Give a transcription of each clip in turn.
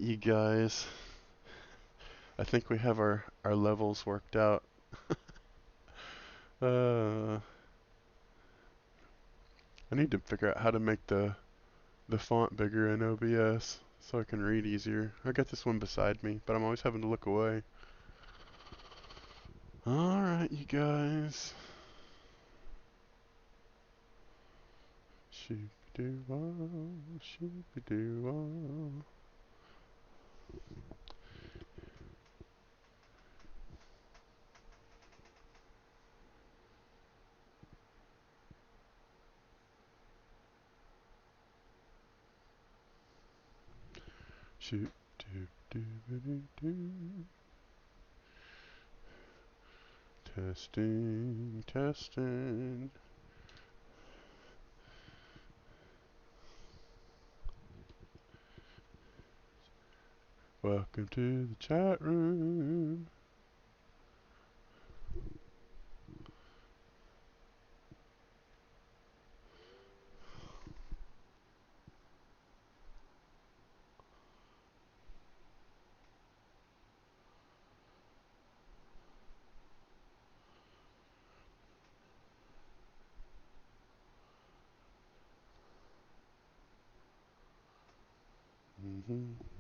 you guys. I think we have our levels worked out. Uh, I need to figure out how to make the font bigger in OBS so I can read easier. I got this one beside me, but I'm always having to look away. Alright, you guys. Shooby-doo-wah, shooby-doo-wah. Shoot, doo, doo, doo, doo. Testing, testing. Welcome to the chat room. Mm-hmm.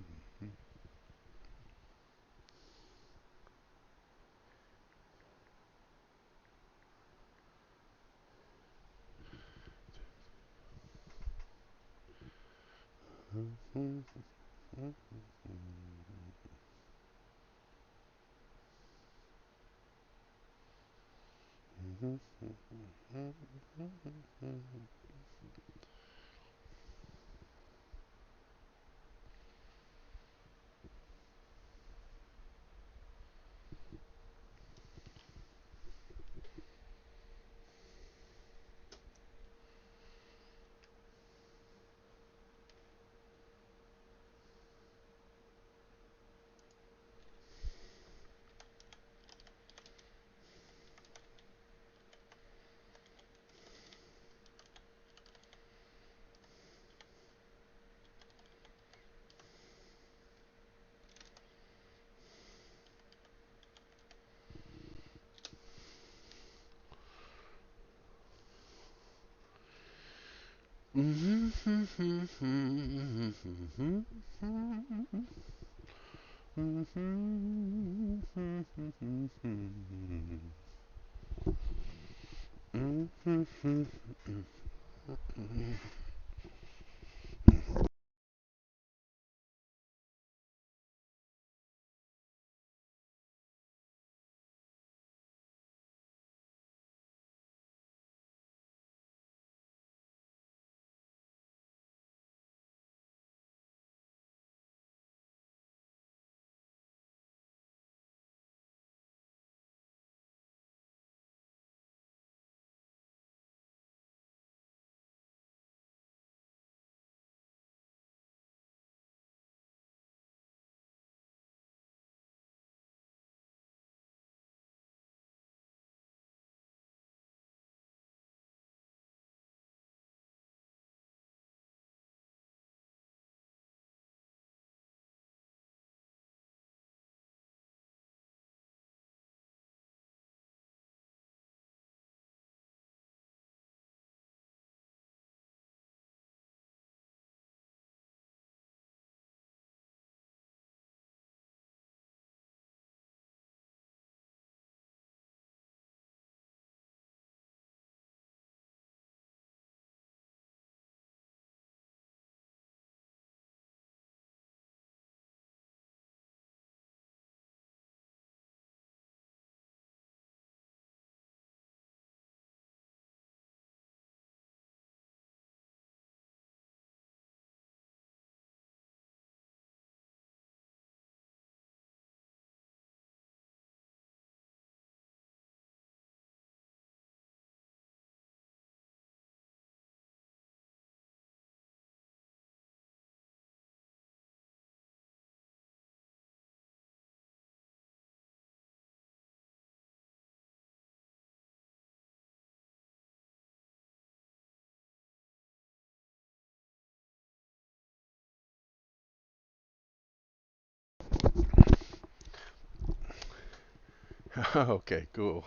Okay, cool.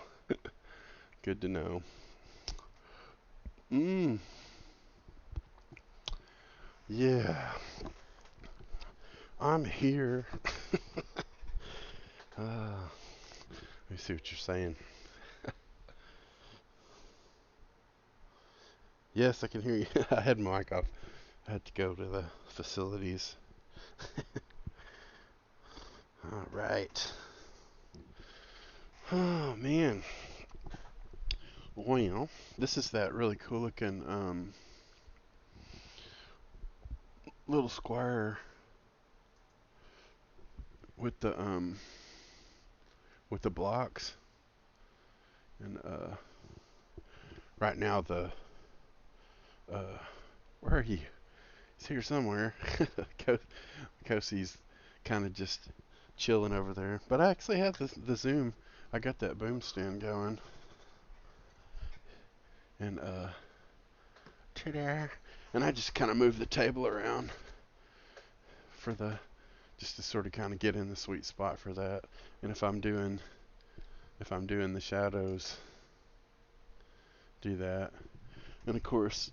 Good to know. Mm, yeah, I'm here. Let me see what you're saying. Yes, I can hear you. I had my mic off. I had to go to the facilities. All right. Oh man. Well, this is that really cool looking little square with the blocks, and right now the uh where are you? He's here somewhere. Kosie's kind of just chilling over there. But I actually have the zoom. I got that boom stand going, and ta-da! And I just kind of move the table around for the just to sort of kind of get in the sweet spot for that. And if I'm doing the shadows, do that. And of course,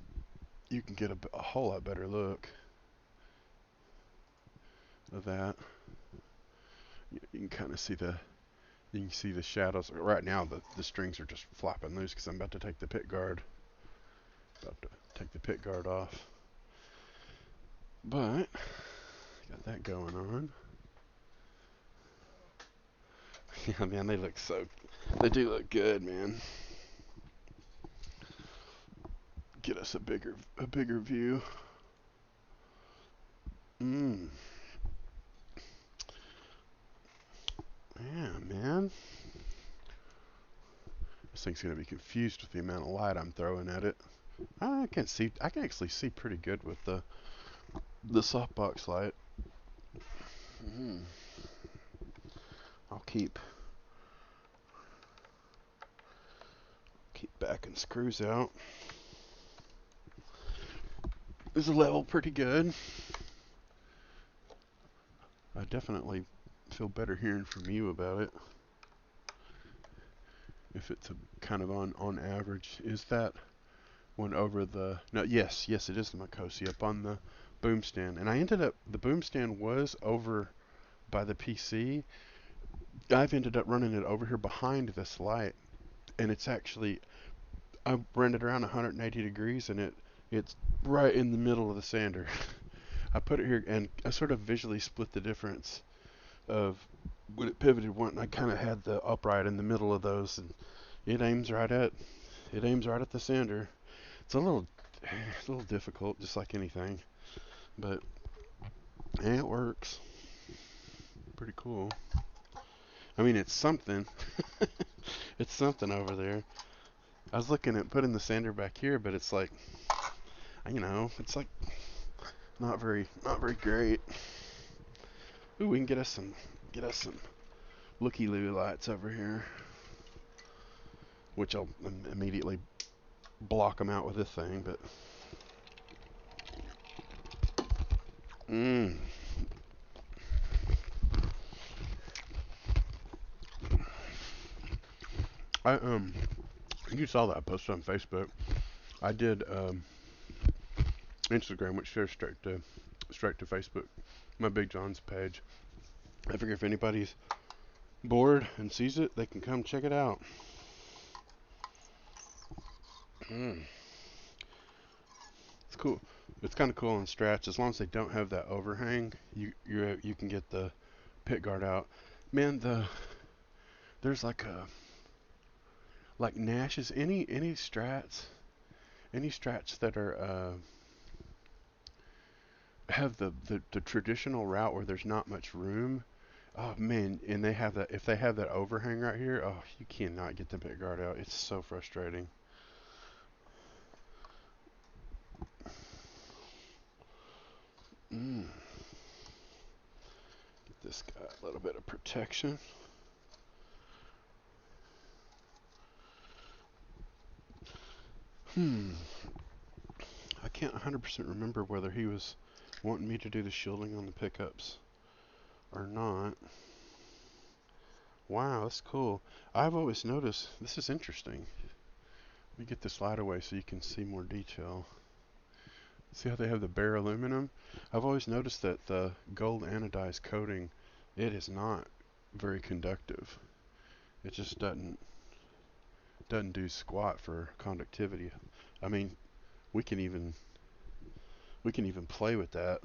you can get a whole lot better look of that. You can kind of see the shadows. Right now, the strings are just flopping loose because I'm about to take the pit guard. About to take the pit guard off. But got that going on. Yeah, man, they do look good, man. Get us a bigger view. Mmm. Yeah, man. This thing's gonna be confused with the amount of light I'm throwing at it. I can actually see pretty good with the softbox light. Mm. I'll keep backing screws out. Is the level pretty good? I definitely feel better hearing from you about it. If it's a kind of on average, is that one over the? No, yes, it is the Makosi up on the boom stand, and the boom stand was over by the PC. I've ended up running it over here behind this light, and it's actually I ran it around 180 degrees, and it's right in the middle of the sander. I put it here, and I sort of visually split the difference of when it pivoted one. I kind of had the upright in the middle of those, and it aims right at the sander. It's a little difficult, just like anything, but yeah, it works. Pretty cool. I mean, it's something. It's something over there. I was looking at putting the sander back here, but it's like, it's like not very great. Ooh, we can get us some looky loo lights over here, which I'll immediately block them out with this thing. But mm, I you saw that I posted on Facebook. I did Instagram, which shares straight to Facebook, my Big John's page. I figure if anybody's bored and sees it, they can come check it out. Mm, it's cool. It's kind of cool on Strats. As long as they don't have that overhang, you can get the pit guard out. Man, there's like Nash's any strats that are have the traditional route where there's not much room. Oh man, and they have that if they have that overhang right here, oh you cannot get the pit guard out. It's so frustrating. Mm. Get this guy a little bit of protection. Hmm. I can't 100% remember whether he was wanting me to do the shielding on the pickups or not. Wow, that's cool. I've always noticed, this is interesting. Let me get this light away so you can see more detail. See how they have the bare aluminum? I've always noticed that the gold anodized coating, it is not very conductive. It just doesn't do squat for conductivity. I mean, we can even play with that.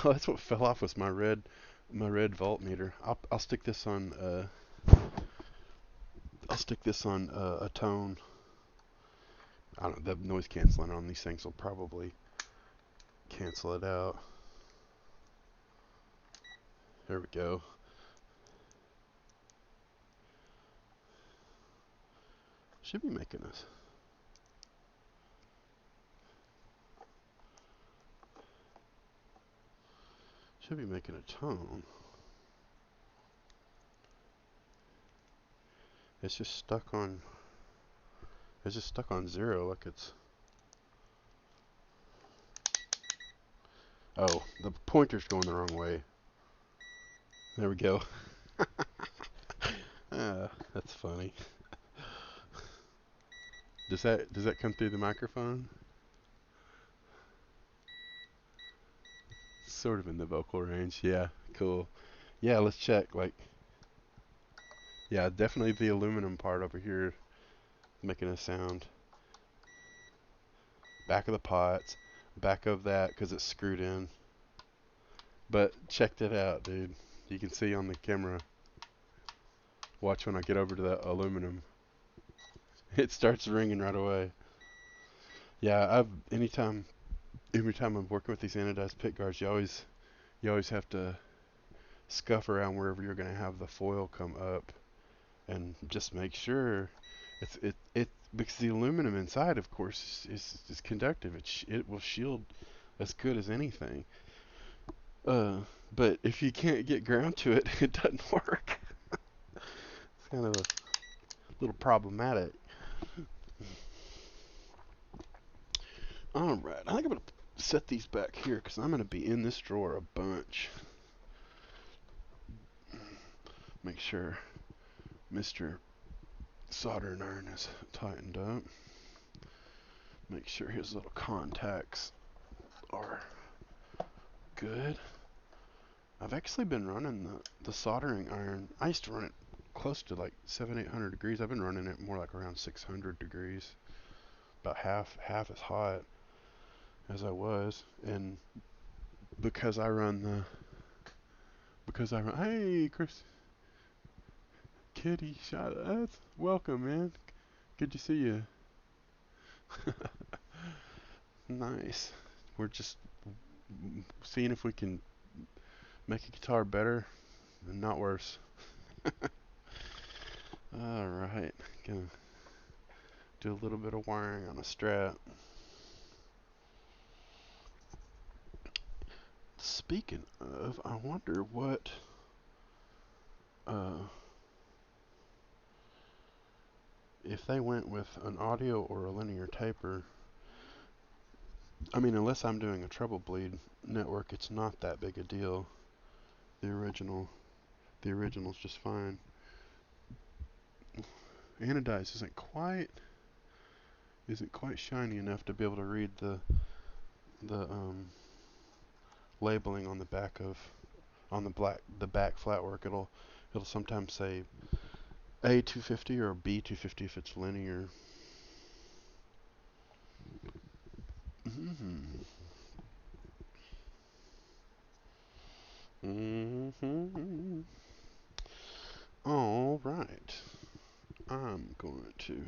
Oh, that's what fell off was my red voltmeter. I'll stick this on a tone. I don't the noise canceling on these things will probably cancel it out. There we go. Should be making us. Should be making a tone. It's just stuck on. It's just stuck on 0. Like it's. Oh, the pointer's going the wrong way. There we go. That's funny. Does that come through the microphone? Sort of in the vocal range. Yeah, cool. Yeah, let's check. Like, yeah, definitely the aluminum part over here making a sound. Back of the pots, back of that because it's screwed in. But check it out, dude. You can see on the camera. Watch when I get over to the aluminum. It starts ringing right away. Yeah, every time I'm working with these anodized pick guards, you always have to scuff around wherever you're going to have the foil come up and just make sure it because the aluminum inside, of course, is conductive. It will shield as good as anything. Uh, but if you can't get ground to it, it doesn't work. It's kind of a little problematic. All right, I think I'm gonna set these back here because I'm gonna be in this drawer a bunch. Make sure Mr. Soldering iron is tightened up. Make sure his little contacts are good. I've actually been running the soldering iron. I used to run it close to like 800 degrees. I've been running it more like around 600 degrees, about half as hot as I was. And because I run hey Chris, Kitty, shout out, welcome man, good to see you. Nice. We're just seeing if we can make a guitar better and not worse. Alright, gonna do a little bit of wiring on a Strat. Speaking of, I wonder what uh, if they went with an audio or a linear taper. I mean, unless I'm doing a treble bleed network, it's not that big a deal. The original's just fine. Anodized isn't quite shiny enough to be able to read the labeling on the back the back flatwork. It'll sometimes say A250 or B250 if it's linear. Mm-hmm. Mm-hmm. All right. I'm going to.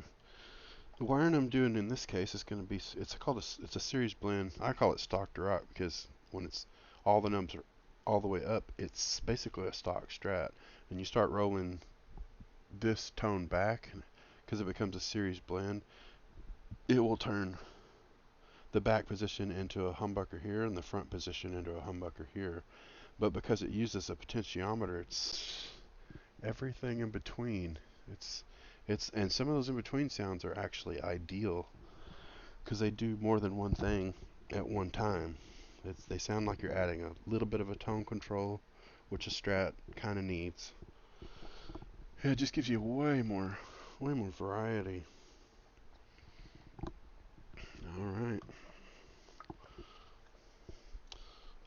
The wiring I'm doing in this case is going to be. It's a series blend. I call it stock to rock because when it's all the nubs are all the way up, it's basically a stock Strat. And you start rolling this tone back because it becomes a series blend. It will turn the back position into a humbucker here and the front position into a humbucker here. But because it uses a potentiometer, it's everything in between. And some of those in between sounds are actually ideal because they do more than one thing at one time. They sound like you're adding a little bit of a tone control, which a Strat kind of needs, Yeah, it just gives you way more variety. All right,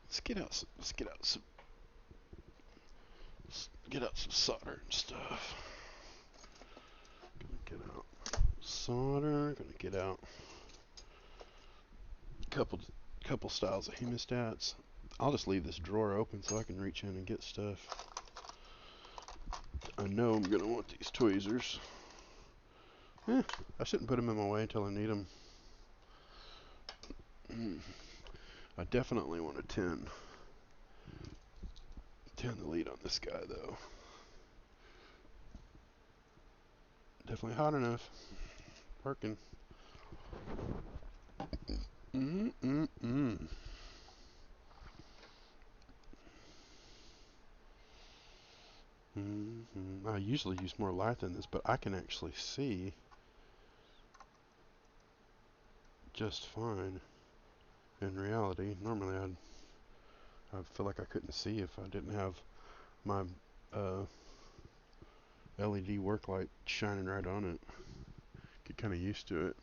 let's get out some solder and stuff. Gonna get out solder. Gonna get out a couple styles of hemostats. I'll just leave this drawer open so I can reach in and get stuff. I know I'm gonna want these tweezers. I shouldn't put them in my way until I need them. I definitely want a 10. 10 the lead on this guy though. Definitely hot enough. Working. Mm-mm-mm. I usually use more light than this, but I can actually see just fine. In reality, normally I'd feel like I couldn't see if I didn't have my uh, LED work light shining right on it. Get kind of used to it.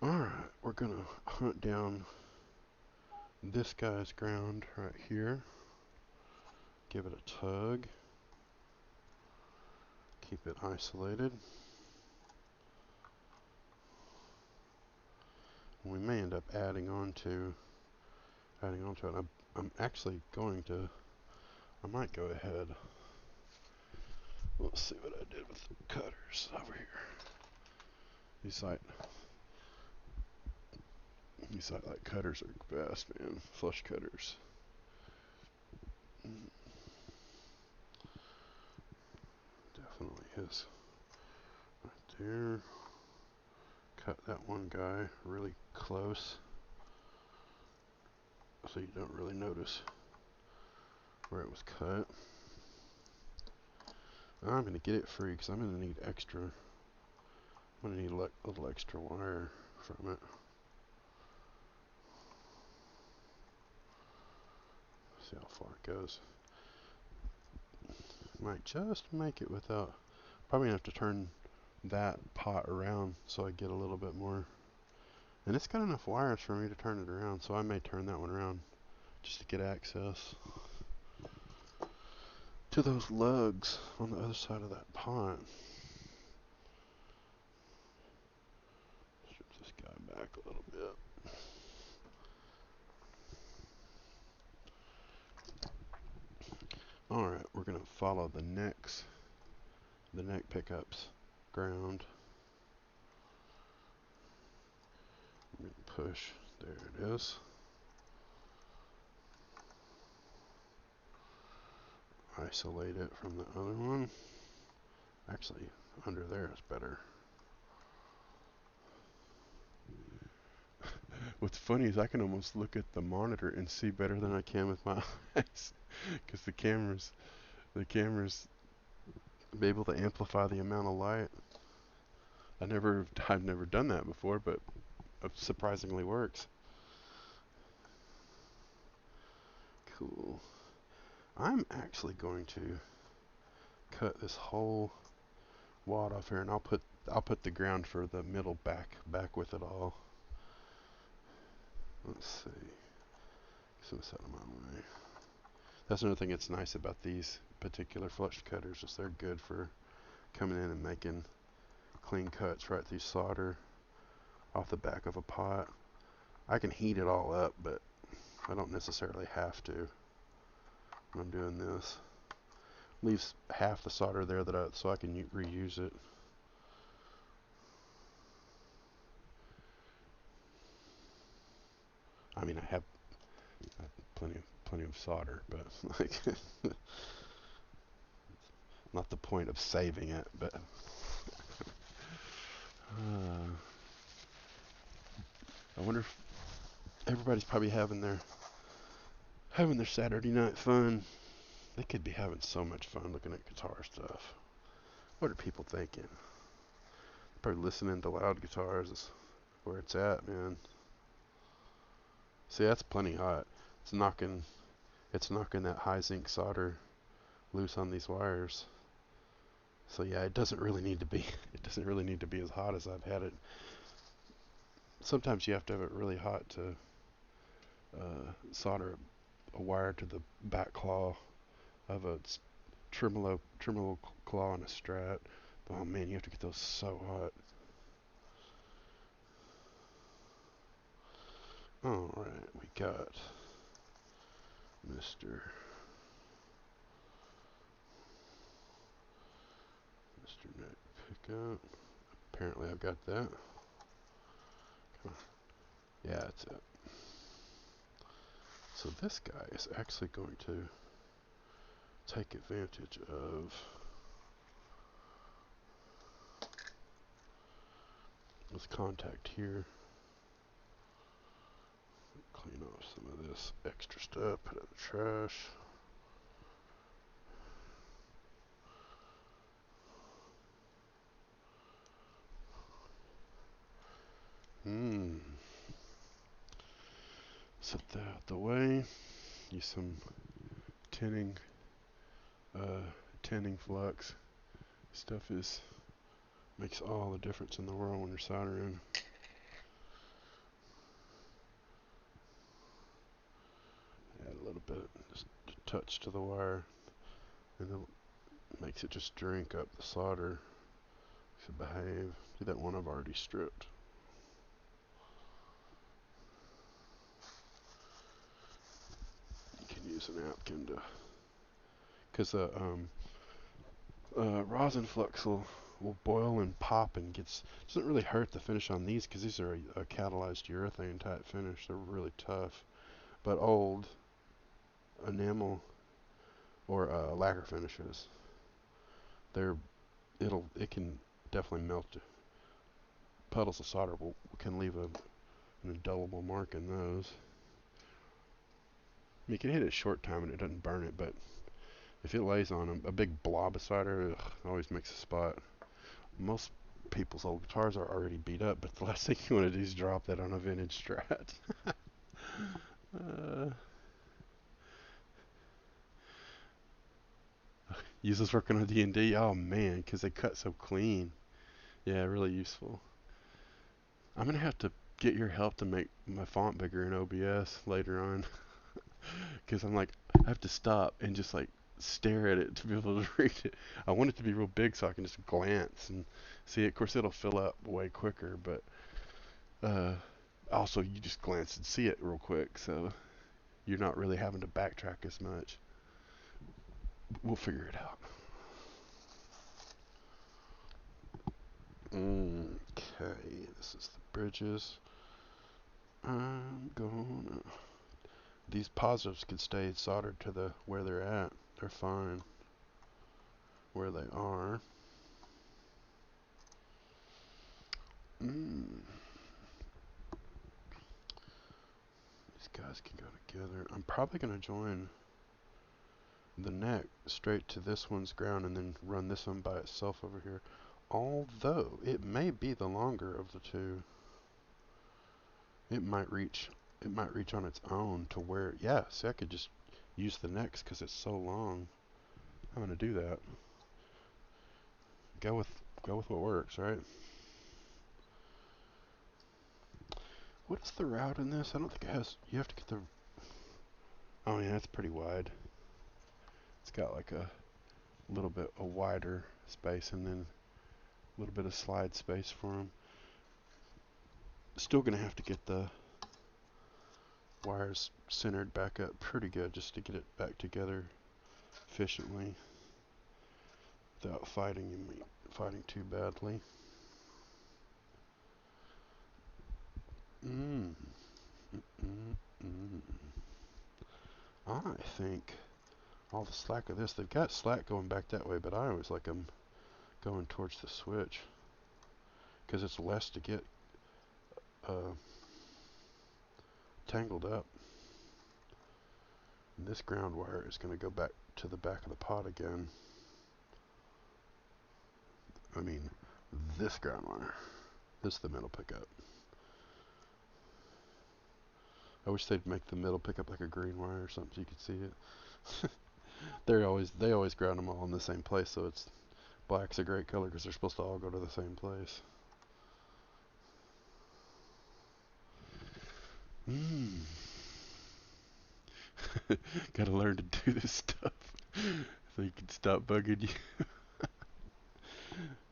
Alright, we're gonna hunt down this guy's ground right here. Give it a tug. Keep it isolated. We may end up adding on to it. I'm actually going to. I might go ahead. Let's see what I did with the cutters over here. These like cutters are best, man. Flush cutters. Definitely is. Right there. Cut that one guy really close so you don't really notice where it was cut. I'm going to get it free because I'm going to need extra. I'm going to need a little extra wire from it. See how far it goes. Might just make it without. Probably gonna have to turn that pot around so I get a little bit more. And it's got enough wires for me to turn it around, so I may turn that one around just to get access to those lugs on the other side of that pot. Strip this guy back a little bit. Alright, we're gonna follow the neck pickups ground. I'm gonna push. There it is. Isolate it from the other one. Actually, under there is better. What's funny is I can almost look at the monitor and see better than I can with my eyes, because the cameras be able to amplify the amount of light. I've never done that before, but it surprisingly works. Cool. I'm actually going to cut this whole wad off here, and I'll put the ground for the middle back with it all. Let's see. Some out of my way. That's another thing that's nice about these particular flush cutters is they're good for coming in and making clean cuts right through solder off the back of a pot. I can heat it all up, but I don't necessarily have to when I'm doing this. Leaves half the solder there so I can reuse it. I mean, I have plenty of solder, but like not the point of saving it. But I wonder if everybody's probably having their Saturday night fun. They could be having so much fun looking at guitar stuff. What are people thinking? Probably listening to loud guitars is where it's at, man. See, that's plenty hot. It's knocking it's knocking that high zinc solder loose on these wires. So yeah, it doesn't really need to be. It doesn't really need to be as hot as I've had it. Sometimes you have to have it really hot to solder a wire to the back claw of a tremolo claw and a Strat. Oh man, you have to get those so hot. All right, we got Mr. Neck Pickup. Apparently, I've got that. Yeah, that's it. So this guy is actually going to take advantage of this contact here. Clean off some of this extra stuff, put it in the trash. Set that out the way. Use some tinning, tinning flux. Stuff makes all the difference in the world when you're soldering. Add a little bit, just a touch to the wire, and it makes it just drink up the solder. Makes it behave. See that one I've already stripped. You can use a napkin to, because the rosin flux will boil and pop and doesn't really hurt the finish on these because these are a catalyzed urethane type finish. They're really tough, but old enamel or lacquer finishes, they're it can definitely melt. Puddles of solder can leave an indelible mark in those. You can hit it a short time and it doesn't burn it, but if it lays on a big blob of solder, ugh, always makes a spot. Most people's old guitars are already beat up, but the last thing you want to do is drop that on a vintage Strat. uh, use this working on D&D. Oh man, because they cut so clean. Yeah, really useful. I'm gonna have to get your help to make my font bigger in OBS later on, because I'm like, I have to stop and just like stare at it to be able to read it. I want it to be real big so I can just glance and see it. Of course, it'll fill up way quicker, but uh, also you just glance and see it real quick, so you're not really having to backtrack as much. We'll figure it out. Okay, this is the bridges. I'm gonna. These positives can stay soldered to where they're at. They're fine where they are. These guys can go together. I'm probably gonna join the neck straight to this one's ground and then run this one by itself over here. Although it may be the longer of the two. It might reach on its own to where, yeah, see, I could just use the necks because it's so long. I'm gonna do that. Go with what works, right? What is the route in this? I don't think it has. You have to get the. Oh yeah, it's pretty wide. It's got like a little bit a wider space and then a little bit of slide space for them. Still gonna have to get the wires centered back up pretty good just to get it back together efficiently without fighting too badly. Mm. I think all the slack of this, they've got slack going back that way, but I always like them going towards the switch because it's less to get uh, tangled up. And this ground wire is going to go back to the back of the pot again. I mean, this ground wire. This is the middle pickup. I wish they'd make the middle pick up like a green wire or something so you could see it. They always ground them all in the same place, so it's black's a great color because they're supposed to all go to the same place. Mm. Gotta learn to do this stuff so you can stop bugging you.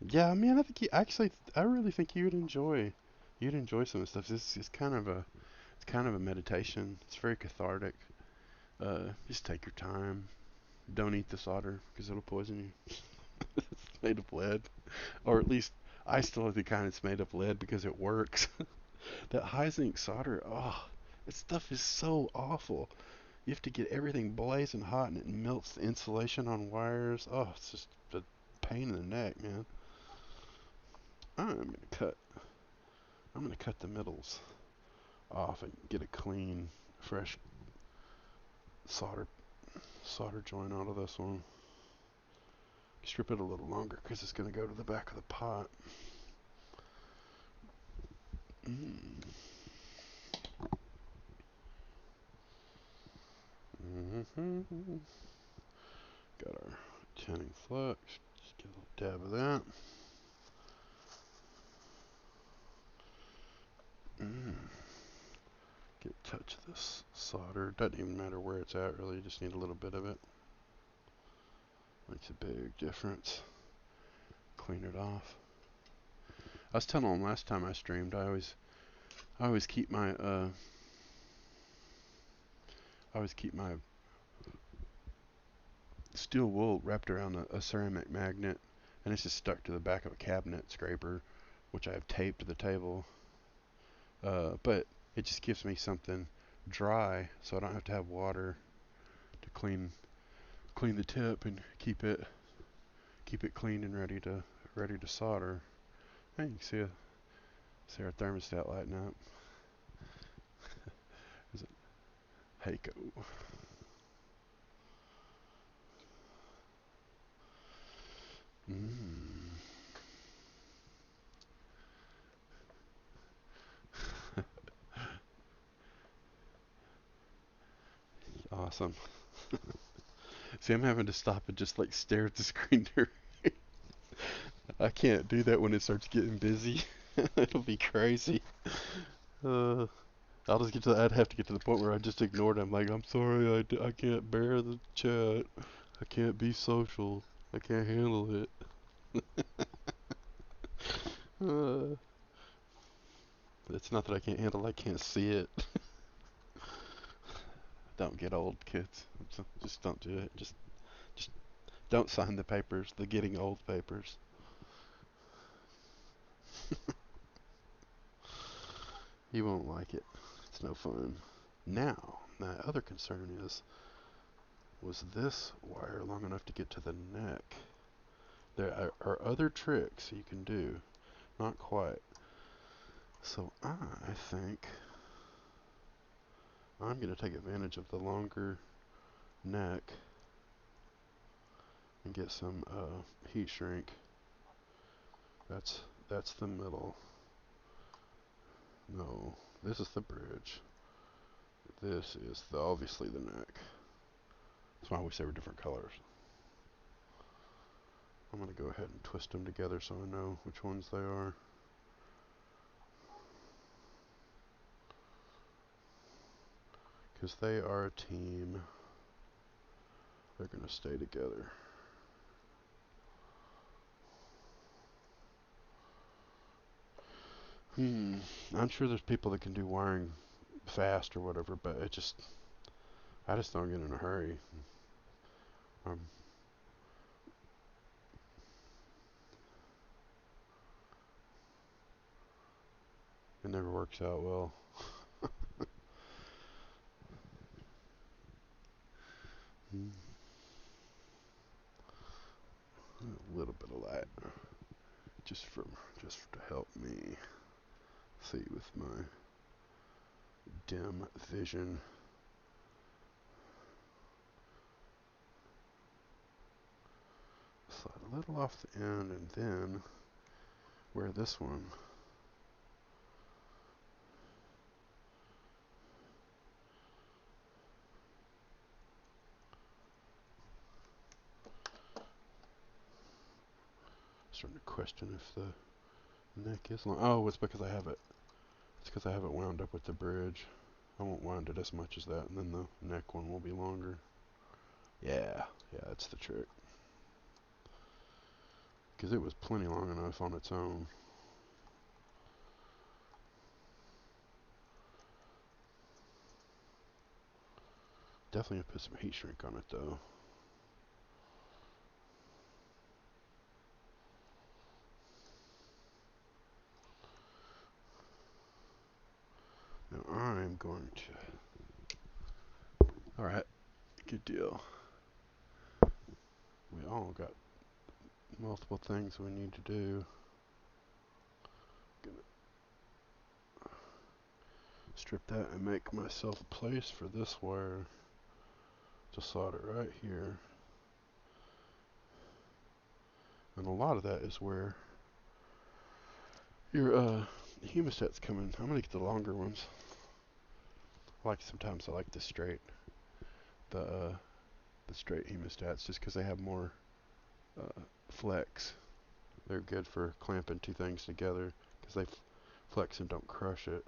Yeah, I mean, I think I really think you'd enjoy some of the stuff. It's kind of a meditation. It's very cathartic. Just take your time. Don't eat the solder because it'll poison you. It's made of lead, or at least I still like the kind that's made of lead because it works. That high zinc solder, oh, that stuff is so awful. You have to get everything blazing hot and it melts the insulation on wires. Oh, it's just a pain in the neck, man. I'm gonna cut. I'm gonna cut the middles off and get a clean, fresh solder joint out of this one. Strip it a little longer because it's gonna go to the back of the pot. Mm. Mm-hmm. Got our tinning flux. Just get a little dab of that. Mm. Get a touch of this solder. Doesn't even matter where it's at, really. You just need a little bit of it. Makes a big difference. Clean it off. I was telling them last time I streamed, I always keep my steel wool wrapped around a ceramic magnet, and it's just stuck to the back of a cabinet scraper, which I have taped to the table. But it just gives me something dry, so I don't have to have water to clean the tip and keep it clean and ready to solder. Hey, you can see our thermostat lighting up. Is it Heiko? Mm. Awesome. See, I'm having to stop and just like stare at the screen to read. I can't do that when it starts getting busy. It'll be crazy. Uh, I'll just get to. I'd have to get to the point where I just ignore it. I'm like, I'm sorry, I can't bear the chat. I can't be social. I can't handle it. Uh, it's not that I can't handle it, I can't see it. Don't get old, kids. Just don't do it. Just don't sign the papers, the getting old papers. You won't like it. It's no fun. Now, my other concern was this wire long enough to get to the neck? There are other tricks you can do. Not quite. So I think I'm going to take advantage of the longer neck and get some heat shrink. That's the middle. No, this is the bridge. This is obviously the neck. That's why we say we're different colors. I'm going to go ahead and twist them together so I know which ones they are. Because they are a team. They're going to stay together. I'm sure there's people that can do wiring fast or whatever, but I just don't get in a hurry. Um, it never works out well. A little bit of light, just to help me see with my dim vision. Slide a little off the end, and then where this one starting to question if the neck is long. Oh, it's because I have it. It's because I have it wound up with the bridge. I won't wind it as much as that, and then the neck one will be longer. Yeah, that's the trick. Because it was plenty long enough on its own. Definitely gonna put some heat shrink on it though. Now I'm going to. Alright, good deal. We all got multiple things we need to do. Gonna strip that and make myself a place for this wire to solder right here. And a lot of that is where your hemostat's coming. I'm gonna get the longer ones. Sometimes I like the straight hemostats just because they have more flex. They're good for clamping two things together because they flex and don't crush it.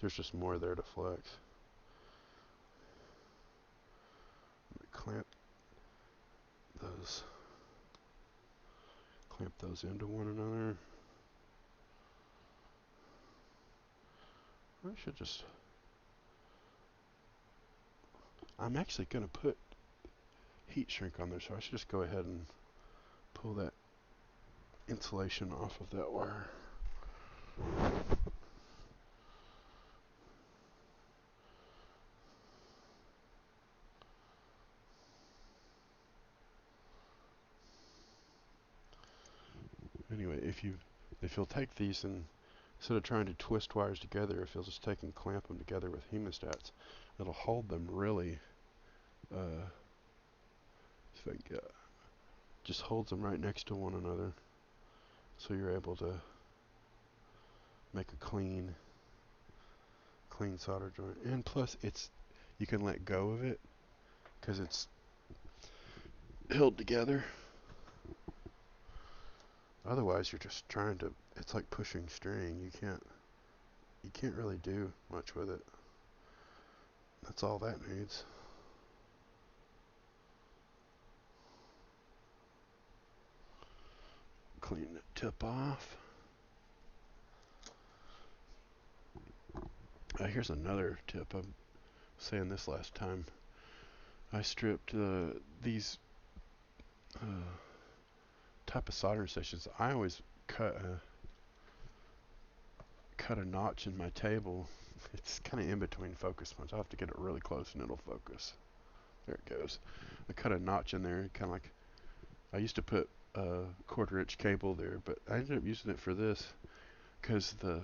There's just more there to flex. Clamp those into one another. I should just. I'm actually gonna put heat shrink on there, so I should just go ahead and pull that insulation off of that wire. Anyway, if you'll take these and instead of trying to twist wires together, if you'll just take and clamp them together with hemostats, it'll hold them really. If I can get, just holds them right next to one another, so you're able to make a clean solder joint. And plus, you can let go of it because it's held together. Otherwise, you're just trying to. It's like pushing string. You can't really do much with it. That's all that needs. Clean the tip off. Here's another tip. I'm saying this last time. I stripped these type of soldering stations. I always cut a notch in my table. It's kind of in between focus points. I'll have to get it really close and it'll focus. There it goes. I cut a notch in there, kind of like I used to put a 1/4-inch cable there, but I ended up using it for this because the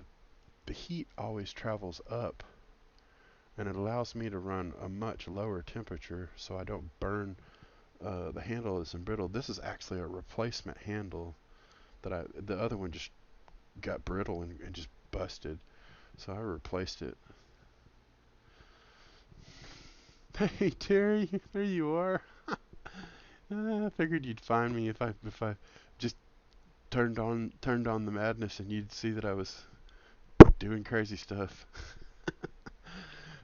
heat always travels up, and it allows me to run a much lower temperature, so I don't burn. The handle isn't brittle. This is actually a replacement handle the other one just got brittle and just busted, so I replaced it. Hey Terry, there you are. I figured you'd find me if I just turned on the madness and you'd see that I was doing crazy stuff.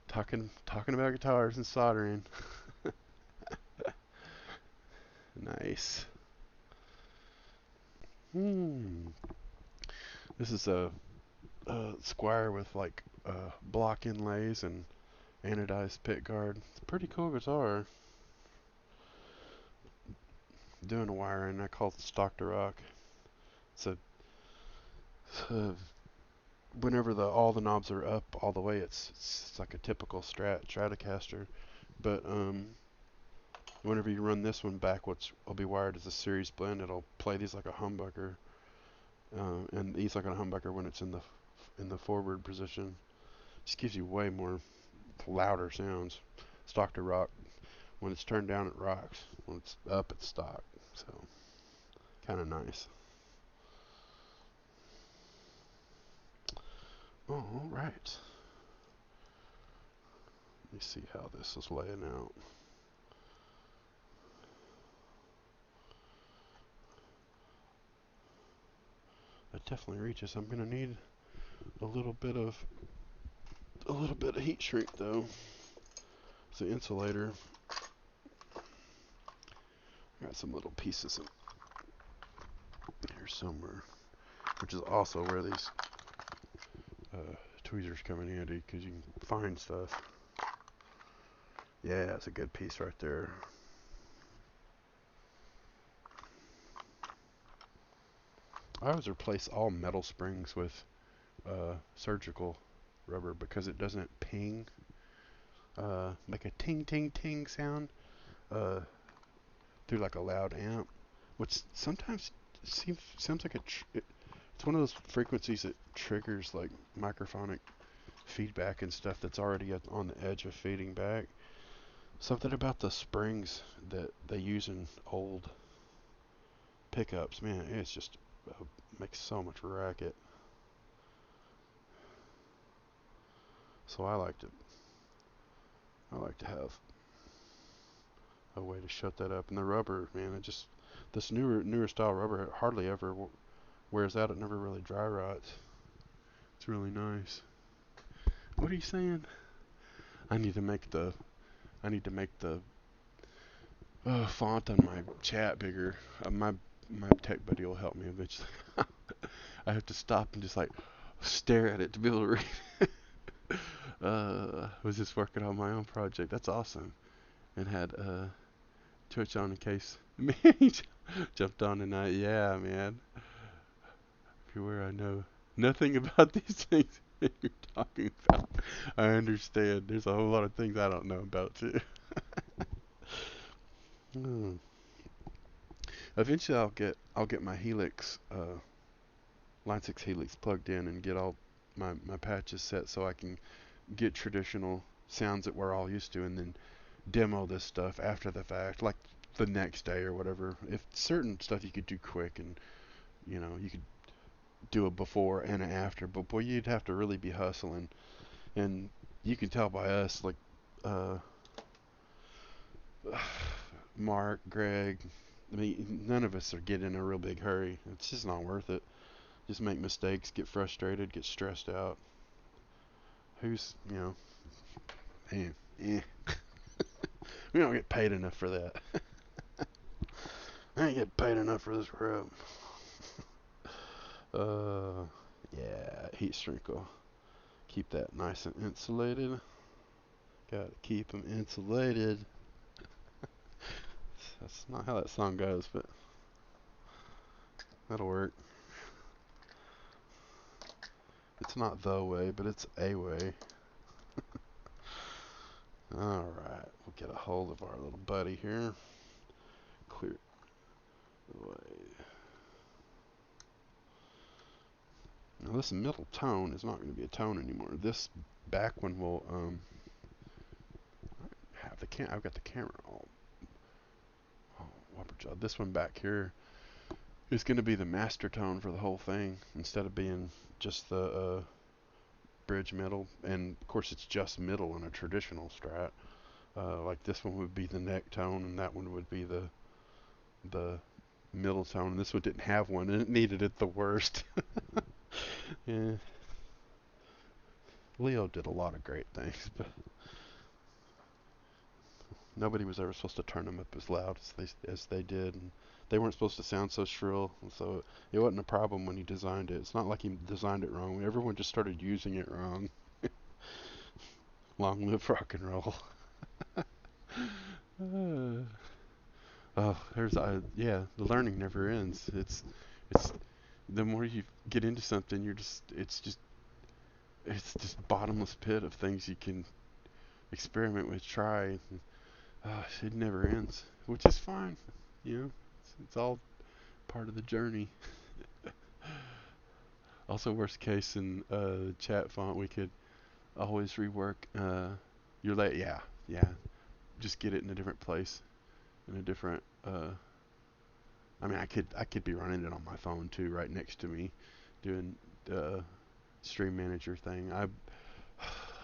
talking about guitars and soldering. Nice. This is a Squire with like block inlays and anodized pick guard. It's a pretty cool guitar. Doing a wiring, I call it stock to rock. It's whenever all the knobs are up all the way, it's like a typical Stratocaster. But whenever you run this one back, which will be wired as a series blend, it'll play these like a humbucker, and these like a humbucker when it's in the forward position. Just gives you way more louder sounds. Stock to rock. When it's turned down, it rocks. When it's up, it's stock. So kind of nice. All right. Let me see how this is laying out. definitely reaches. I'm gonna need a little bit of heat shrink though. It's an insulator. Got some little pieces in here somewhere, which is also where these tweezers come in handy because you can find stuff. Yeah, that's a good piece right there. I always replace all metal springs with surgical rubber because it doesn't ping, like a ting ting ting sound uh, through like a loud amp, which sometimes sounds like it's one of those frequencies that triggers like microphonic feedback and stuff that's already on the edge of feeding back. Something about the springs that they use in old pickups, man, it's just makes so much racket. So I like to have a way to shut that up. And the rubber, man, it just this newer style rubber hardly ever wears out. It never really dry rots. It's really nice. What are you saying? I need to make the I need to make the font on my chat bigger. My tech buddy will help me eventually. I have to stop and just like stare at it to be able to read. Was just working on my own project. That's awesome. And had Twitch on in case he jumped on tonight. Yeah, man. Everywhere I know nothing about these things you're talking about. I understand. There's a whole lot of things I don't know about too. Hmm. Eventually, I'll get my Helix Line 6 Helix plugged in and get all my patches set so I can get traditional sounds that we're all used to, and then demo this stuff after the fact, like the next day or whatever. If certain stuff you could do quick, and you could do a before and an after, but boy, you'd have to really be hustling. And you can tell by us, like uh, Mark, Greg, I mean, none of us are getting in a real big hurry. It's just not worth it. Just make mistakes, get frustrated, get stressed out. Who's, man, eh. We don't get paid enough for that. I ain't get paid enough for this crap. Uh, yeah, heat shrink will keep that nice and insulated. Gotta keep them insulated. That's not how that song goes, but that'll work. It's not the way, but it's a way. Alright, we'll get a hold of our little buddy here. Clear the way. Now this middle tone is not going to be a tone anymore. This back one will have I've got the camera all whopper job. This one back here is going to be the master tone for the whole thing instead of being just the bridge middle. And of course it's just middle in a traditional Strat. Like this one would be the neck tone, and that one would be the middle tone. And this one didn't have one, and it needed it the worst. Yeah, Leo did a lot of great things, but nobody was ever supposed to turn them up as loud as they did, and they weren't supposed to sound so shrill. And so it wasn't a problem when he designed it. It's not like he designed it wrong. Everyone just started using it wrong. Long live rock and roll. Oh, yeah. The learning never ends. It's the more you get into something, it's just bottomless pit of things you can experiment with, try. It never ends, which is fine. It's all part of the journey. Also, worst case in chat font, we could always rework. You're late, yeah, yeah. Just get it in a different place, in a different. I mean, I could be running it on my phone too, right next to me, doing the stream manager thing. I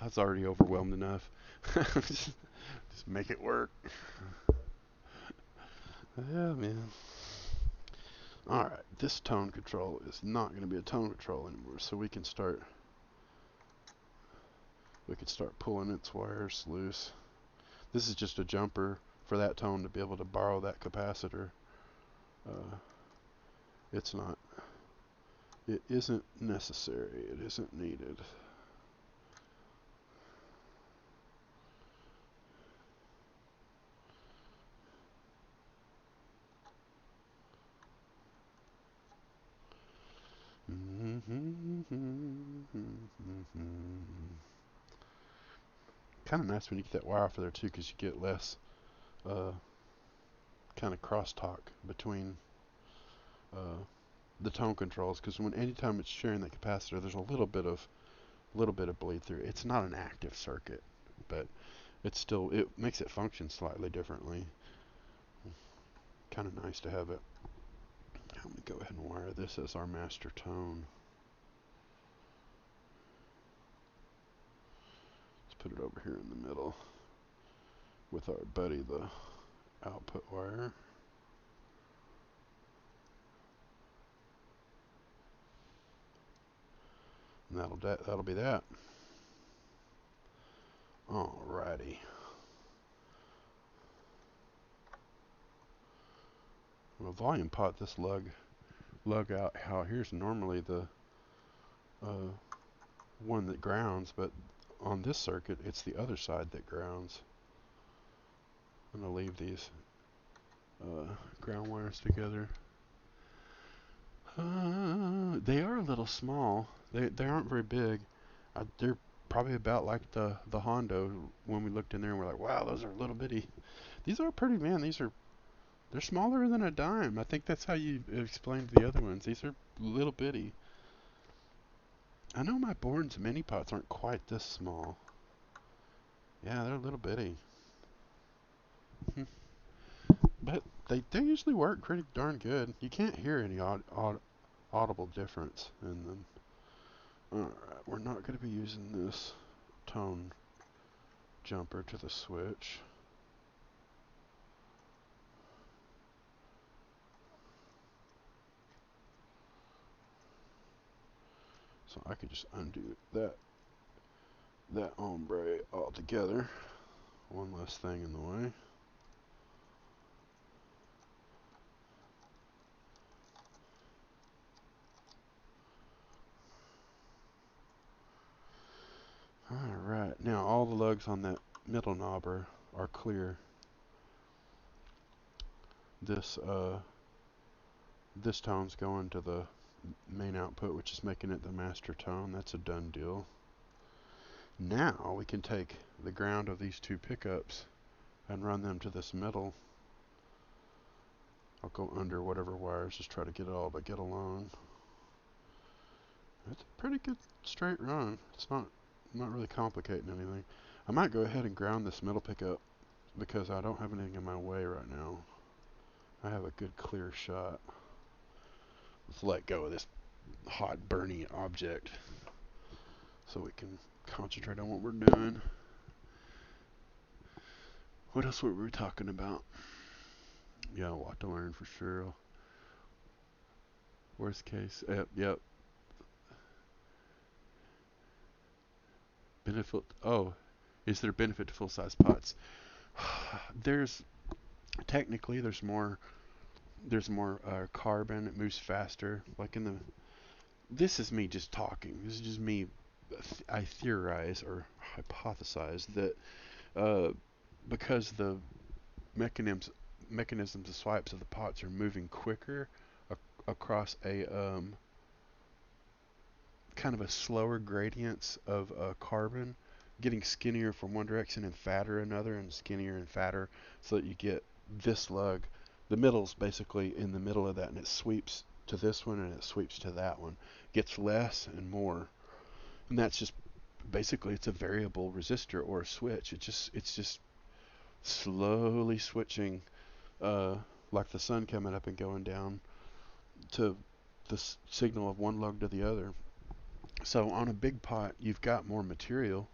was already overwhelmed enough. just make it work. Yeah, man. Alright, this tone control is not going to be a tone control anymore, so we can start pulling its wires loose. This is just a jumper for that tone to be able to borrow that capacitor. Uh, it's not, it isn't necessary, it isn't needed. Kind of nice when you get that wire off of there too, because you get less kind of crosstalk between uh, the tone controls. Because when anytime it's sharing that capacitor, there's a little bit of bleed through. It's not an active circuit, but it makes it function slightly differently. Kind of nice to have it. I'm gonna go ahead and wire this as our master tone. Let's put it over here in the middle with our buddy, the output wire. And that'll be that. Alrighty. Well, volume pot this lug out here's normally the uh, one that grounds, but on this circuit it's the other side that grounds. I'm gonna leave these ground wires together. They are a little small. They aren't very big. They're probably about like the Hondo when we looked in there and we're like, wow, those are little bitty. These are pretty, man. They're smaller than a dime. I think that's how you explained the other ones. These are little bitty. I know my Bourne's mini pots aren't quite this small. Yeah, they're a little bitty. But they usually work pretty darn good. You can't hear any audible difference in them. Alright, we're not going to be using this tone jumper to the switch. So I could just undo that ombre altogether. One less thing in the way. Alright, now all the lugs on that middle knob are clear. This this tone's going to the main output, which is making it the master tone. That's a done deal. Now we can take the ground of these two pickups and run them to this middle. I'll go under whatever wires, just try to get it all to get along. It's a pretty good straight run. It's not really complicating anything. I might go ahead and ground this middle pickup because I don't have anything in my way right now. I have a good clear shot. Let's let go of this hot burning object so we can concentrate on what we're doing. What else were we talking about? Yeah, a lot to learn for sure. Worst case, yep. Benefit. Oh, is there benefit to full size pots? There's technically there's more carbon. It moves faster. Like in the this is me just talking. This is just me. I theorize or hypothesize that because the mechanisms the swipes of the pots are moving quicker across a kind of a slower gradients of carbon, getting skinnier from one direction and fatter another, and skinnier and fatter, so that you get this lug. The middle's basically in the middle of that, and it sweeps to this one and it sweeps to that one. Gets less and more, and that's just basically it's a variable resistor or a switch. It's just slowly switching, uh, like the sun coming up and going down to the signal of one lug to the other. So on a big pot, you've got more material.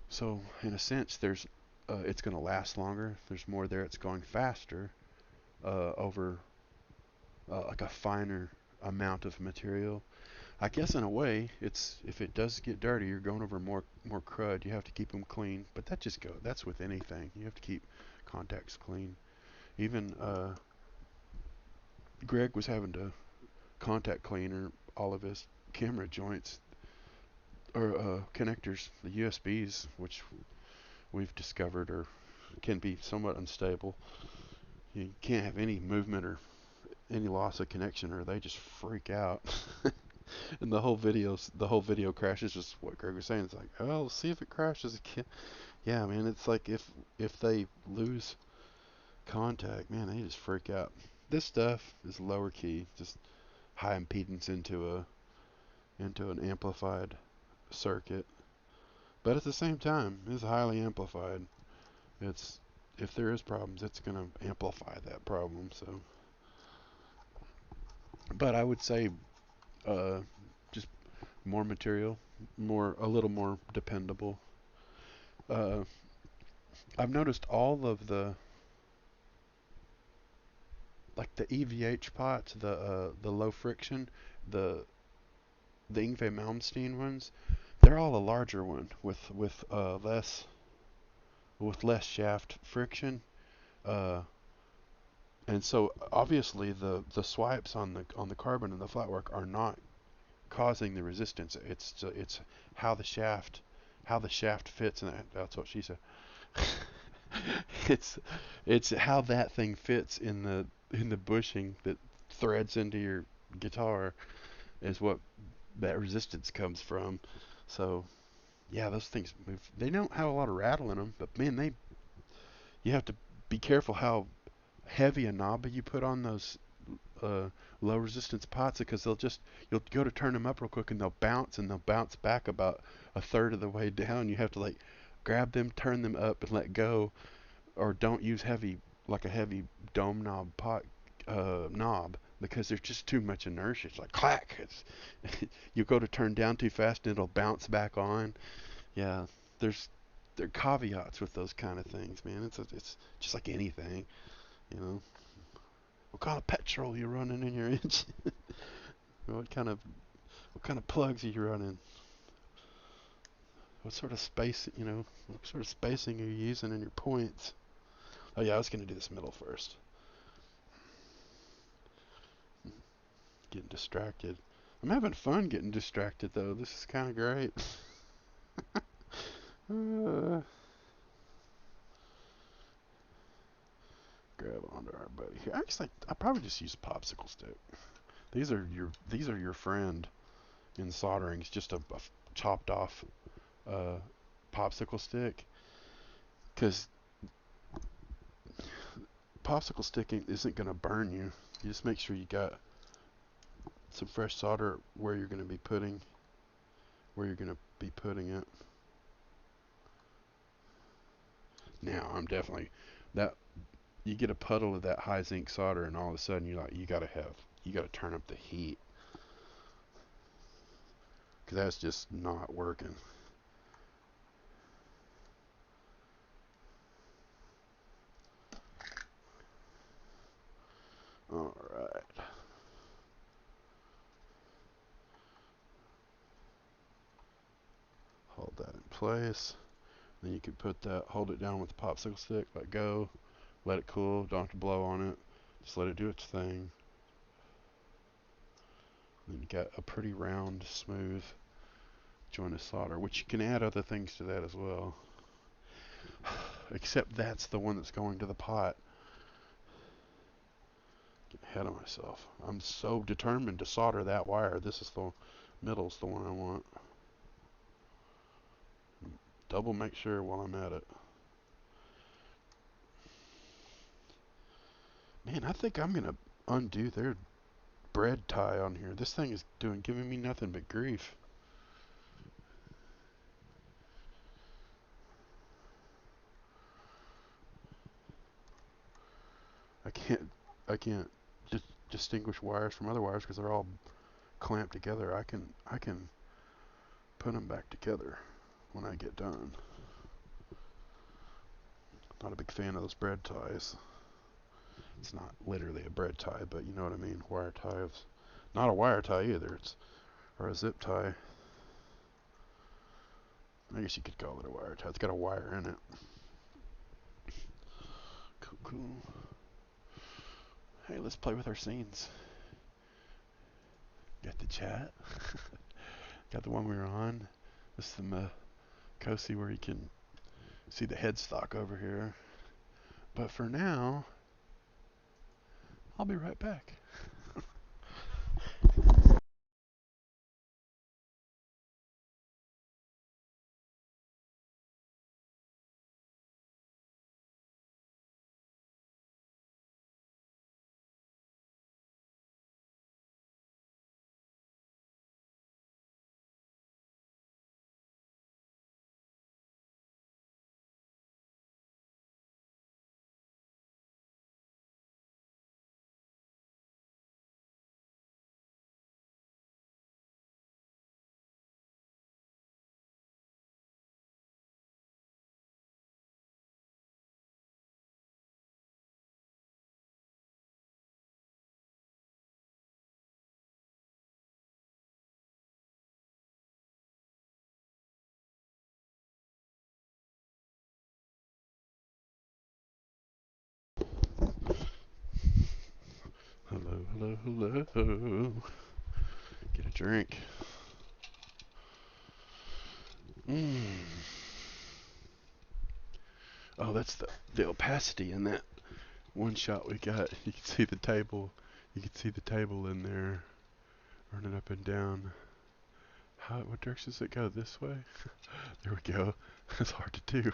So in a sense, it's going to last longer. There's more there. It's going faster over like a finer amount of material. I guess in a way, it's if it does get dirty, you're going over more crud. You have to keep them clean, but that's with anything. You have to keep contacts clean. Even Greg was having to contact cleaner all of his camera joints or connectors, the USBs, which we've discovered can be somewhat unstable. You can't have any movement or any loss of connection, or they just freak out. And the whole video crashes. Just what Greg was saying. It's like, oh, let's see if it crashes again. Yeah, man. It's like if they lose contact, man, they just freak out. This stuff is lower key, just high impedance into an amplified circuit. But at the same time, it's highly amplified. It's if there is problems, it's going to amplify that problem. So, but I would say uh, just more material, a little more dependable. Uh, I've noticed all of the EVH pots, the low friction, the the Ingve Malmsteen ones, they're all a larger one with less shaft friction. Uh, and so obviously the swipes on the carbon and the flatwork are not causing the resistance. It's how the shaft fits, and that's what she said. it's it's how that thing fits in the bushing that threads into your guitar is what that resistance comes from. So yeah, those things move. They don't have a lot of rattle in them, but man, you have to be careful how heavy a knob you put on those uh, low resistance pots because you'll go to turn them up real quick and they'll bounce back about a third of the way down. You have to like grab them, turn them up, and let go, or don't use a heavy dome knob pot knob because there's just too much inertia. It's like clack. You go to turn down too fast and it'll bounce back on. Yeah, there's there are caveats with those kind of things, man. It's just like anything, you know. What kind of petrol you running in your engine? what kind of what kind of plugs are you running? What sort of what sort of spacing are you using in your points? Oh yeah, I was gonna do this middle first. Getting distracted. I'm having fun getting distracted though. This is kind of great. uh, grab onto our buddy here. Actually, I probably just use a popsicle stick. These are your friend in soldering. It's just a chopped off uh, popsicle stick. Because popsicle sticking isn't going to burn you. You just make sure you got some fresh solder where you're going to be putting it. Now I'm definitely that you get a puddle of that high zinc solder and all of a sudden you got to turn up the heat because that's just not working. All right. Hold that in place. Then you can hold it down with the popsicle stick, let go, let it cool, don't have to blow on it, just let it do its thing. Then you got a pretty round, smooth joint of solder, which you can add other things to that as well. Except that's the one that's going to the pot. Get ahead of myself. I'm so determined to solder that wire. Middle's the one I want. Double make sure while I'm at it. Man, I think I'm gonna undo their bread tie on here. This thing is giving me nothing but grief. I can't I can't just distinguish wires from other wires because they're all clamped together. I can put them back together when I get done. Not a big fan of those bread ties. It's not literally a bread tie, but you know what I mean. Wire tie is not a wire tie either. It's or a zip tie. I guess you could call it a wire tie. It's got a wire in it. Cool, cool. Hey, let's play with our scenes. Got the chat. Got the one we were on. This is the Cozy where you can see the headstock over here. But for now, I'll be right back. Hello, hello, hello. Get a drink. Oh, that's the opacity in that one shot we got. You can see the table. You can see the table in there, running up and down. What direction does it go? This way? There we go. That's hard to do.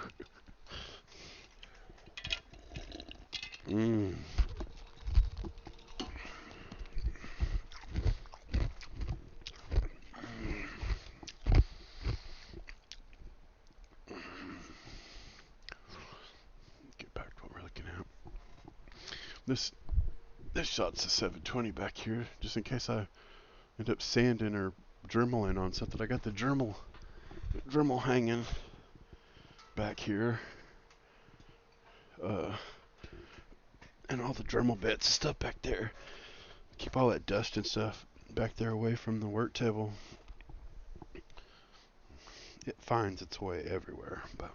Mmm. Get back to what we're looking at. This shot's a 720 back here, just in case I end up sanding or dremeling on something. I got the Dremel hanging back here. And all the Dremel bits and stuff back there. Keep all that dust and stuff back there away from the work table. It finds its way everywhere, but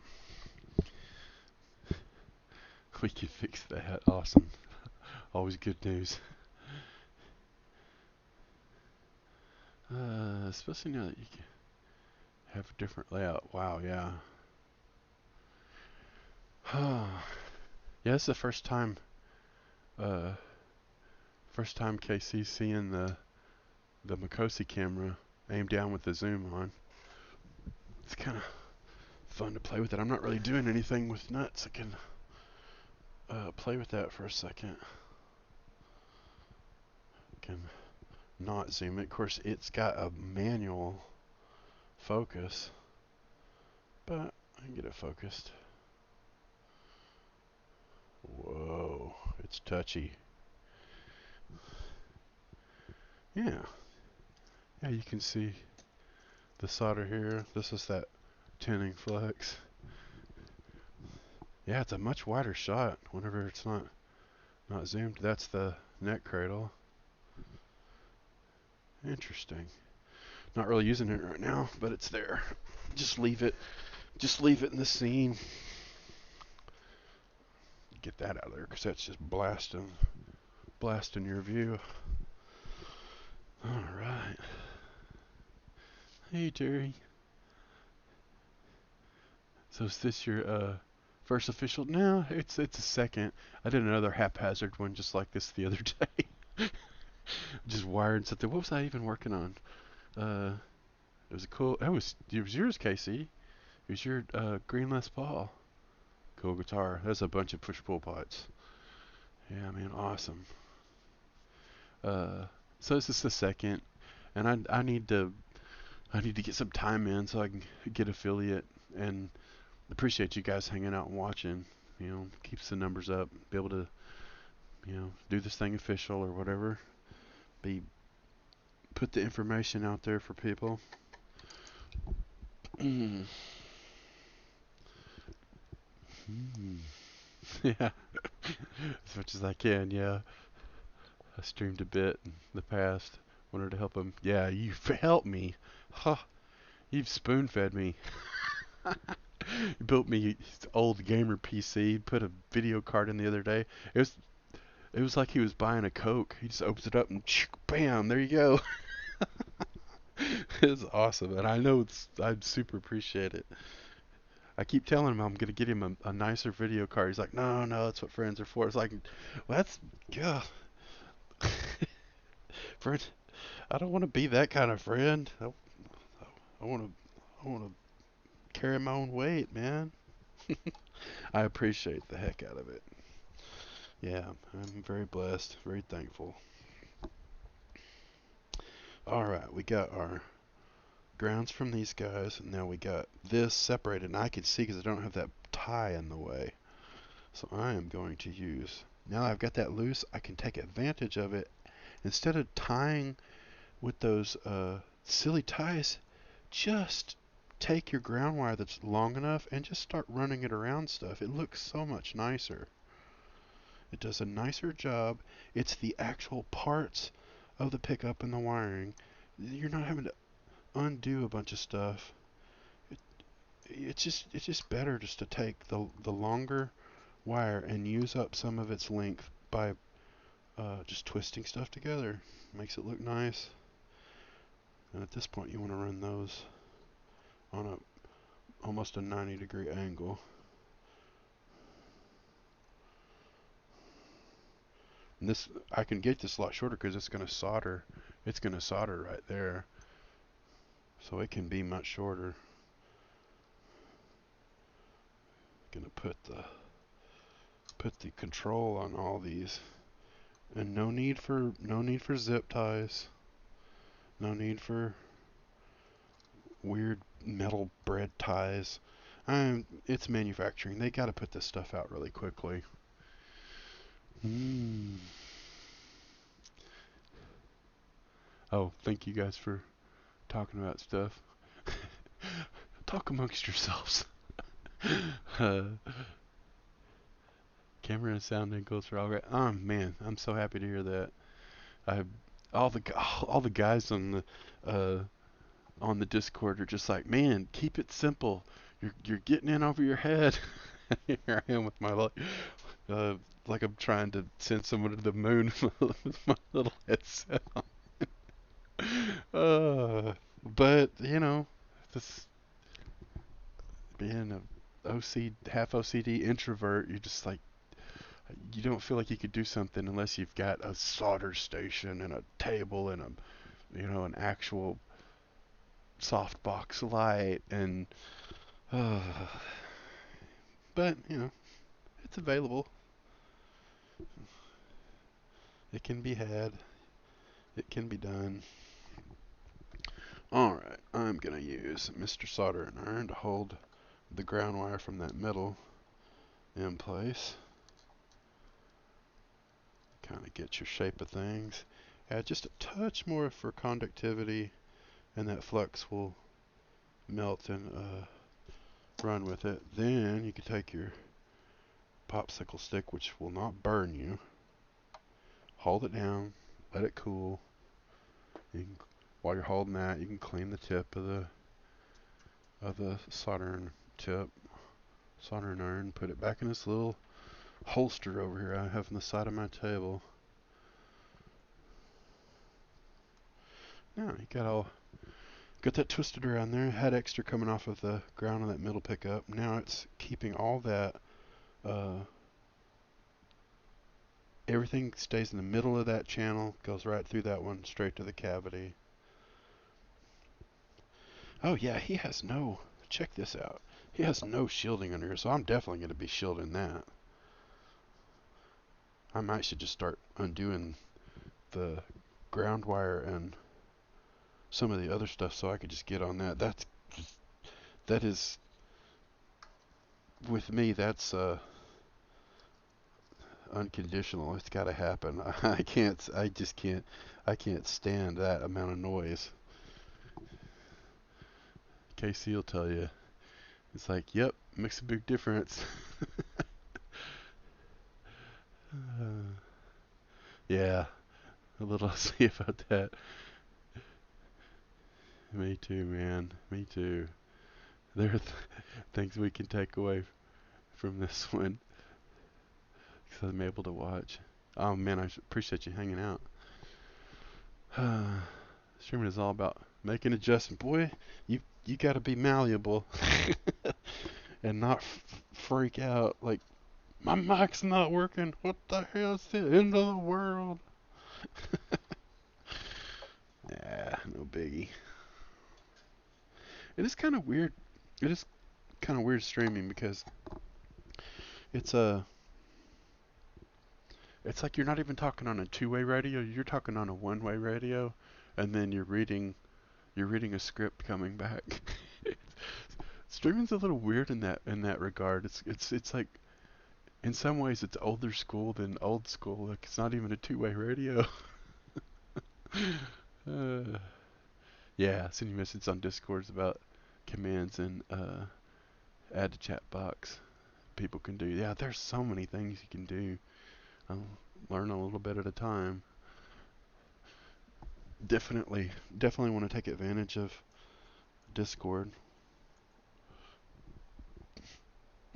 we can fix that. Awesome. Always good news. Especially now that you can have a different layout. Wow, yeah. Yeah, this is the first time KC's seeing the Makosi camera aimed down with the zoom on. It's kind of fun to play with it. I'm not really doing anything with nuts. I can play with that for a second. I can not zoom it. Of course, it's got a manual focus, but I can get it focused. Whoa, it's touchy. Yeah. Yeah, you can see the solder here. This is that tinning flux. Yeah, it's a much wider shot whenever it's not zoomed. That's the neck cradle. Interesting. Not really using it right now, but it's there. Just leave it in the scene. Get that out of there, because that's just blasting your view. All right. Hey, Terry. So is this your first official? No, it's a second. I did another haphazard one just like this the other day. Just wired something. What was I even working on? It was a cool. It was yours, Casey. It was your green Les Paul. Cool guitar. There's a bunch of push-pull pots. Yeah, man, awesome. So this is the second, and I need to get some time in so I can get affiliate, and appreciate you guys hanging out and watching. You know, keeps the numbers up. Be able to, do this thing official or whatever. Put the information out there for people. Yeah. as much as I can. Yeah, I streamed a bit in the past. Wanted to help him. Yeah, you helped me. Huh, you've spoon fed me. You built me his old gamer PC. Put a video card in the other day. It was it was like he was buying a Coke. He just opens it up and bam, there you go. It's awesome, and I know I super appreciate it. I keep telling him I'm gonna get him a nicer video card. He's like, no, no, that's what friends are for. It's like, well, that's yeah, friend. I don't want to be that kind of friend. I want to, I want to carry my own weight, man. I appreciate the heck out of it. Yeah, I'm very blessed, very thankful. All right, we got our grounds from these guys, and now we got this separated, and I can see because I don't have that tie in the way. So I am going to use, now I've got that loose, I can take advantage of it. Instead of tying with those silly ties, just take your ground wire that's long enough and just start running it around stuff. It looks so much nicer. It does a nicer job. It's the actual parts of the pickup and the wiring. You're not having to undo a bunch of stuff. It, it's just better just to take the longer wire and use up some of its length by just twisting stuff together. Makes it look nice. And at this point, you want to run those on almost a 90-degree angle. And this, I can get this a lot shorter because it's going to solder. It's going to solder right there, so it can be much shorter. Going to put the control on all these, and no need for zip ties. No need for weird metal bread ties. It's manufacturing. They got to put this stuff out really quickly. Mm. Oh, thank you guys for talking about stuff. Talk amongst yourselves. uh, Camera and sound angles are all right. Oh man, I'm so happy to hear that. I all the all the guys on the Discord are just like, man, keep it simple. You're getting in over your head. Here I am with my uh, like I'm trying to send someone to the moon with my little headset on. But this being a half OCD introvert, you just like you don't feel like you could do something unless you've got a solder station and a table and an actual softbox light and uh, but it's available. It can be had. It can be done. Alright, I'm going to use Mr. Soldering Iron to hold the ground wire from that middle in place. Kind of get your shape of things. Add just a touch more for conductivity, and that flux will melt and run with it. Then you can take your popsicle stick, which will not burn you, hold it down, let it cool. While you're holding that, you can clean the tip of the soldering iron, put it back in this little holster over here I have on the side of my table. Now you got that twisted around there. Had extra coming off of the ground of that middle pickup. Now it's keeping all that. Everything stays in the middle of that channel, goes right through that one, straight to the cavity. Oh yeah, he has no. Check this out. He has no shielding under here, so I'm definitely going to be shielding that. I might should just start undoing the ground wire and some of the other stuff so I could just get on that. That is with me. That's unconditional. It's got to happen. I can't. I just can't. I can't stand that amount of noise. Casey will tell you. It's like, yep, makes a big difference. Yeah, a little see about that. Me too, man. Me too. There are things we can take away from this one because I'm able to watch. Oh man, appreciate you hanging out. Streaming is all about making adjustments. Boy, you got to be malleable and not freak out like my mic's not working. What the hell is the end of the world? Yeah, no biggie. It is kind of weird. It is kind of weird streaming because it's a it's like you're not even talking on a two-way radio. You're talking on a one-way radio, and then you're reading a script coming back. Streaming's a little weird in that regard. It's like in some ways it's older school than old school. Like it's not even a two-way radio. uh, yeah, sending messages on Discords about commands and add to chat box. People can do. Yeah, there's so many things you can do. I'll learn a little bit at a time. Definitely want to take advantage of Discord.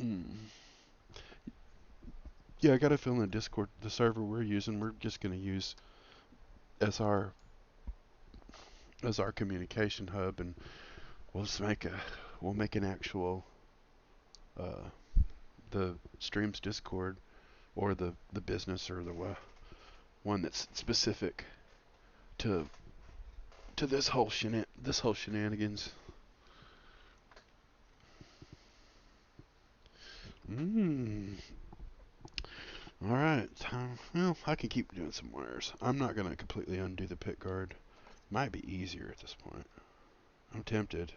Mm. Yeah, I got a feeling the Discord, the server we're using, we're just going to use as our communication hub, and we'll just make an actual uh, the streams Discord or the business or the one that's specific to this whole shenanigans. Mm. All right, time. Well, I can keep doing some wires. I'm not gonna completely undo the pick guard. Might be easier at this point. I'm tempted.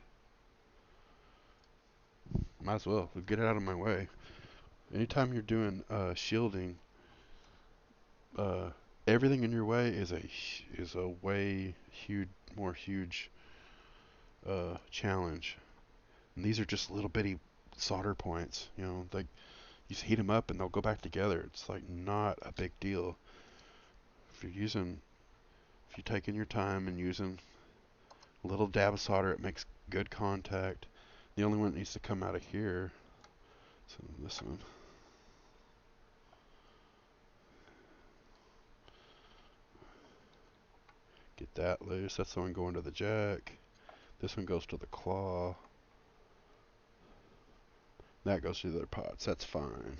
Might as well get it out of my way. Anytime you're doing shielding, uh, everything in your way is a way huge challenge. And these are just little bitty solder points. Like you just heat them up and they'll go back together. It's like not a big deal if you're taking your time and using a little dab of solder. It makes good contact. The only one that needs to come out of here. So this one. Get that loose. That's the one going to the jack. This one goes to the claw. That goes to the other pots. That's fine.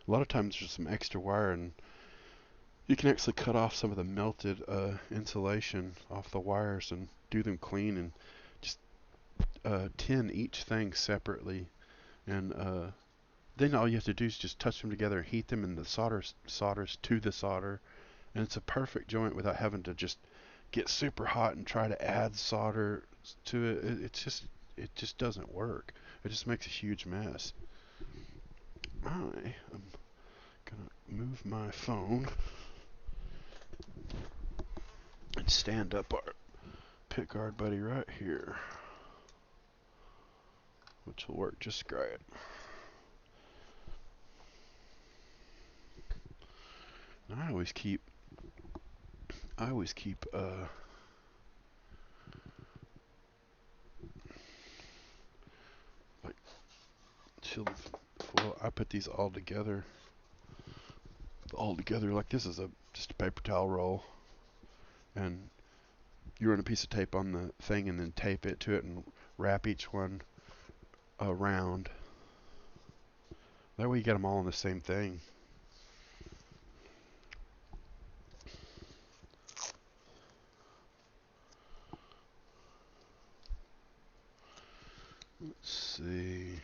A lot of times there's some extra wire, and you can actually cut off some of the melted insulation off the wires and do them clean and just tin each thing separately. And then all you have to do is just touch them together and heat them, and the solders to the solder. And it's a perfect joint without having to just get super hot and try to add solder to it. It just doesn't work. It just makes a huge mess. I am gonna move my phone and stand up our pick guard buddy right here, which will work just great. And I always keep like chilled foil. I put these all together like this is just a paper towel roll, and you run a piece of tape on the thing and then tape it to it and wrap each one around. That way you get them all on the same thing. Let's see.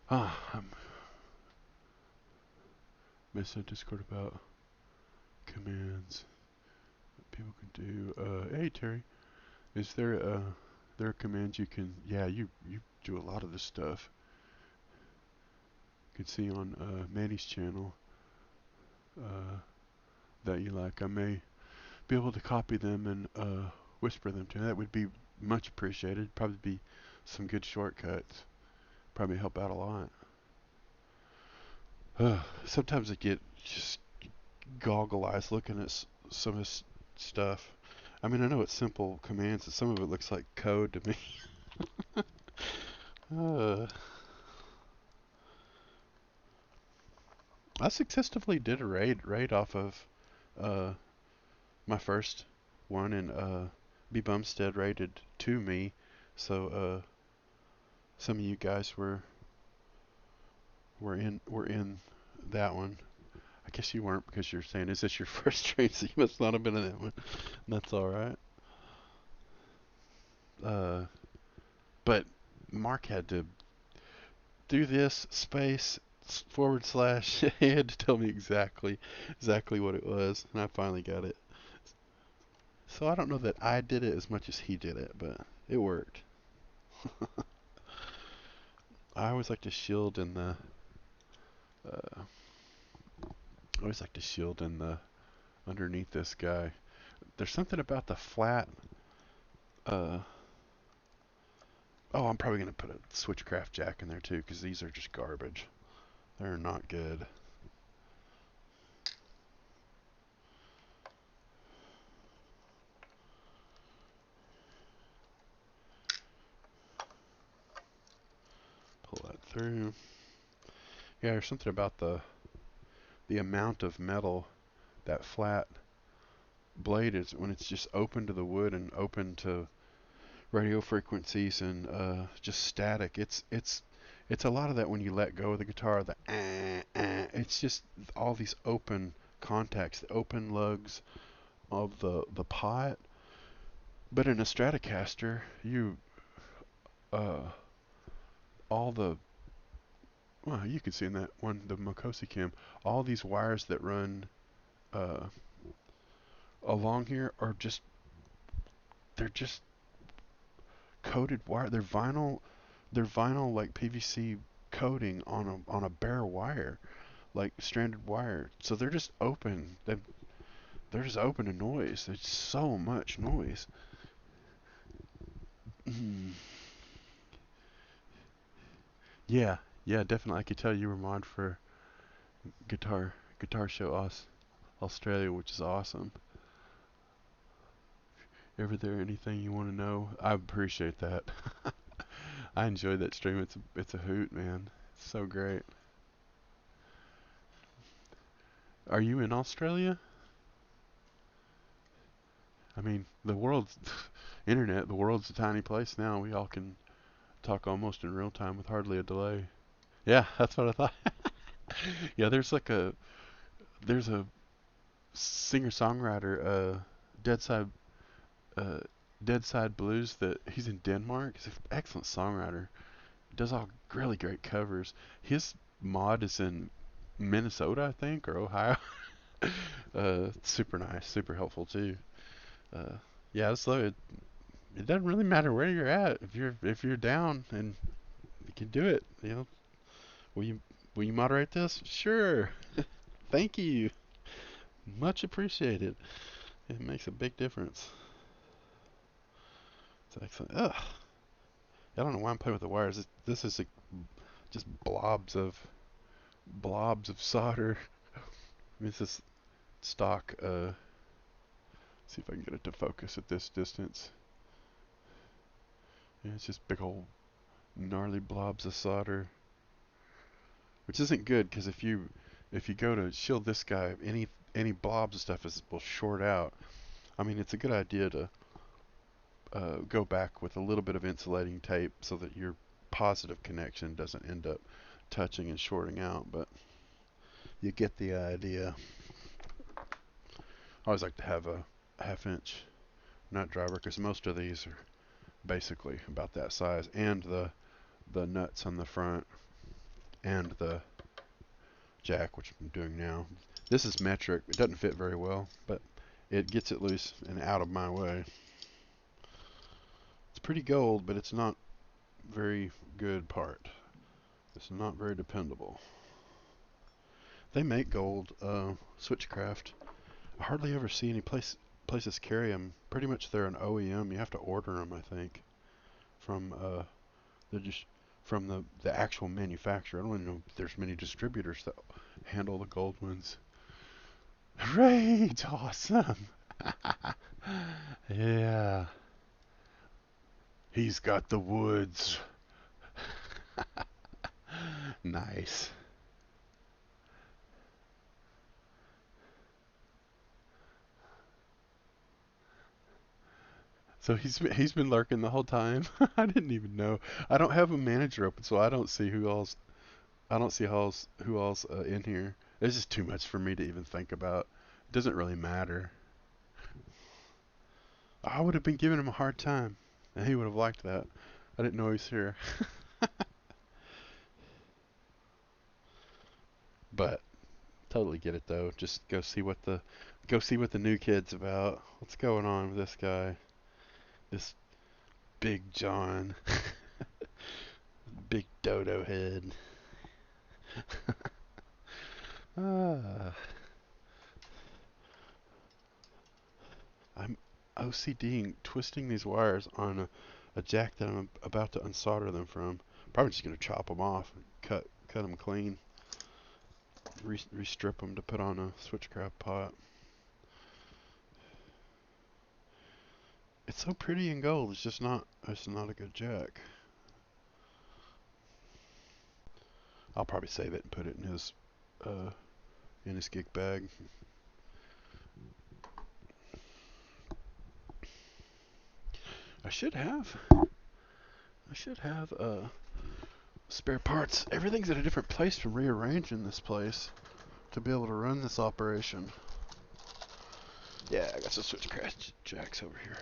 I'm missing Discord about commands that people can do. Hey Terry, is there are commands you can? Yeah, you do a lot of this stuff. could see on Manny's channel uh, that you like, I may be able to copy them and whisper them to you. That would be much appreciated. Probably be some good shortcuts. Probably help out a lot. Sometimes I get just goggle eyes looking at some of this stuff. I mean, I know it's simple commands, and some of it looks like code to me. uh, I successfully did a raid off of uh, my first one, and B Bumstead raided to me, so some of you guys were in that one. I guess you weren't because you're saying, is this your first trade? So you must not have been in that one. That's all right. Uh, but Mark had to do this space forward slash. He had to tell me exactly what it was, and I finally got it. So I don't know that I did it as much as he did it, but it worked. I always like to shield in the. I always like to shield in the underneath this guy. There's something about the flat. Uh, oh, I'm probably gonna put a switchcraft jack in there too, because these are just garbage. They're not good. Pull that through. Yeah, there's something about the amount of metal that flat blade is when it's just open to the wood and open to radio frequencies and just static. It's a lot of that when you let go of the guitar. It's just all these open contacts, the open lugs of the pot. But in a Stratocaster, you uh, all the well, you can see in that one, the Makosi Cam, all these wires that run uh, along here are they're just coated wire. They're vinyl like PVC coating on a bare wire, like stranded wire. So they're just open. They're just open to noise. There's so much noise. Yeah, yeah, definitely. I could tell you were mod for Guitar Show Australia, which is awesome. Ever there anything you want to know? I appreciate that. I enjoyed that stream. It's a hoot, man. It's so great. Are you in Australia? I mean, the world's internet. The world's a tiny place now. We all can talk almost in real time with hardly a delay. Yeah, that's what I thought. Yeah, there's a singer-songwriter, Dead Side uh, Dead Side Blues, that he's in Denmark. He's an excellent songwriter. He does all really great covers. His mod is in Minnesota, I think, or Ohio. Super nice, super helpful too. Uh, yeah, so it doesn't really matter where you're at. If you're down and you can do it, will you moderate this? Sure. Thank you. Much appreciated. It makes a big difference. It's excellent. Ugh. I don't know why I'm playing with the wires. This is just blobs of solder. I mean, this is stock. See if I can get it to focus at this distance. Yeah, it's just big old gnarly blobs of solder, which isn't good because if you go to shield this guy, any blobs of stuff will short out. I mean, it's a good idea to go back with a little bit of insulating tape so that your positive connection doesn't end up touching and shorting out, but you get the idea. I always like to have a half-inch nut driver because most of these are basically about that size, and the nuts on the front and the jack, which I'm doing now. This is metric. It doesn't fit very well, but it gets it loose and out of my way. It's pretty gold, but it's not very good part. It's not very dependable. They make gold switchcraft. I hardly ever see any places carry them. Pretty much they're an OEM. You have to order them, I think, from they're just from the actual manufacturer. I don't even know if there's many distributors that handle the gold ones. Great, awesome. Yeah, he's got the woods. Nice. So he's been lurking the whole time. I didn't even know. I don't have a manager open, so I don't see who else in here. It's just too much for me to even think about. It doesn't really matter. I would have been giving him a hard time, and he would have liked that. I didn't know he was here, but totally get it though. Just go see what the new kid's about. What's going on with this guy? This Big John, big dodo head. Ah, I'm OCDing twisting these wires on a jack that I'm about to unsolder them from. Probably just gonna chop them off, and cut them clean, restrip them to put on a switchcraft pot. It's so pretty in gold. It's not a good jack. I'll probably save it and put it uh in his gig bag. I should have I should have spare parts. Everything's at a different place from rearranging this place to be able to run this operation. Yeah, I got some switchcraft jacks over here.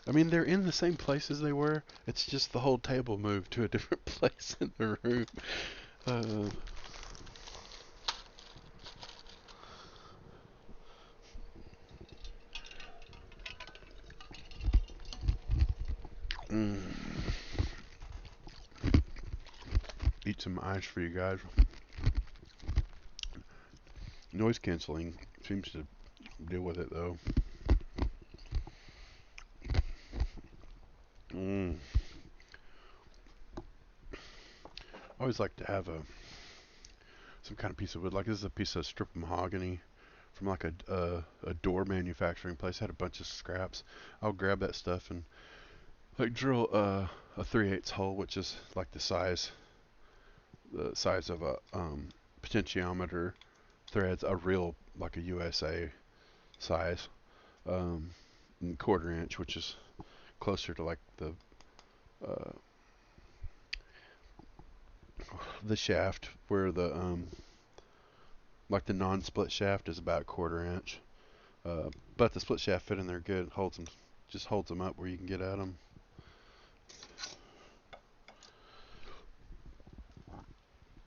I mean, they're in the same place as they were. It's just the whole table moved to a different place in the room. Uh, mm, eat some ice for you guys. Noise canceling seems to deal with it though. Mm. I always like to have some kind of piece of wood. Like this is a piece of strip mahogany from like a door manufacturing place. Had a bunch of scraps. I'll grab that stuff and like drill a 3/8 hole, which is like the size of a potentiometer threads, a real like a USA size, um, and 1/4 inch, which is closer to like uh, the shaft where the like the non-split shaft is about 1/4 inch. But the split shaft fit in there good. Just holds them up where you can get at them.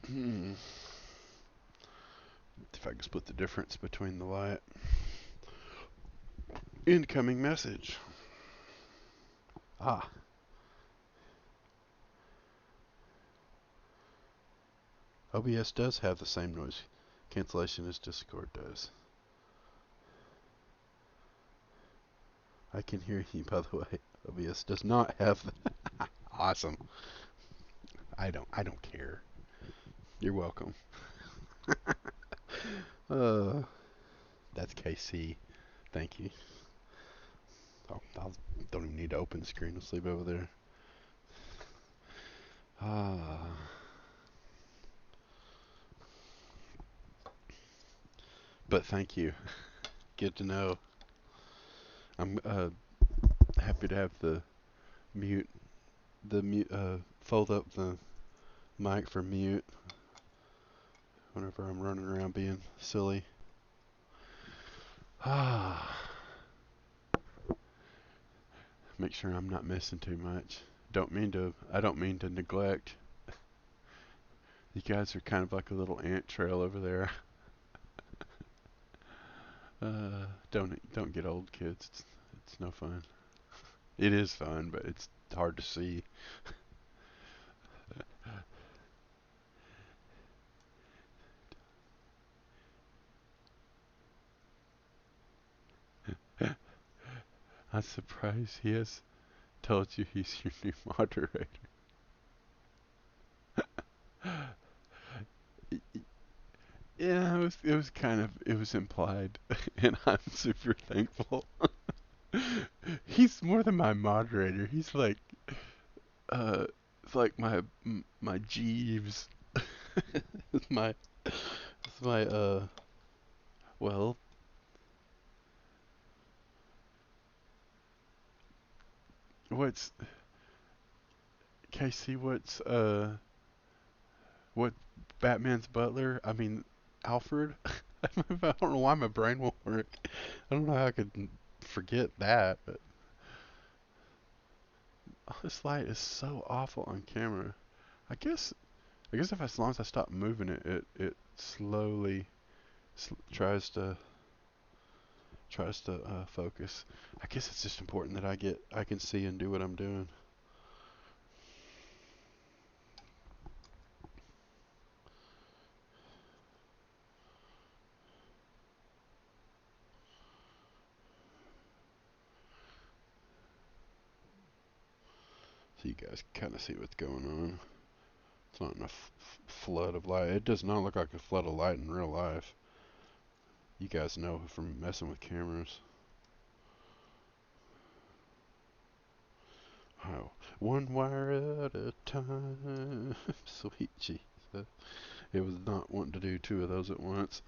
Hmm. If I can split the difference between the light. Incoming message. Ah, OBS does have the same noise cancellation as Discord does. I can hear you, by the way. OBS does not have that. Awesome. I don't care. You're welcome. Uh, that's KC. Thank you. Oh, I don't even need to open the screen. I'll sleep over there. Ah, but thank you. Good to know. I'm happy to have mute, fold up the mic for mute whenever I'm running around being silly. Ah, make sure I'm not missing too much. I don't mean to neglect. You guys are kind of like a little ant trail over there. Don't get old, kids. It's no fun. It is fun, but it's hard to see. I'm surprised he has told you he's your new moderator. Yeah, it was kind of it was implied, and I'm super thankful. He's more than my moderator. He's like uh it's like my Jeeves. it's my it's my well, what's Casey, what Batman's butler? I mean Alfred? I don't know why my brain won't work. I don't know how I could forget that, but this light is so awful on camera. I guess if as long as I stop moving it, it slowly tries to focus. I guess it's just important that I can see and do what I'm doing. So you guys kind of see what's going on. It's not enough flood of light. It does not look like a flood of light in real life. You guys know from messing with cameras. Oh, one wire at a time. Sweet Jesus. It was not wanting to do two of those at once.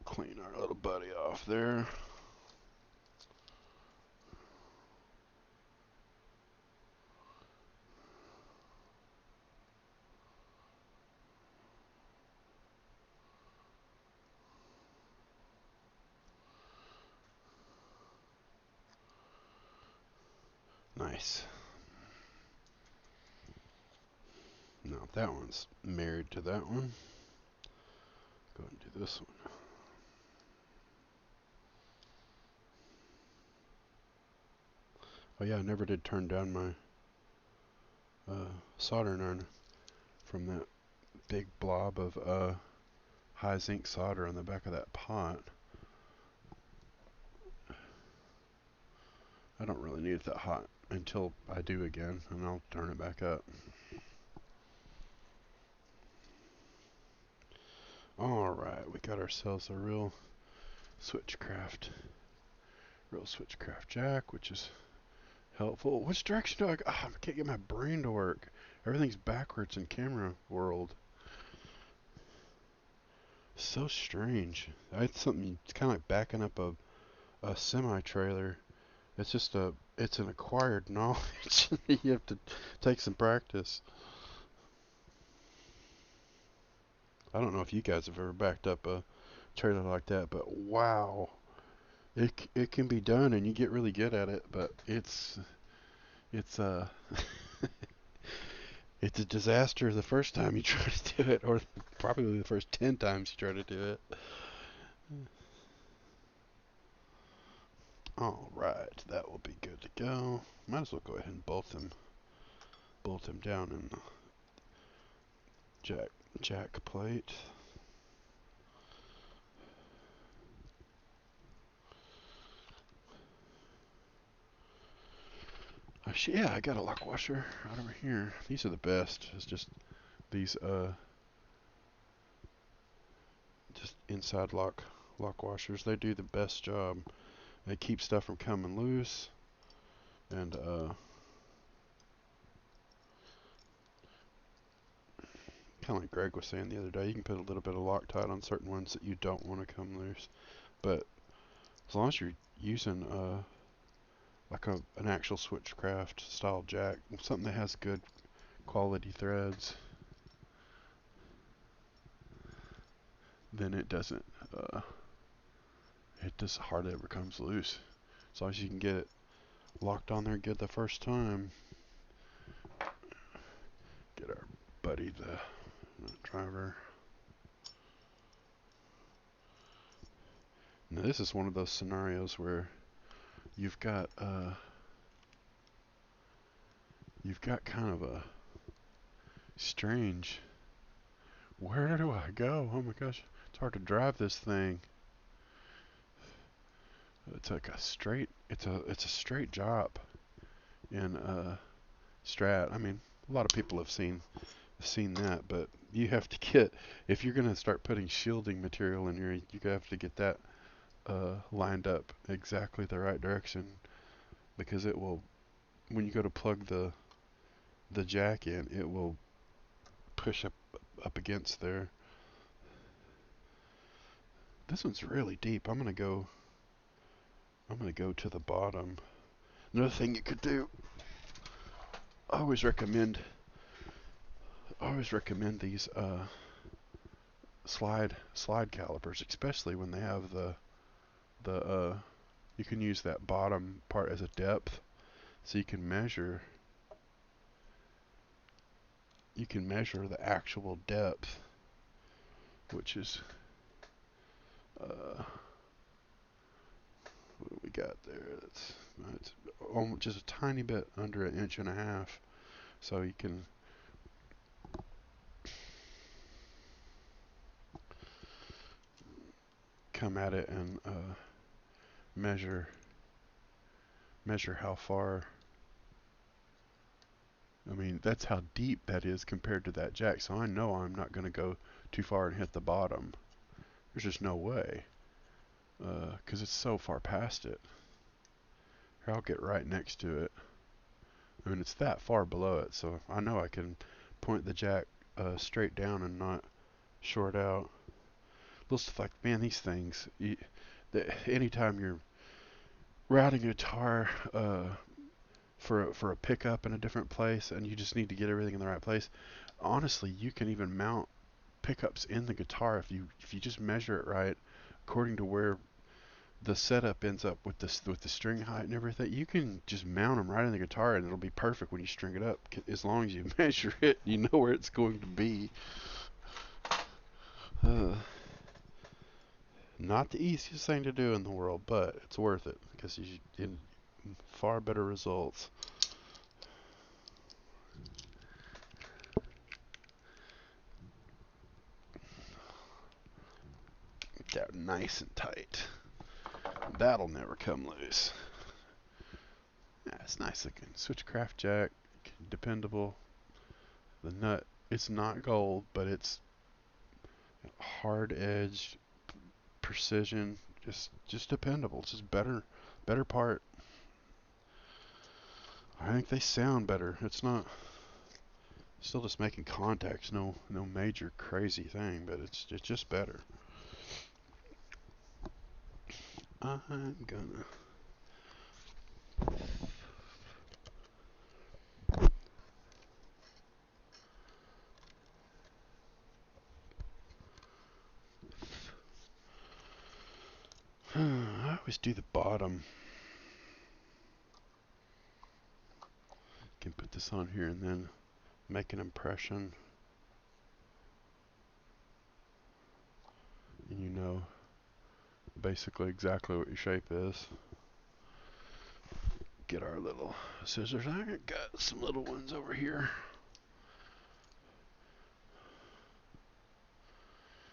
Clean our little buddy off there. Nice. Now that one's married to that one. Go ahead and do this one. Oh yeah, I never did turn down my soldering iron from that big blob of high zinc solder on the back of that pot. I don't really need it that hot until I do again, and I'll turn it back up. Alright, we got ourselves a real switchcraft jack, which is helpful. Which direction do I go? Oh, I can't get my brain to work. Everything's backwards in camera world. So strange. It's something, it's kind of like backing up a semi-trailer. It's an acquired knowledge. You have to take some practice. I don't know if you guys have ever backed up a trailer like that, but wow, it can be done, and you get really good at it. But it's it's a disaster the first time you try to do it, or probably the first 10 times you try to do it. All right, that will be good to go. Might as well go ahead and bolt them down in the jack plate. Actually, yeah, I got a lock washer right over here. These are the best. It's just these just inside lock washers. They do the best job. They keep stuff from coming loose, and kind of like Greg was saying the other day, you can put a little bit of Loctite on certain ones that you don't want to come loose. But as long as you're using like an actual switchcraft style jack, something that has good quality threads, then uh, it just hardly ever comes loose. As long as you can get it locked on there good the first time. Get our buddy the driver. Now this is one of those scenarios where you've got kind of a strange. Where do I go? Oh my gosh, it's hard to drive this thing. It's like a straight. It's a straight drop in Strat. I mean, a lot of people have seen that, but you have to get, if you're gonna start putting shielding material in here, you have to get that lined up exactly the right direction, because it will, when you go to plug the jack in, it will push up against there. This one's really deep. I'm gonna go to the bottom. Another thing you could do, I always recommend these slide calipers, especially when they have the you can use that bottom part as a depth, so you can measure the actual depth, which is what do we got there? That's almost just a tiny bit under an inch and a half, so you can come at it and measure how far. I mean, that's how deep that is compared to that jack, so I know I'm not going to go too far and hit the bottom. There's just no way, because it's so far past it. Here, I'll get right next to it. I mean, it's that far below it, so I know I can point the jack straight down and not short out. Little stuff like, man, these things, anytime you're routing a guitar for a pickup in a different place and you just need to get everything in the right place, honestly, you can even mount pickups in the guitar if you just measure it right according to where the setup ends up with the string height and everything. You can just mount them right in the guitar and it'll be perfect when you string it up, as long as you measure it, you know where it's going to be. uh, Not the easiest thing to do in the world, but it's worth it because you get far better results. Get that nice and tight. That'll never come loose. Yeah, it's nice looking. Switchcraft jack, dependable. The nut, it's not gold, but it's hard edge, precision, just dependable. It's just better part. I think they sound better. It's not still just making contacts, no major crazy thing, but it's just better. I'm gonna I always do the bottom. Can put this on here and then make an impression, and you know basically exactly what your shape is. Get our little scissors. I got some little ones over here.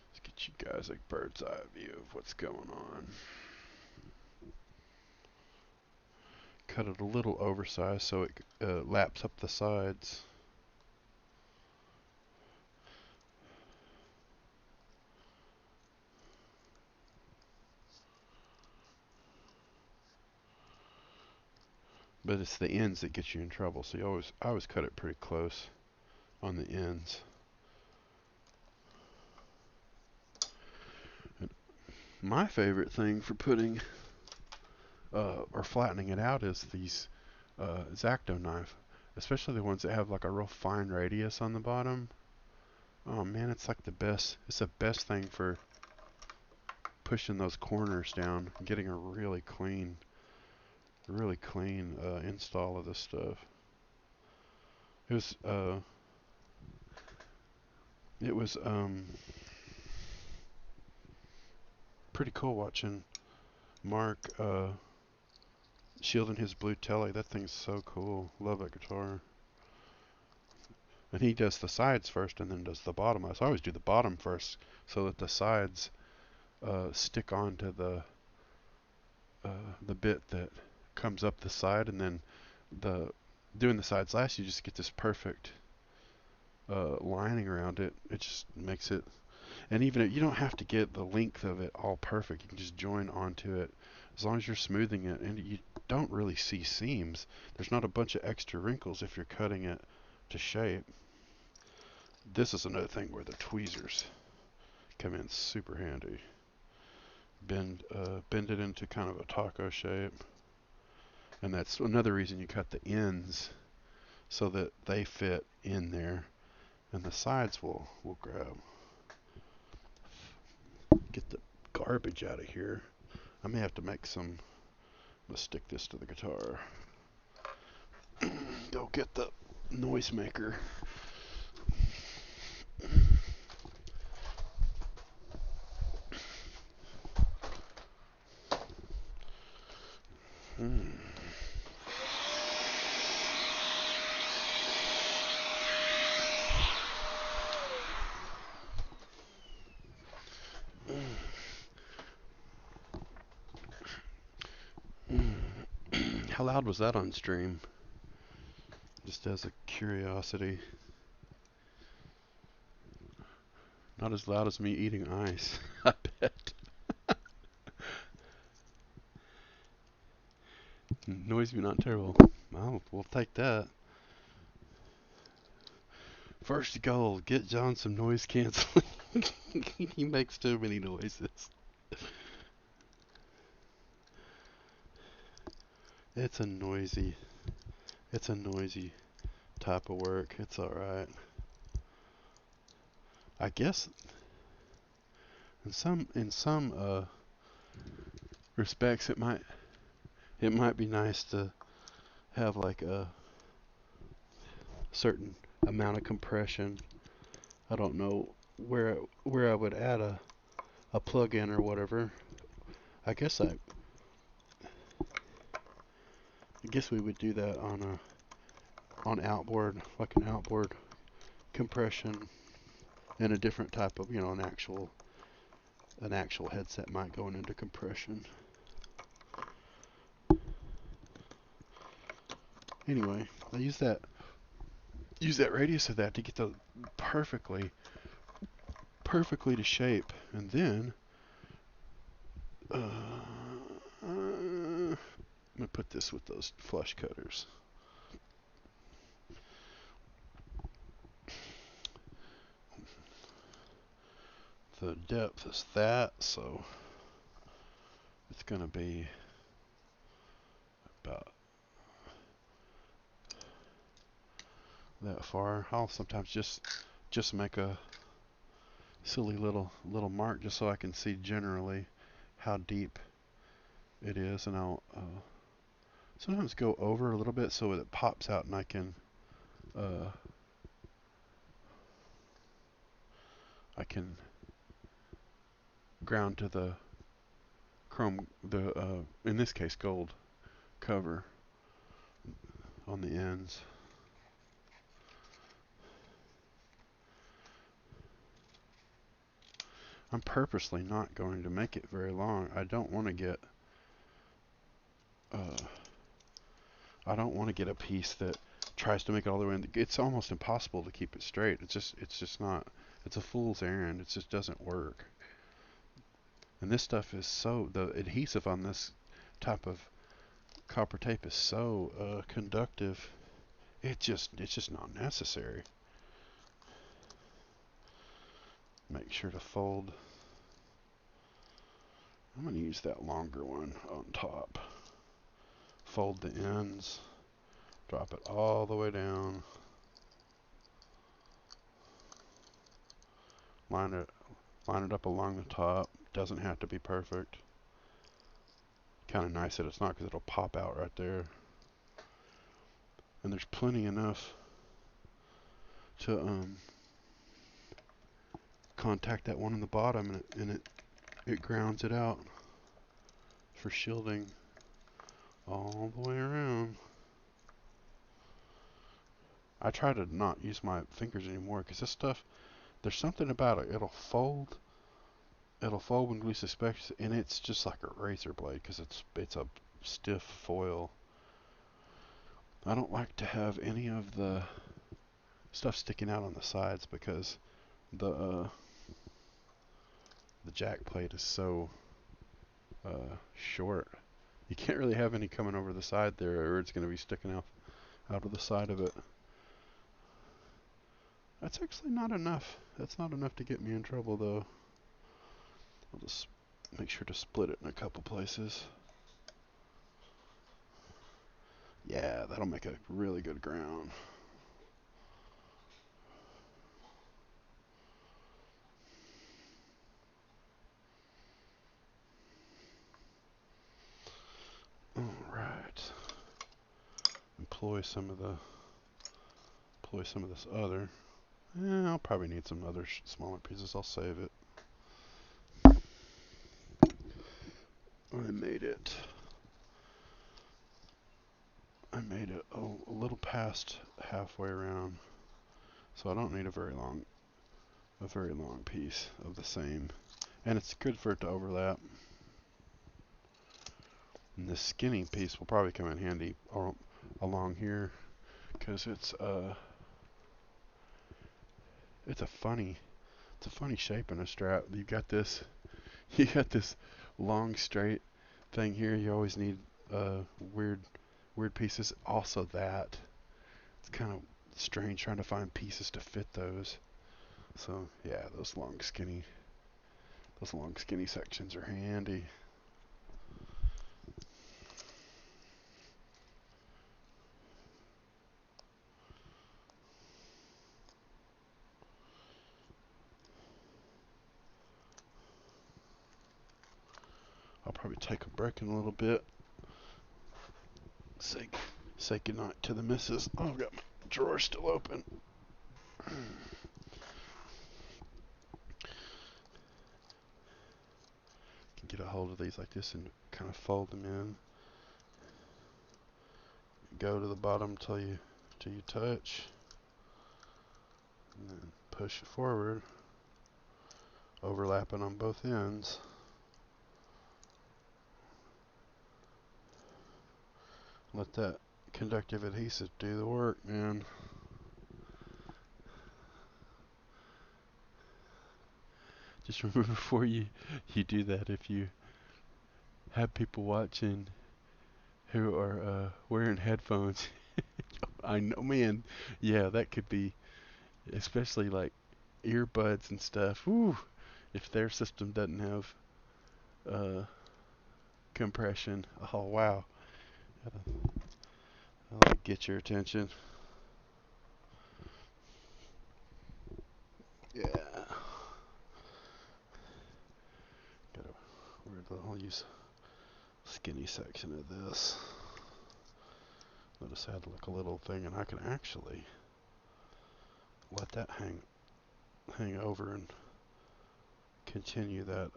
Let's get you guys a bird's eye view of what's going on. Cut it a little oversized so it laps up the sides. But it's the ends that get you in trouble, so I always cut it pretty close on the ends. And my favorite thing for putting or flattening it out is these X-Acto knife, especially the ones that have like a real fine radius on the bottom. Oh man, it's like the best. It's the best thing for pushing those corners down and getting a really clean install of this stuff. It was uh, it was pretty cool watching Mark shielding his blue telly. That thing's so cool. Love that guitar. And he does the sides first and then does the bottom. So I always do the bottom first so that the sides stick onto the bit that comes up the side, and then the doing the side slash, you just get this perfect lining around it. It just makes it, and even if you don't have to get the length of it all perfect, you can just join onto it as long as you're smoothing it, and you don't really see seams. There's not a bunch of extra wrinkles if you're cutting it to shape. This is another thing where the tweezers come in super handy. Bend it into kind of a taco shape, and that's another reason you cut the ends so that they fit in there, and the sides will grab. Get the garbage out of here. I may have to make some. Let's stick this to the guitar. Go get the noisemaker. How loud was that on stream? Just as a curiosity. Not as loud as me eating ice, I bet. Noise me not terrible. Well, we'll take that. First goal, get John some noise canceling. He makes too many noises. It's a noisy type of work. It's alright. I guess in some respects it might be nice to have like a certain amount of compression. I don't know where I would add a plug-in or whatever. I guess we would do that on outboard, like an outboard compression, and a different type of, an actual headset might go into compression. Anyway, I use that radius of that to get the perfectly to shape, and then I'm gonna put this with those flush cutters. The depth is that, so it's gonna be about that far. I'll sometimes just make a silly little mark just so I can see generally how deep it is, and I'll sometimes go over a little bit so it pops out, and I can ground to the chrome, in this case gold cover on the ends. I'm purposely not going to make it very long. I don't want to get a piece that tries to make it all the way in. It's almost impossible to keep it straight. It's just not. It's a fool's errand. It just doesn't work. And this stuff is the adhesive on this type of copper tape is so conductive. It's just not necessary. Make sure to fold. I'm going to use that longer one on top. Fold the ends. Drop it all the way down. Line it up along the top. Doesn't have to be perfect. Kind of nice that it's not, because it'll pop out right there. And there's plenty enough to contact that one in the bottom, and it grounds it out for shielding all the way around. I try to not use my fingers anymore, because this stuff, there's something about it. It'll fold it'll fold when least expected, and it's just like a razor blade because it's a stiff foil. I don't like to have any of the stuff sticking out on the sides because the the jack plate is so short. You can't really have any coming over the side there, or it's going to be sticking out of the side of it. That's actually not enough. That's not enough to get me in trouble, though. I'll just make sure to split it in a couple places. Yeah, that'll make a really good ground. All right. Employ some of this other. Yeah, I'll probably need some other smaller pieces. I'll save it. I made it. A little past halfway around, so I don't need a very long piece of the same. And it's good for it to overlap. And this skinny piece will probably come in handy along here, because it's a funny shape in a Strat. You got this long straight thing here. You always need weird pieces. Also that it's kind of strange trying to find pieces to fit those. So yeah, those long skinny sections are handy. I'll probably take a break in a little bit. Say goodnight to the missus. Oh, I've got my drawer still open. Can get a hold of these like this and kind of fold them in. Go to the bottom till you touch, and then push it forward, overlapping on both ends. Let that conductive adhesive do the work, man. Just remember before you do that, if you have people watching who are wearing headphones, I know, man, yeah, that could be, especially like earbuds and stuff. Woo, if their system doesn't have compression, oh wow, that'll get your attention. Yeah. I'll use skinny section of this. Notice I had like a little thing, and I can actually let that hang over and continue that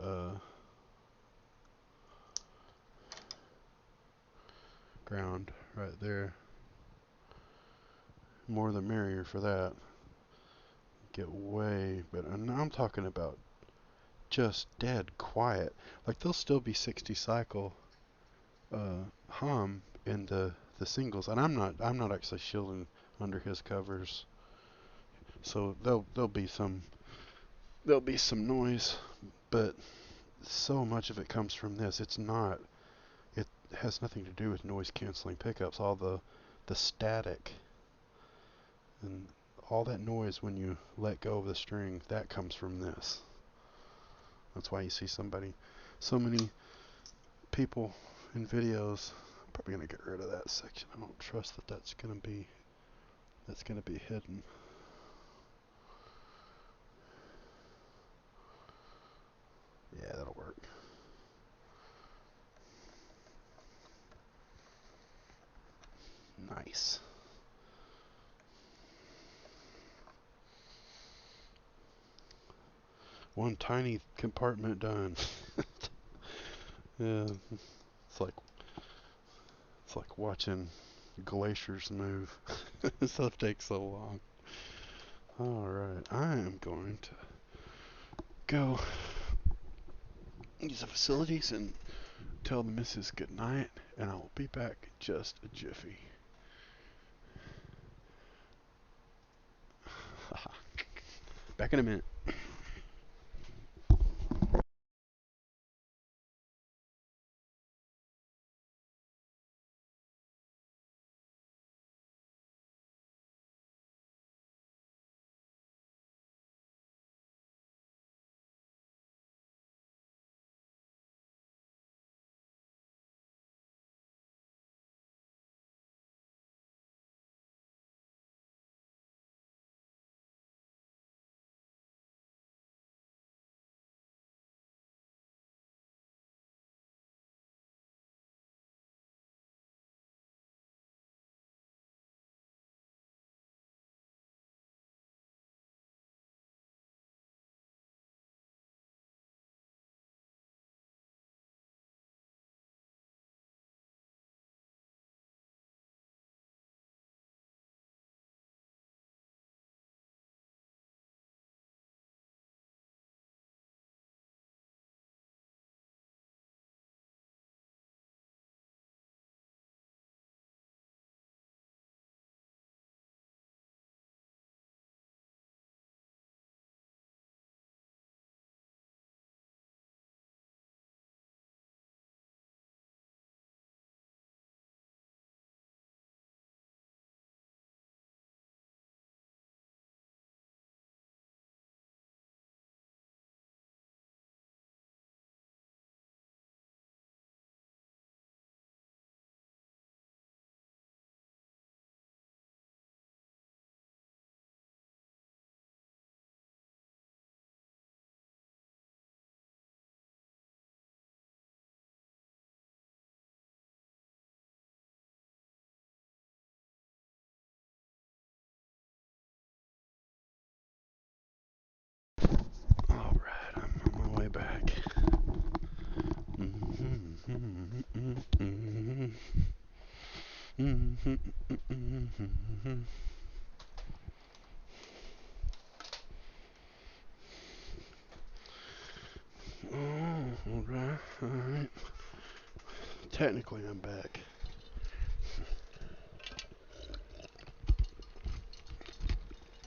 ground right there. More the merrier for that. Get way better. And I'm talking about just dead quiet. Like there'll still be 60 cycle hum in the singles, and I'm not actually shielding under his covers, so there'll be some noise, but so much of it comes from this. It has nothing to do with noise canceling pickups. All the static and all that noise when you let go of the string, that comes from this. That's why you see so many people in videos. I'm probably gonna get rid of that section. I don't trust that's gonna be hidden. Yeah, that'll work. Nice. One tiny compartment done. Yeah, it's like watching glaciers move. Stuff takes so long. All right, I am going to go use the facilities and tell the missus good night, and I will be back just a jiffy. Back in a minute. All right, I'm on my way back. All right, all right. Technically, I'm back.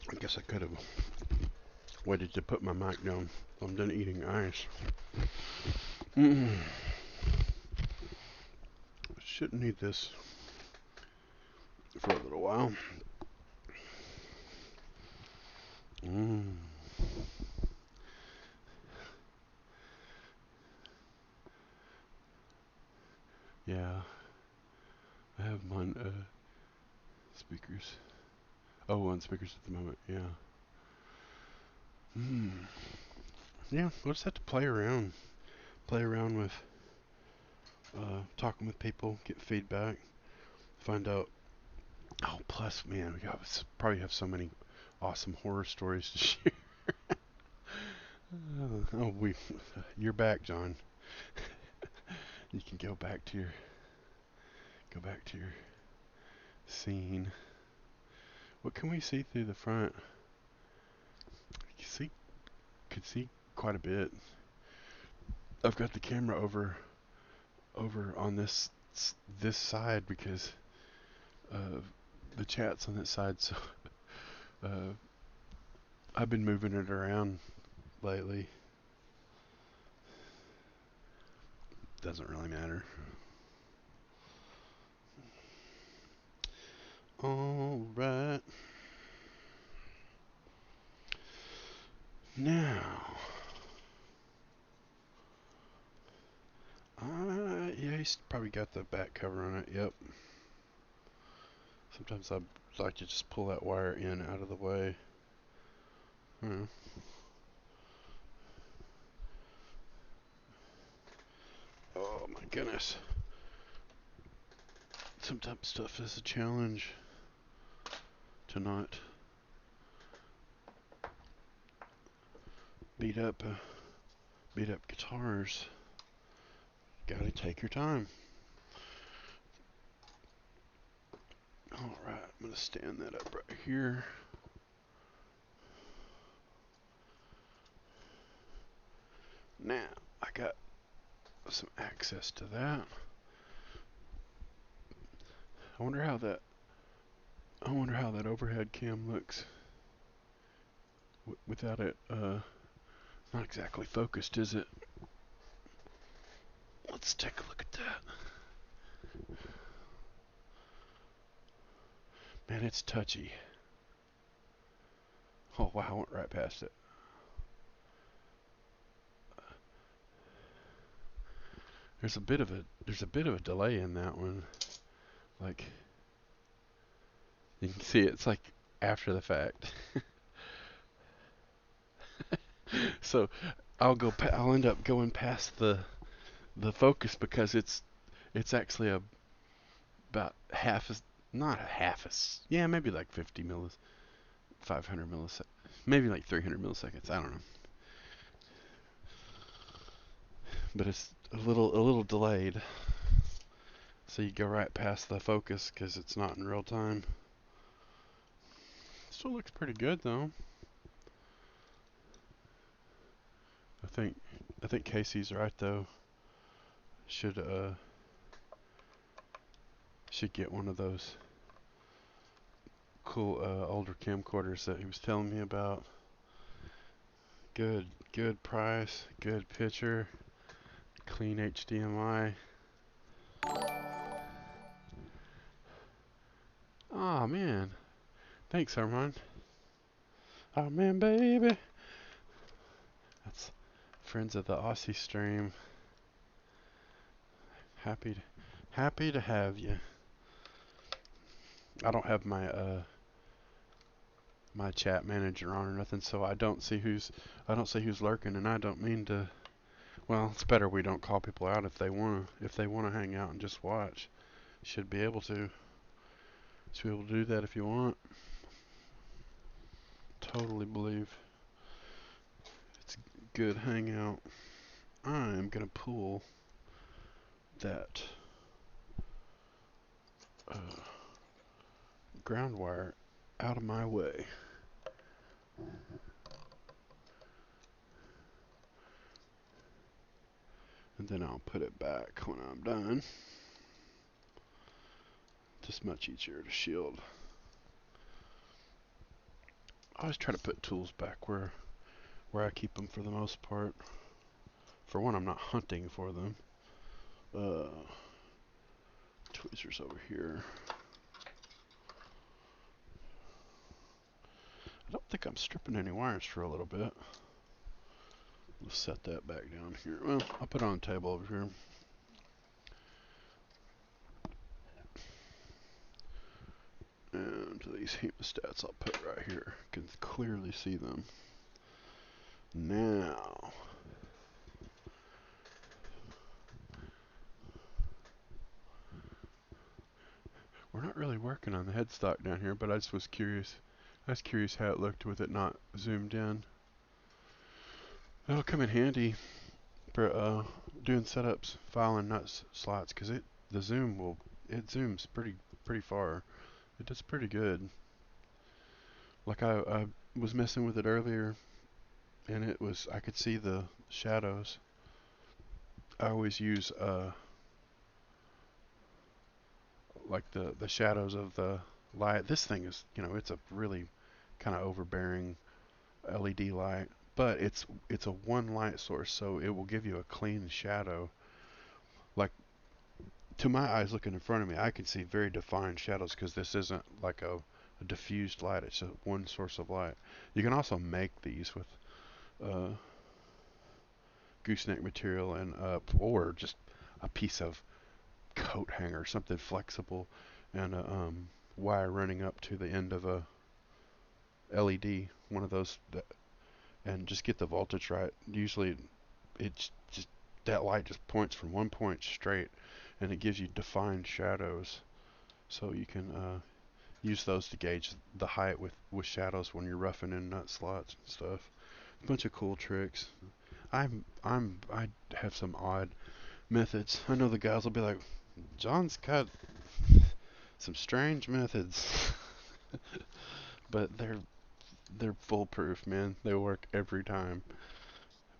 I guess I could have waited to put my mic down. I'm done eating ice. Shouldn't need this for a little while. Yeah, I have them on speakers. Oh, on speakers at the moment. Yeah. Yeah, we'll just have to play around. Play around with talking with people, get feedback, find out. Oh, plus, man, probably have so many awesome horror stories to share. Oh, you're back, John. You can go back to your scene. What can we see through the front? Could see quite a bit. I've got the camera over on this side because the chat's on that side, so uh, I've been moving it around lately. Doesn't really matter. All right. Now, yeah, he's probably got the back cover on it. Yep. Sometimes I like to just pull that wire in out of the way. Hmm. Oh my goodness. Sometimes stuff is a challenge to not beat up guitars. Gotta take your time. All right, I'm gonna stand that up right here. Now I got some access to that. I wonder how that overhead cam looks without it not exactly focused, is it? Let's take a look at that. Man, it's touchy. Oh wow, I went right past it. There's a bit of a delay in that one. Like you can see it's like after the fact. So I'll end up going past the focus because it's actually about half as not half as yeah, maybe like 50 millis 500 milliseconds, maybe like 300 milliseconds, I don't know. But it's a little delayed. So you go right past the focus because it's not in real time. Still looks pretty good though. I think Casey's right though. Should get one of those cool older camcorders that he was telling me about. Good price, good picture, clean HDMI. Oh man, thanks Armand. Oh man, baby. That's friends of the Aussie stream. Happy to have you. I don't have my chat manager on or nothing, so I don't see who's lurking, and I don't mean to. Well, it's better we don't call people out if they wanna hang out and just watch. Should be able to. Should be able to do that if you want. Totally believe it's a good hangout. I am gonna pull that uh, ground wire out of my way. And then I'll put it back when I'm done. Just much easier to shield. I always try to put tools back where I keep them for the most part. For one, I'm not hunting for them. Tweezers over here. I don't think I'm stripping any wires for a little bit. Let's set that back down here. Well, I'll put it on the table over here. And these hemostats I'll put right here. You can clearly see them. Now, we're not really working on the headstock down here, but I just was curious. I was curious how it looked with it not zoomed in. That'll come in handy for doing setups, filing nut slots, because it zooms pretty far. It does pretty good. Like I was messing with it earlier, and I could see the shadows. I always use like the shadows of the light. This thing is, it's a really kind of overbearing LED light, but it's a one light source, so it will give you a clean shadow. Like to my eyes looking in front of me, I can see very defined shadows because this isn't like a diffused light. It's a one source of light. You can also make these with uh, gooseneck material and or just a piece of coat hanger, something flexible, and a wire running up to the end of a LED, one of those, and just get the voltage right. Usually, it's just that light just points from one point straight, and it gives you defined shadows, so you can use those to gauge the height with shadows when you're roughing in nut slots and stuff. A bunch of cool tricks. I have some odd methods. I know the guys will be like, John's got some strange methods, but they're foolproof, man. They work every time.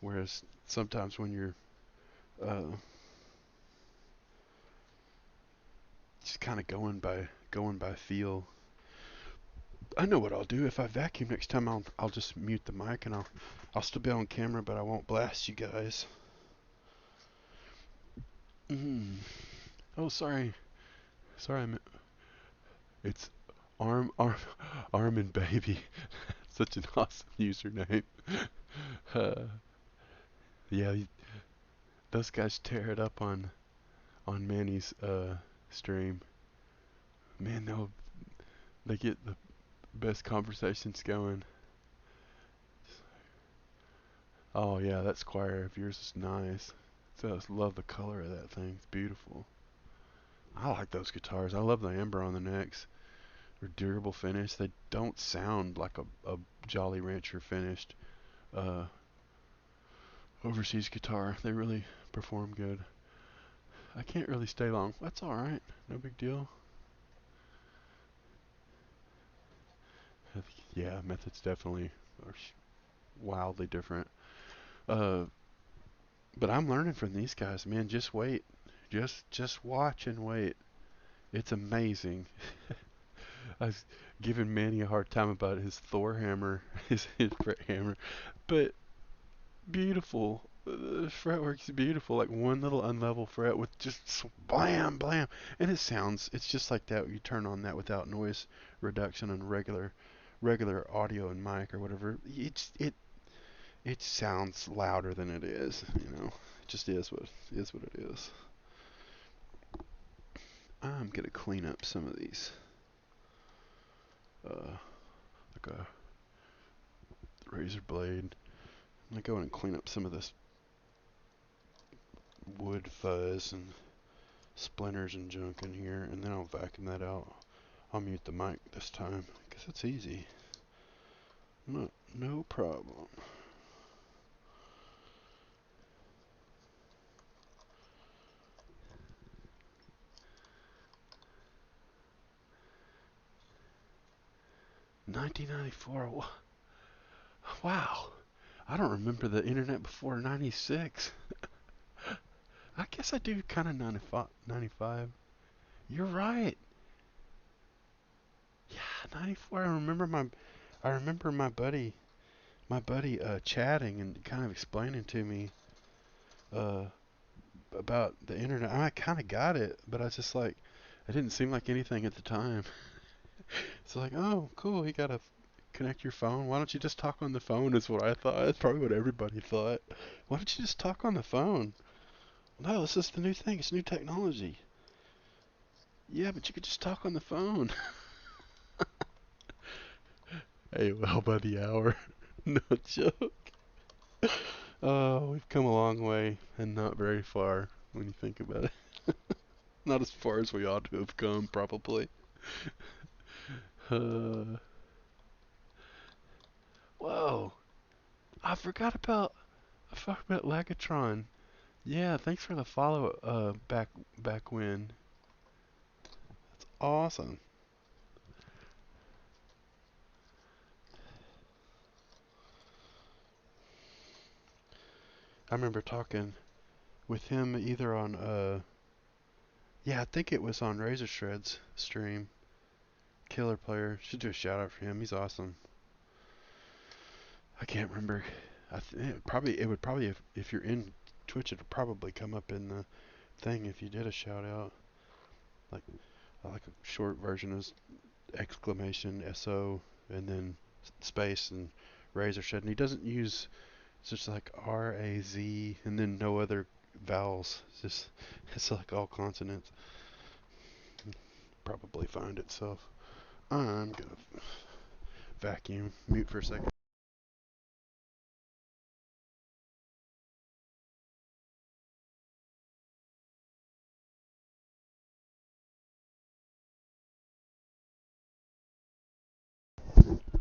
Whereas sometimes when you're just kind of going by feel. I know what I'll do. If I vacuum next time, I'll just mute the mic and I'll still be on camera, but I won't blast you guys. Mm. Oh, sorry. Sorry, it's arm arm and baby. Such an awesome username. Uh, yeah, those guys tear it up on Manny's stream. Man, they get the best conversations going. Oh yeah, that Squire of yours is nice. So I just love the color of that thing. It's beautiful. I like those guitars. I love the amber on the necks. They're durable finish. They don't sound like a Jolly Rancher finished uh, overseas guitar. They really perform good. I can't really stay long. That's all right. No big deal. Yeah, methods definitely are wildly different. Uh, but I'm learning from these guys, man. Just wait. Just watch and wait. It's amazing. I was giving Manny a hard time about his Thor hammer, his fret hammer, but beautiful. The fretwork's beautiful, like one little unlevel fret with just blam blam, and it's just like that. You turn on that without noise reduction and regular audio and mic or whatever. It sounds louder than it is. It just is what it is. I'm gonna clean up some of these, like a razor blade. I'm gonna go in and clean up some of this wood fuzz and splinters and junk in here, and then I'll vacuum that out. I'll mute the mic this time because it's easy. No problem. $19.94. Wow. I don't remember the internet before '96. I guess I do kind of '95. You're right. Yeah, '94. I remember my buddy chatting and kind of explaining to me uh about the internet. I kind of got it, but I was just like, it didn't seem like anything at the time. It's like, oh, cool, you gotta connect your phone. Why don't you just talk on the phone? Is what I thought. That's probably what everybody thought. Why don't you just talk on the phone? No, this is the new thing. It's new technology. Yeah, but you could just talk on the phone. Hey, well, by the hour. No joke. Oh, we've come a long way and not very far when you think about it. Not as far as we ought to have come, probably. Uh, whoa. I forgot about Lagatron. Yeah, thanks for the follow back when. Awesome. I remember talking with him either on yeah, I think it was on Razor Shred's stream. Killer player. Should do a shout out for him. He's awesome. I can't remember. It would probably if you're in Twitch, it'll probably come up in the thing if you did a shout out. Like like a short version is exclamation SO and then space and Razor Shed. And he doesn't use, it's just like RAZ and then no other vowels. It's like all consonants. Probably find itself. I'm gonna vacuum. Mute for a second.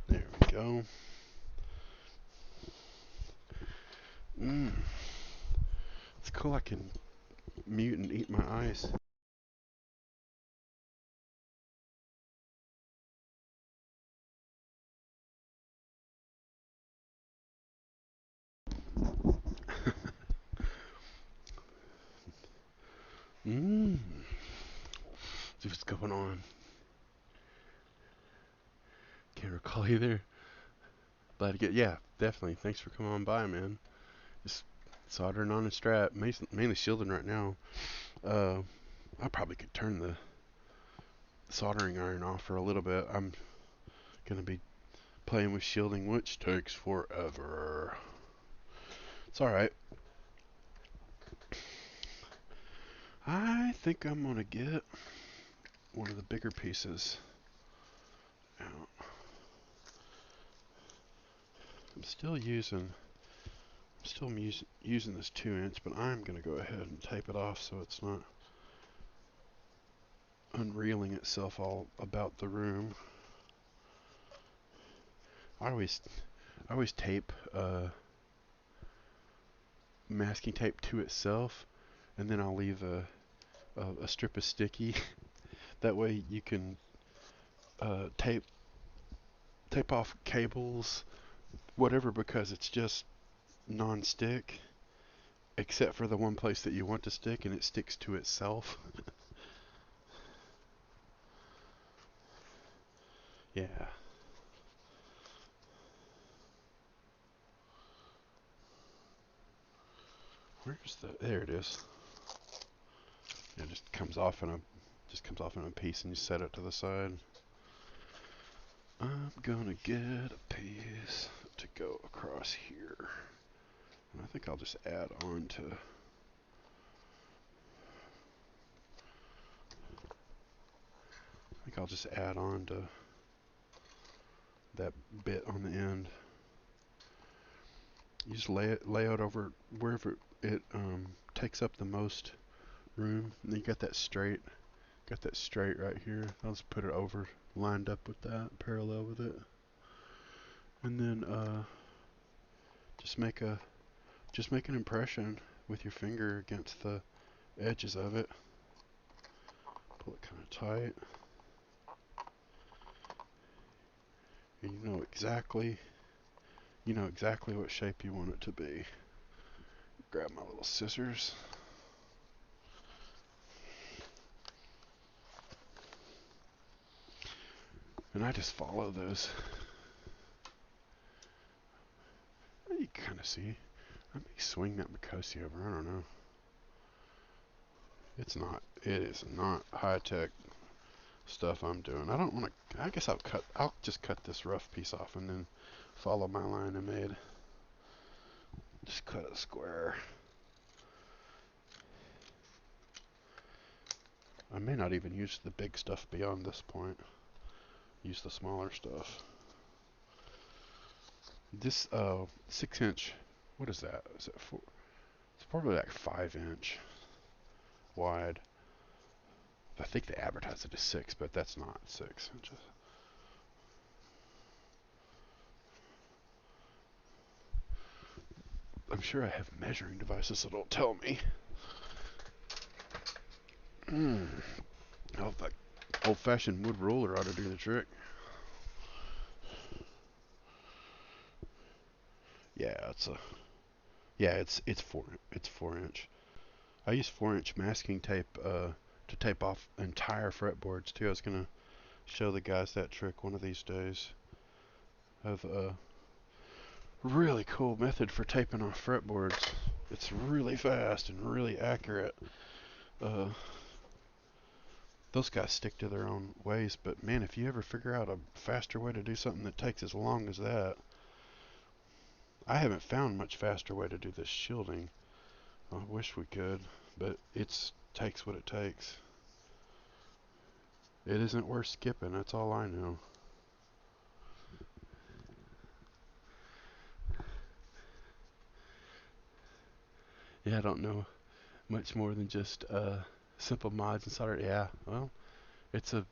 There we go. Mm. It's cool I can mute and eat my ice. Mmm. See what's going on. Can't recall either. Glad to get, yeah, definitely. Thanks for coming on by, man. Just soldering on a Strat, mainly shielding right now. I probably could turn the soldering iron off for a little bit. I'm gonna be playing with shielding, which takes forever. It's alright. I think I'm gonna get one of the bigger pieces out. I'm still using this 2-inch, but I'm gonna go ahead and tape it off so it's not unreeling itself all about the room. I always tape masking tape to itself, and then I'll leave a strip of sticky. That way you can tape off cables, whatever, because it's just non-stick, except for the one place that you want to stick, and it sticks to itself. Yeah. Where's there it is. It just comes off in a piece, and you set it to the side. I'm gonna get a piece to go across here. And I think I'll just add on to that bit on the end. You just lay out over wherever it takes up the most room. And then you got that straight right here. I'll just put it over, lined up with that, parallel with it, and then just make an impression with your finger against the edges of it. Pull it kind of tight, and you know exactly what shape you want it to be. Grab my little scissors. And I just follow those. You can kind of see. I may swing that Makosi over. I don't know. It is not high-tech stuff I'm doing. I don't want to, I guess I'll just cut this rough piece off and then follow my line I made. Just cut a square. I may not even use the big stuff beyond this point. Use the smaller stuff. This 6-inch, what is that? Is it 4? It's probably like 5-inch wide. I think they advertise it as 6, but that's not 6 inches. I'm sure I have measuring devices that'll tell me. Oh, that old-fashioned wood ruler ought to do the trick. Yeah, it's 4-inch. I use 4-inch masking tape to tape off entire fretboards too. I was gonna show the guys that trick one of these days. I have a really cool method for taping off fretboards. It's really fast and really accurate. Those guys stick to their own ways, but man, if you ever figure out a faster way to do something that takes as long as that, I haven't found much faster way to do this shielding. I wish we could, but it takes what it takes. It isn't worth skipping, that's all I know. Yeah, I don't know much more than just simple mods and solder. Yeah, well, it's a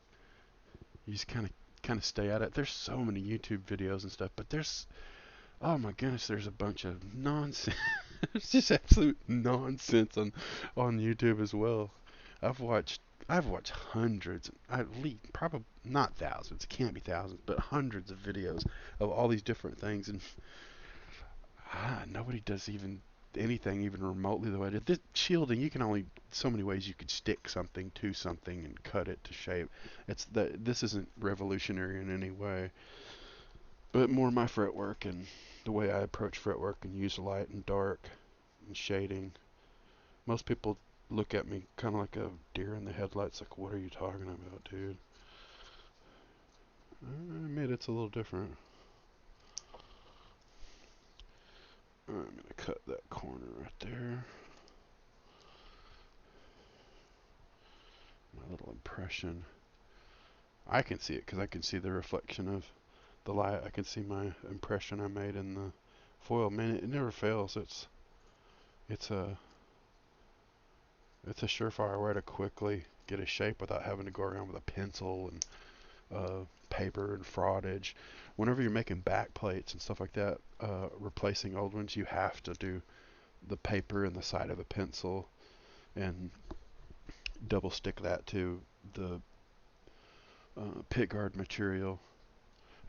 you just kind of stay at it. There's so many YouTube videos and stuff, but oh my goodness, there's a bunch of nonsense. It's just absolute nonsense on YouTube as well. I've watched hundreds, at least probably not thousands. It can't be thousands, but hundreds of videos of all these different things, and nobody does even anything even remotely the way it is. This shielding, you can only so many ways you could stick something to something and cut it to shape. This isn't revolutionary in any way, but more my fretwork and the way I approach fretwork and use light and dark and shading. Most people look at me kind of like a deer in the headlights, like, what are you talking about, dude? I admit it's a little different. I'm going to cut that corner right there. My little impression. I can see it because I can see the reflection of the light. I can see my impression I made in the foil. Man, it never fails. It's a it's a surefire way to quickly get a shape without having to go around with a pencil and paper and fraudage. Whenever you're making back plates and stuff like that, replacing old ones, you have to do the paper and the side of a pencil and double stick that to the pit guard material,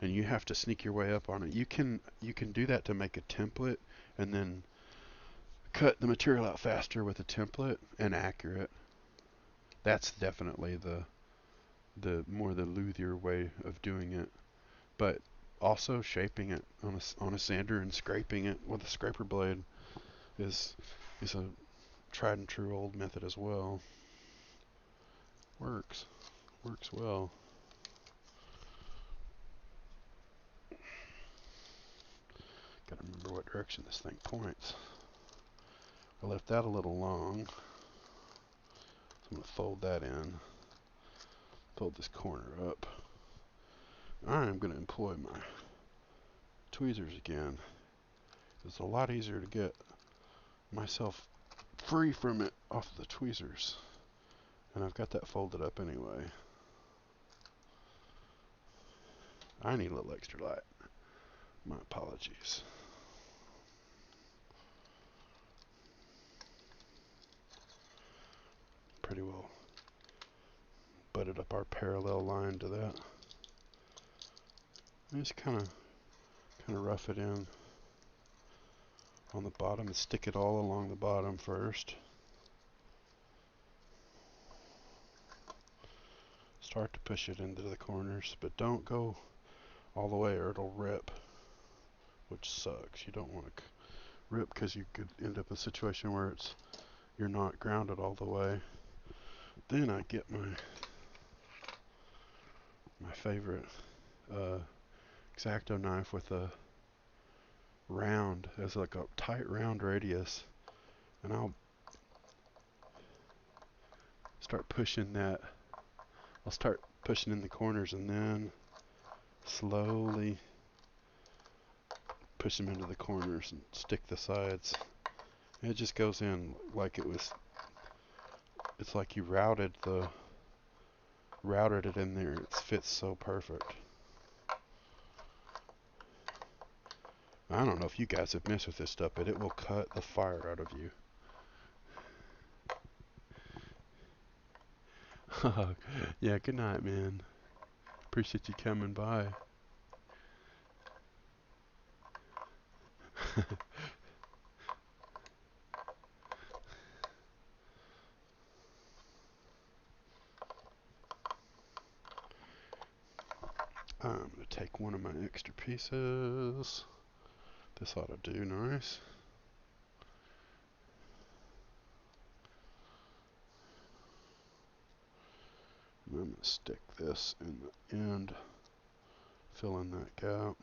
and you have to sneak your way up on it. You can do that to make a template and then cut the material out faster with a template and accurate. That's definitely the more the luthier way of doing it. But also shaping it on a sander and scraping it with a scraper blade is a tried and true old method as well. Works well. Gotta remember what direction this thing points. I left that a little long, so I'm gonna fold that in. Fold this corner up. I'm gonna employ my tweezers again. It's a lot easier to get myself free from it off the tweezers. And I've got that folded up anyway. I need a little extra light. My apologies. Pretty well butted up our parallel line to that. And just kind of rough it in on the bottom and stick it all along the bottom first. Start to push it into the corners, but don't go all the way or it'll rip, which sucks. You don't want to rip because you could end up in a situation where you're not grounded all the way. Then I get my favorite X-Acto knife with a round, as like a tight round radius, and I'll start pushing that. I'll start pushing in the corners and then slowly push them into the corners and stick the sides. And it just goes in like it's like you routed it in there. It fits so perfect. I don't know if you guys have messed with this stuff, but it will cut the fire out of you. Yeah, good night, man. Appreciate you coming by. I'm going to take one of my extra pieces. This ought to do nice. And I'm going to stick this in the end, fill in that gap.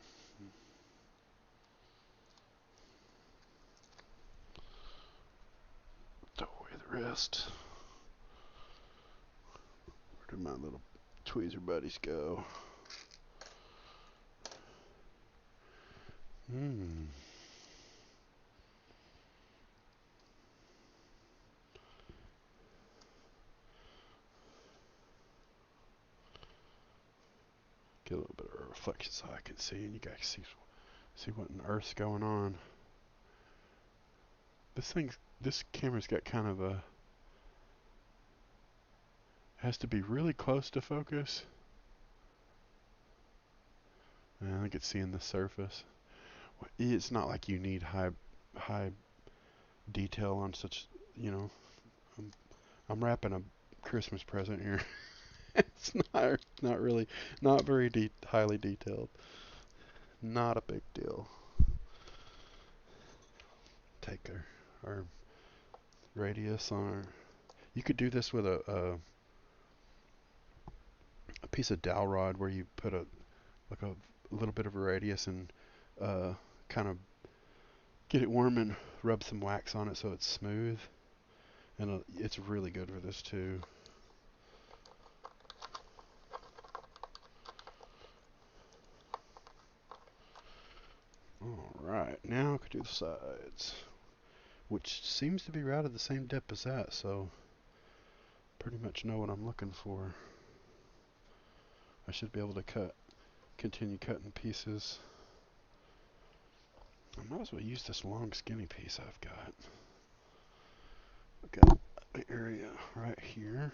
Throw away the rest. Where did my little tweezer buddies go? Get a little bit of a reflection so I can see, and you guys see what on earth's going on. This camera's got kind of a, has to be really close to focus. And I think it's seeing the surface. It's not like you need high detail on such, you know, I'm, I'm wrapping a Christmas present here. It's not really, not very highly detailed. Not a big deal. Take our radius on our, you could do this with a piece of dowel rod where you put a little bit of a radius and uh, kind of get it warm and rub some wax on it so it's smooth. And it's really good for this too. Alright, now I could do the sides, which seems to be right at the same depth as that, so pretty much know what I'm looking for. I should be able to continue cutting pieces. I might as well use this long skinny piece I've got. I've got an area right here.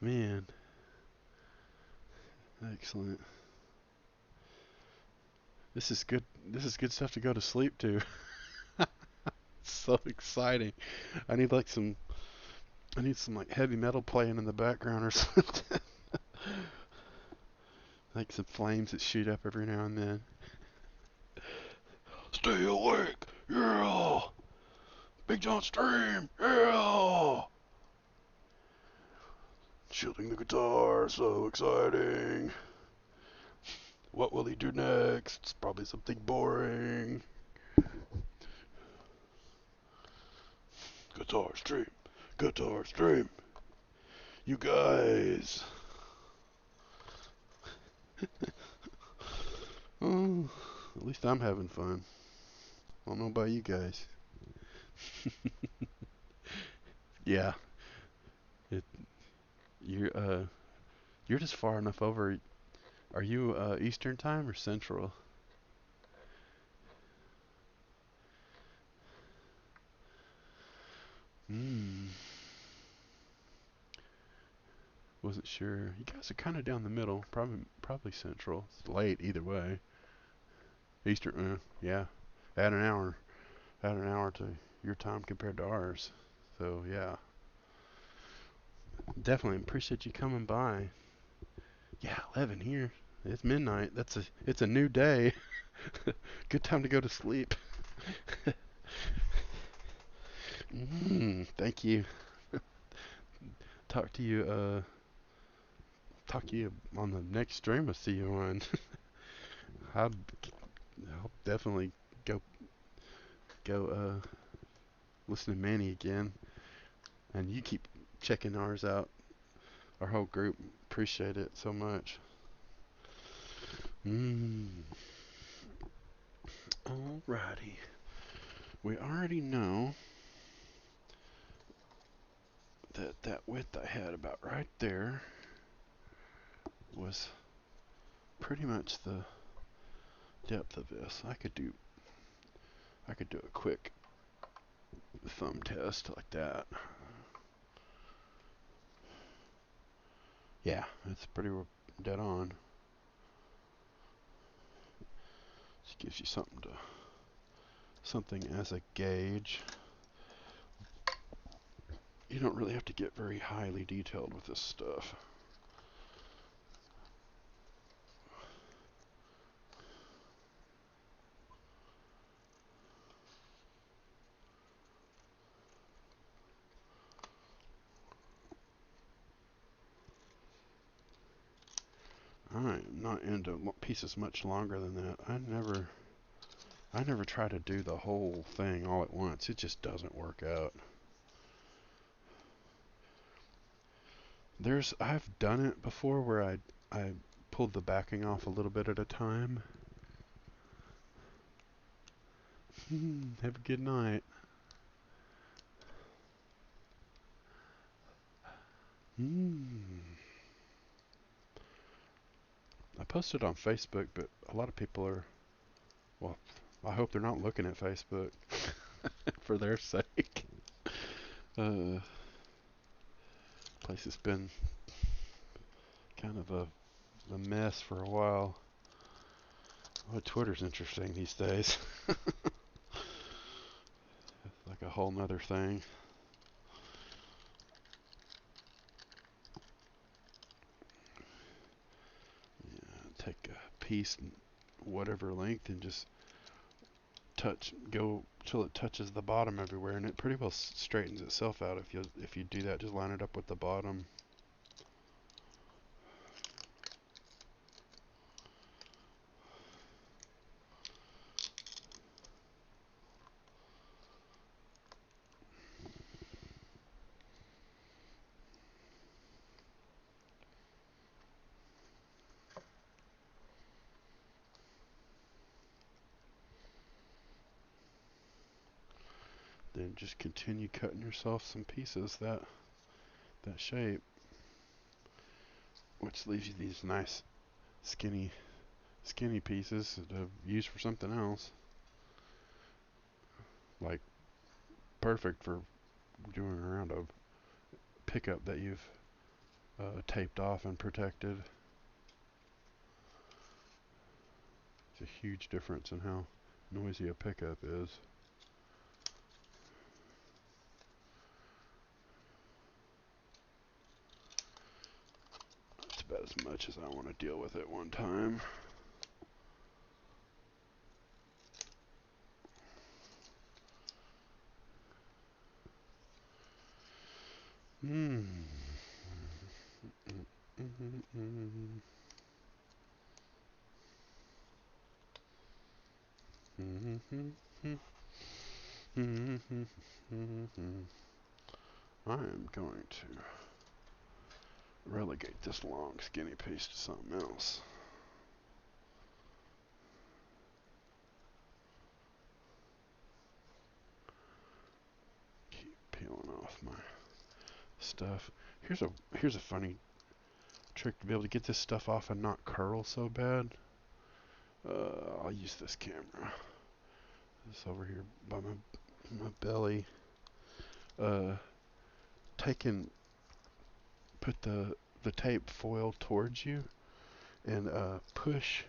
Man, excellent. This is good. This is good stuff to go to sleep to. So exciting. I need like some. I need some like heavy metal playing in the background or something. Like some flames that shoot up every now and then. Stay awake, yeah. Big John Stream, yeah. Shielding the guitar, so exciting. What will he do next? It's probably something boring. Guitar Stream, Guitar Stream. You guys. Oh, at least I'm having fun. I don't know about you guys. Yeah, it, you're you're just far enough over. Are you Eastern time or Central? Hmm. Wasn't sure. You guys are kind of down the middle. Probably Central. It's late either way. Eastern. Yeah. Add an hour. Add an hour to your time compared to ours. So yeah. Definitely appreciate you coming by. Yeah, 11 here. It's midnight. It's a new day. Good time to go to sleep. Thank you. Talk to you. Talk to you on the next stream I see you on. I'll, I'll definitely go listen to Manny again, and you keep checking ours out. Our whole group appreciate it so much. Alrighty, we already know that width I had about right there was pretty much the depth of this. I could do a quick thumb test like that. Yeah, it's pretty dead on. Just gives you something as a gauge. You don't really have to get very highly detailed with this stuff. I am not into pieces much longer than that. I never try to do the whole thing all at once. It just doesn't work out. I've done it before where I pulled the backing off a little bit at a time. Have a good night. I posted on Facebook, but a lot of people are, well, I hope they're not looking at Facebook for their sake. Place has been kind of a mess for a while. Well, Twitter's interesting these days. Like a whole nother thing. Take a piece, whatever length, and just go till it touches the bottom everywhere, and it pretty well straightens itself out if you do that. Just line it up with the bottom. Then just continue cutting yourself some pieces that shape, which leaves you these nice skinny pieces to use for something else. Like perfect for doing around a pickup that you've taped off and protected. It's a huge difference in how noisy a pickup is. That's about as much as I want to deal with at one time. Hmm. I am going to relegate this long skinny piece to something else. Keep peeling off my stuff. Here's a funny trick to be able to get this stuff off and not curl so bad. I'll use this camera. This over here by my belly. Put the tape foil towards you and push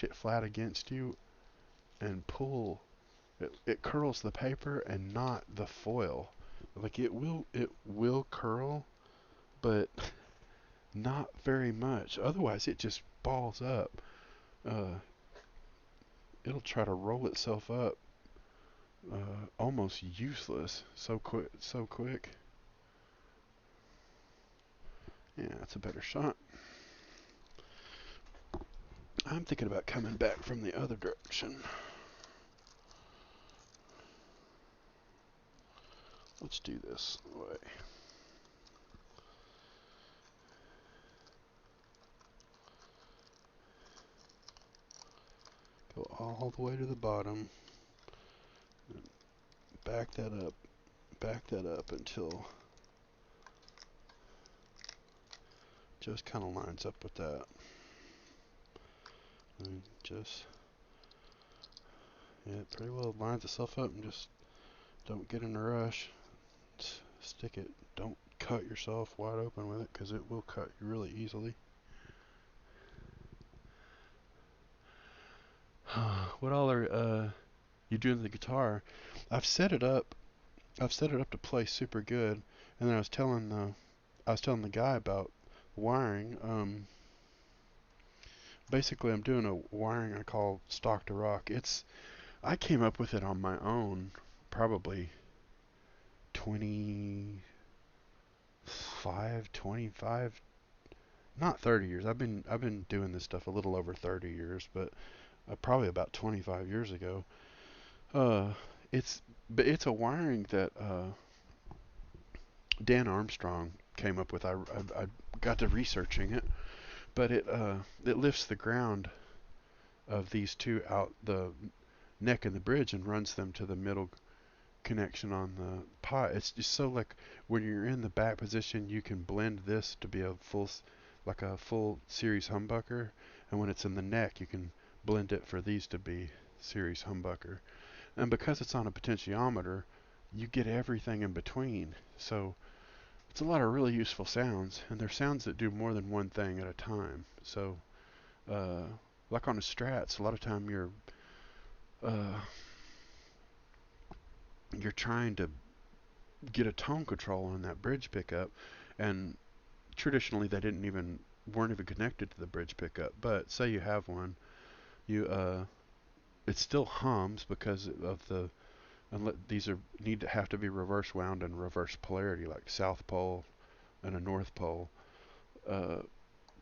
it flat against you and pull. It curls the paper and not the foil. Like it will curl, but not very much. Otherwise, it just balls up. Uh, it'll try to roll itself up, almost useless. So quick. Yeah, that's a better shot. I'm thinking about coming back from the other direction. Let's do this way. Go all the way to the bottom. Back that up until just kind of lines up with that. And just, yeah, it pretty well lines itself up, and just don't get in a rush. Stick it. Don't cut yourself wide open with it, because it will cut you really easily. What all are you doing to the guitar? I've set it up. I've set it up to play super good, and then I was telling the guy about wiring. Basically, I'm doing a wiring I call stock to rock. I came up with it on my own, probably 25, not 30 years. I've been doing this stuff a little over 30 years, but probably about 25 years ago. Uh, it's it's a wiring that Dan Armstrong came up with. I got to researching it, but it lifts the ground of these two out the neck and the bridge and runs them to the middle connection on the pot. It's just so like when you're in the back position, you can blend this to be like a full series humbucker, and when it's in the neck, you can blend it for these to be series humbucker. And because it's on a potentiometer, you get everything in between. So it's a lot of really useful sounds, and they're sounds that do more than one thing at a time. So, uh, like on the Strats, a lot of time uh, you're trying to get a tone control on that bridge pickup, and traditionally they didn't even weren't even connected to the bridge pickup. But say you have one, you it still hums because of the these are need to have to be reverse wound and reverse polarity, like south pole and a north pole. Uh,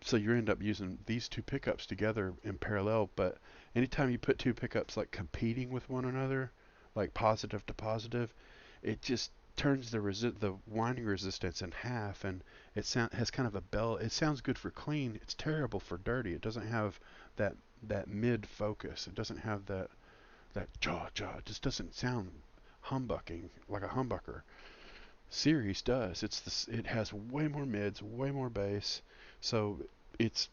so you end up using these two pickups together in parallel. But anytime you put two pickups like competing with one another, like positive to positive, it just turns the winding resistance in half, and has kind of a bell. It sounds good for clean. It's terrible for dirty. It doesn't have that mid focus. It doesn't have that jaw jaw. It just doesn't sound humbucking like a humbucker. Series does. It has way more mids, way more bass, so it's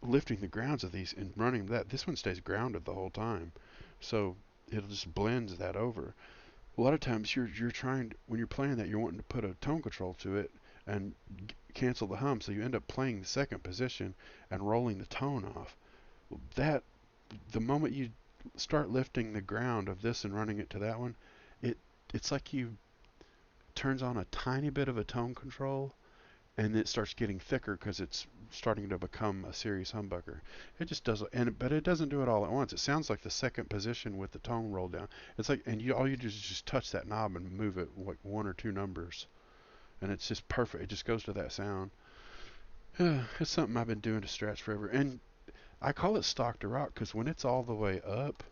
lifting the grounds of these and running that. This one stays grounded the whole time, so it'll just blends that over. A lot of times you're trying when you're playing that, you're wanting to put a tone control to it and cancel the hum, so you end up playing the second position and rolling the tone off. That the moment you start lifting the ground of this and running it to that one, it it's like you turns on a tiny bit of a tone control, and it starts getting thicker because it's starting to become a serious humbucker. It just does, but it doesn't do it all at once. It sounds like the second position with the tone rolled down. It's like, and all you do is just touch that knob and move it like one or two numbers, and it's just perfect. It just goes to that sound. It's something I've been doing to Strats forever, and I call it stock to rock because when it's all the way up,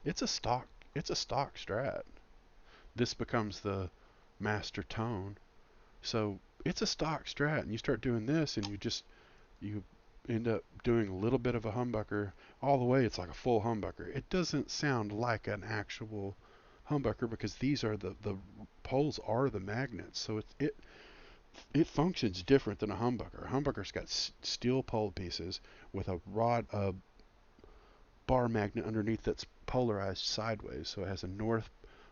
it's a stock. It's a stock Strat. This becomes the master tone. So it's a stock Strat, and you start doing this, and you end up doing a little bit of a humbucker. All the way, it's like a full humbucker. It doesn't sound like an actual humbucker because these are the poles are the magnets, so it functions different than a humbucker. A humbucker's got steel pole pieces with a bar magnet underneath that's polarized sideways, so it has a north.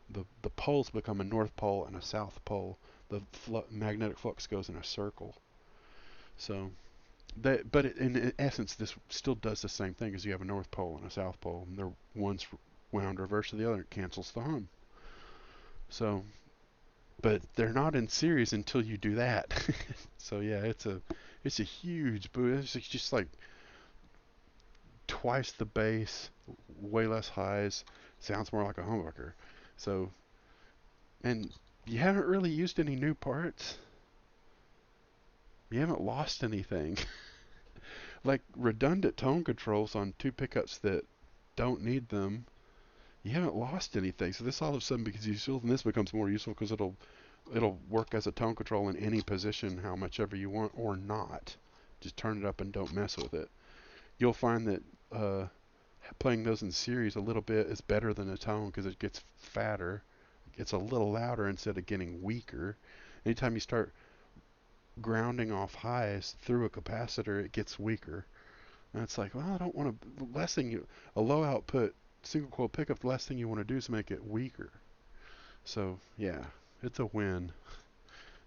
The poles become a north pole and a south pole. The magnetic flux goes in a circle. So but in essence, this still does the same thing as you have a north pole and a south pole, and they're one's wound reverse to the other. It cancels the hum. So, but they're not in series until you do that. So yeah, it's a huge boost. It's just like twice the bass, way less highs. Sounds more like a humbucker. So, and you haven't really used any new parts. You haven't lost anything. Like redundant tone controls on two pickups that don't need them, you haven't lost anything. So this all of a sudden, because you use this becomes more useful because it'll work as a tone control in any position, how much ever you want or not. Just turn it up and don't mess with it. You'll find that playing those in series a little bit is better than a tone because it gets fatter. It gets a little louder instead of getting weaker. Anytime you start grounding off highs through a capacitor, it gets weaker. And it's like, well, I don't want to. The last thing a low output single coil pickup, the last thing you want to do is make it weaker. So yeah, it's a win.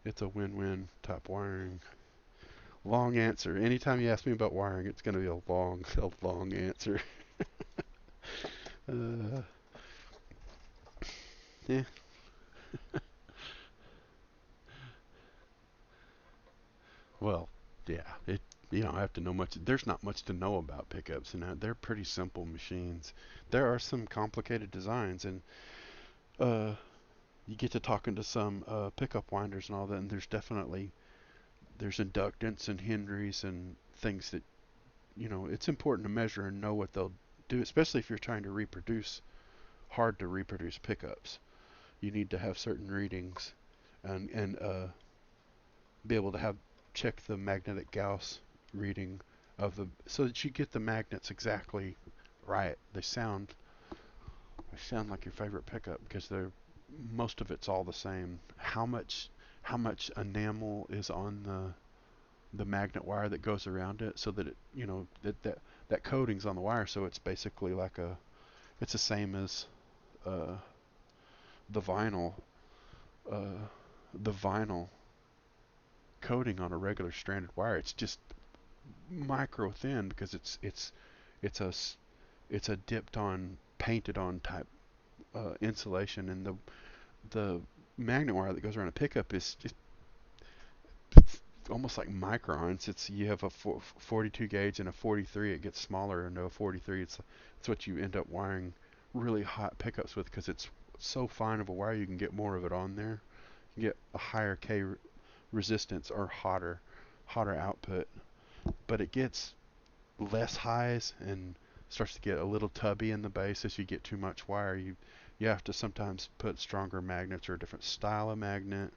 It's a win-win type wiring. Long answer. Anytime you ask me about wiring, it's going to be a long answer. Uh, yeah. Well, yeah. You don't have to know much. There's not much to know about pickups, and they're pretty simple machines. There are some complicated designs, and uh, you get to talking to some pickup winders and all that, and there's inductance and Henrys and things that it's important to measure and know what they'll do, especially if you're trying to reproduce hard to reproduce pickups. You need to have certain readings and be able to have check the magnetic Gauss reading of the so that you get the magnets exactly right. They sound like your favorite pickup because they're most of it's all the same. How much enamel is on the magnet wire that goes around it so that that coating's on the wire, so it's basically like it's the same as uh, the vinyl uh, the vinyl coating on a regular stranded wire. It's just micro thin because it's a it's a dipped on, painted on type insulation, and the magnet wire that goes around a pickup is just almost like microns. It's you have a 42 gauge and a 43. It gets smaller into a 43. It's what you end up wiring really hot pickups with because it's so fine of a wire. You can get more of it on there. You get a higher K resistance or hotter output, but it gets less highs and starts to get a little tubby in the base as you get too much wire. You have to sometimes put stronger magnets or a different style of magnet.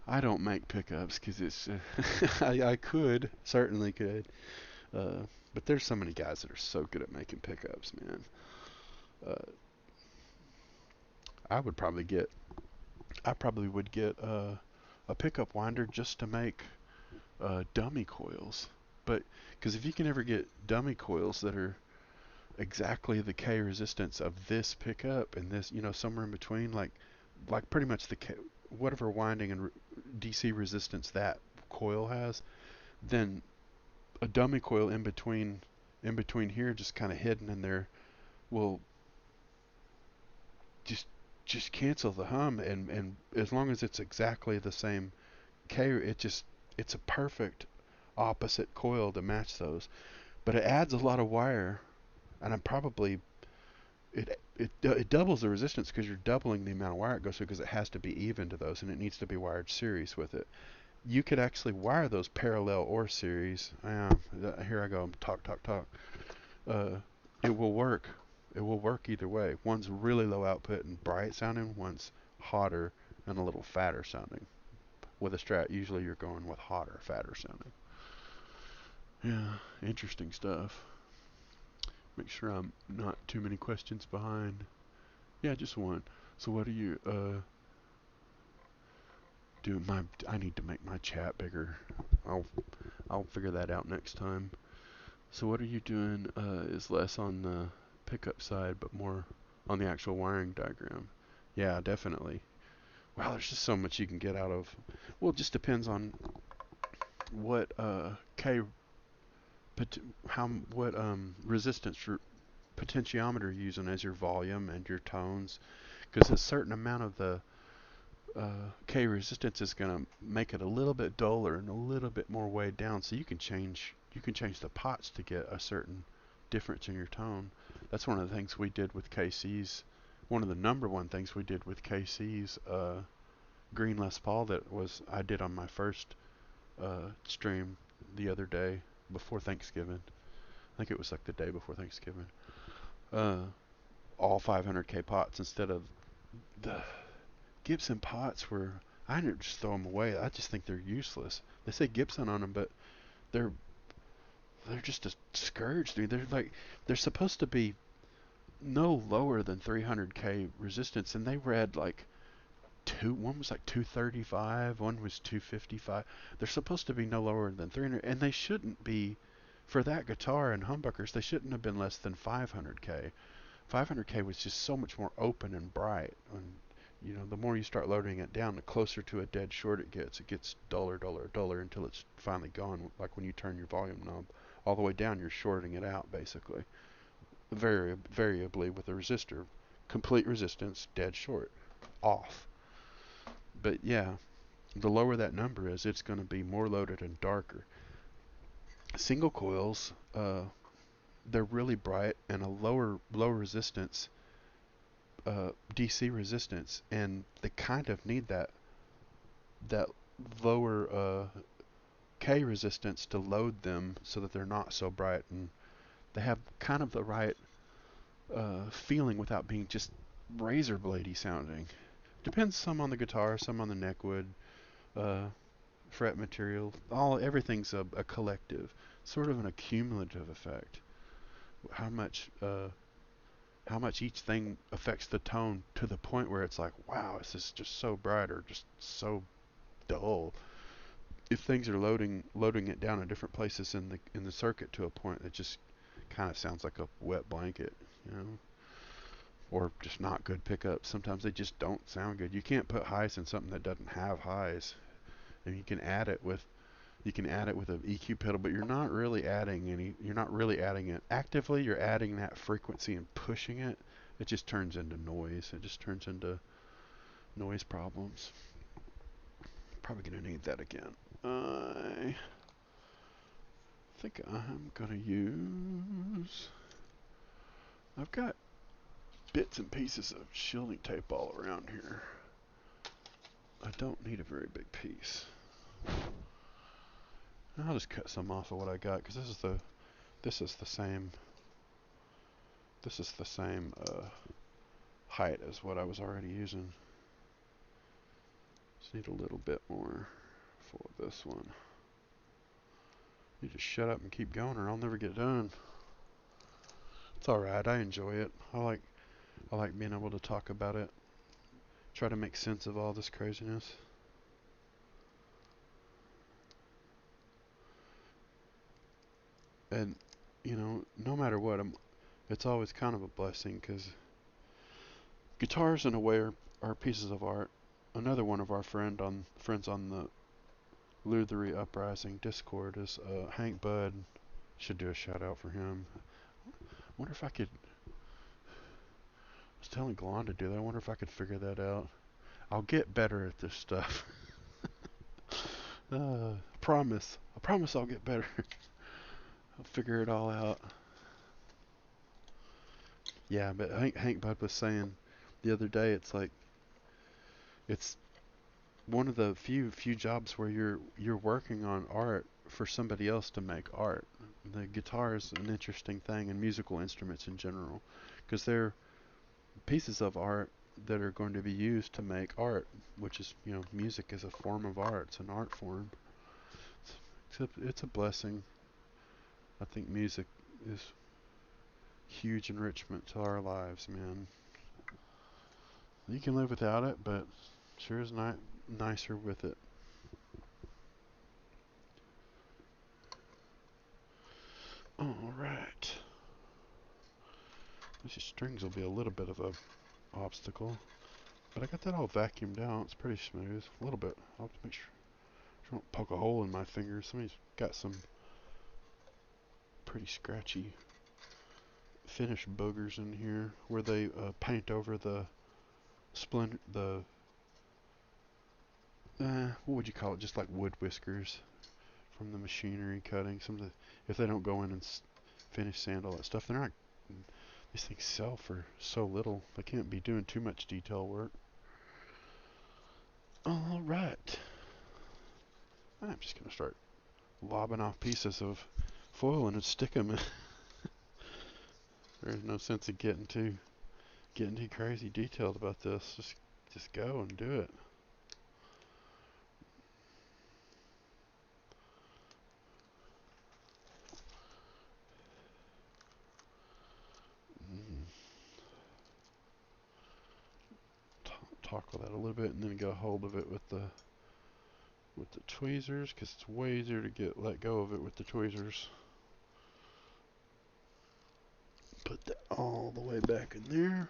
I don't make pickups because it's I could, certainly could, uh, but there's so many guys that are so good at making pickups, man. uh, I would probably get I probably would get a pickup winder just to make dummy coils. But because if you can ever get dummy coils that are exactly the K resistance of this pickup and this, somewhere in between, like pretty much the K, whatever winding and DC resistance that coil has, then a dummy coil in between here, just kind of hidden in there, will just just cancel the hum, and as long as it's exactly the same K, it's a perfect opposite coil to match those. But it adds a lot of wire, and I'm probably it doubles the resistance because you're doubling the amount of wire it goes through because it has to be even to those, and it needs to be wired series with it. You could actually wire those parallel or series. Here I go. Talk. Uh, it will work. It will work either way. One's really low output and bright sounding. One's hotter and a little fatter sounding. With a Strat, usually you're going with hotter, fatter sounding. Yeah, interesting stuff. Make sure I'm not too many questions behind. Yeah, just one. So what are you doing? I need to make my chat bigger. I'll I'll figure that out next time. So what are you doing is less on the pickup side but more on the actual wiring diagram. Yeah, definitely. Wow, there's just so much you can get out of. Well, it just depends on what K how what resistance your potentiometer you're using as your volume and your tones, because a certain amount of the K resistance is going to make it a little bit duller and a little bit more weighed down. So you can change the pots to get a certain difference in your tone. That's one of the things we did with KC's. One of the number one things we did with KC's Green Les Paul that was I did on my first stream the other day before Thanksgiving. I think it was like the day before Thanksgiving. Uh, all 500K pots instead of the Gibson pots were, I didn't just throw them away. I just think they're useless. They say Gibson on them, but they're they're just a scourge to me. They're supposed to be no lower than 300K resistance, and they read like one was like 235, one was 255. They're supposed to be no lower than 300, and they shouldn't be. For that guitar and humbuckers, they shouldn't have been less than 500K. 500K was just so much more open and bright. And the more you start loading it down, the closer to a dead short it gets. It gets duller, duller, duller until it's finally gone. Like when you turn your volume knob all the way down, you're shorting it out basically. Variably with a resistor, complete resistance, dead short, off. But yeah, the lower that number is, it's going to be more loaded and darker. Single coils, they're really bright and a low resistance DC resistance, and they kind of need that lower K resistance to load them so that they're not so bright, and they have kind of the right feeling without being just razor bladey sounding. Depends some on the guitar, some on the neckwood, uh, fret material. Everything's a collective, sort of an accumulative effect. How much each thing affects the tone to the point where it's like, wow, this is just so bright or just so dull. If things are loading it down in different places in the circuit to a point that just kind of sounds like a wet blanket, you know, or just not good pickups. Sometimes they just don't sound good. You can't put highs in something that doesn't have highs, and you can add it with an EQ pedal, but you're not really adding any. You're not really adding it actively. You're adding that frequency and pushing it. It just turns into noise. It just turns into noise problems. Probably gonna need that again. I think I'm gonna use. I've got bits and pieces of shielding tape all around here. I don't need a very big piece. I'll just cut some off of what I got because this is the same height as what I was already using. Just need a little bit more for this one. You just shut up and keep going, or I'll never get done. It's all right. I enjoy it. I like being able to talk about it. Try to make sense of all this craziness. And you know, no matter what, it's always kind of a blessing because guitars, in a way, are pieces of art. Another one of our friends on the Luthery Uprising Discord is Hank Budd. Should do a shout out for him. Wonder if I could. I was telling Glon to do that. I wonder if I could figure that out. I'll get better at this stuff. Promise. I promise I'll get better. I'll figure it all out. Yeah, but Hank Budd was saying the other day, it's like it's one of the few jobs where you're working on art for somebody else to make art. The guitar is an interesting thing, and musical instruments in general, because they're pieces of art that are going to be used to make art, which is, you know, music is a form of art. It's an art form. It's a blessing. I think music is huge enrichment to our lives, man. You can live without it, but sure is nicer with it. All right. These strings will be a little bit of a obstacle, but I got that all vacuumed out. It's pretty smooth. A little bit. I'll have to make sure I don't poke a hole in my fingers. Somebody's got some pretty scratchy finish boogers in here where they paint over the what would you call it? Just like wood whiskers from the machinery cutting. If they don't go in and finish sand all that stuff, they're not. These things sell for so little. They can't be doing too much detail work. All right. I'm just gonna start lobbing off pieces of foil and stick them in. There's no sense of getting too crazy detailed about this. Just go and do it. Tackle that a little bit and then get a hold of it with the tweezers, because it's way easier to let go of it with the tweezers. Put that all the way back in there.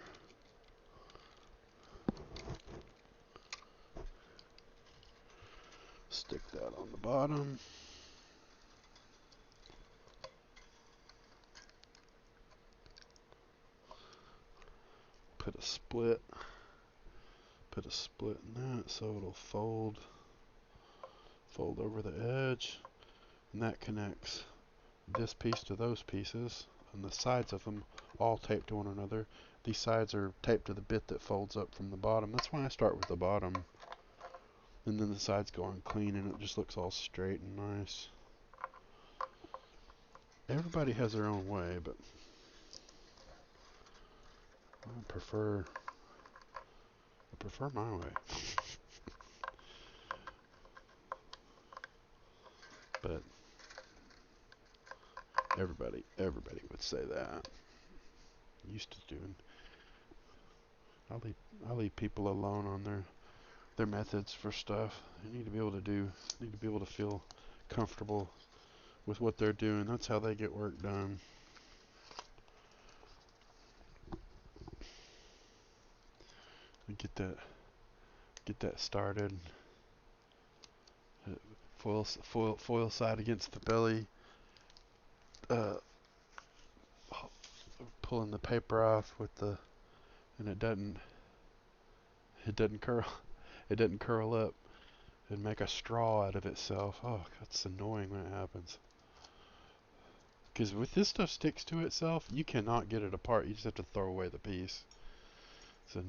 Stick that on the bottom. Put a split in that so it'll fold over the edge, and that connects this piece to those pieces, and the sides of them all taped to one another. These sides are taped to the bit that folds up from the bottom. That's why I start with the bottom, and then the sides go on clean, and it just looks all straight and nice. Everybody has their own way, but I prefer my way. But everybody would say that. Used to doing. I leave people alone on their methods for stuff. They need to be able to feel comfortable with what they're doing. That's how they get work done. And get that started. foil side against the belly, uh, pulling the paper off with the, and it doesn't curl, it doesn't curl up and make a straw out of itself. Oh, that's annoying when it happens. Because with this stuff sticks to itself, you cannot get it apart. You just have to throw away the piece. So,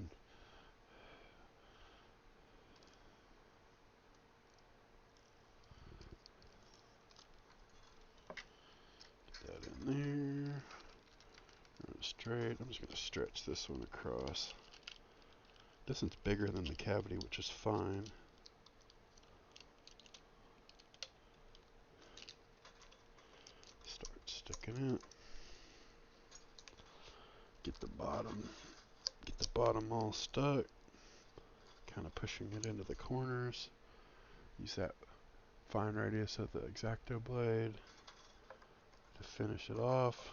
get that in there. Straight. I'm just going to stretch this one across. This one's bigger than the cavity, which is fine. Start sticking it. Get the bottom all stuck. Kind of pushing it into the corners. Use that fine radius of the X-Acto blade to finish it off.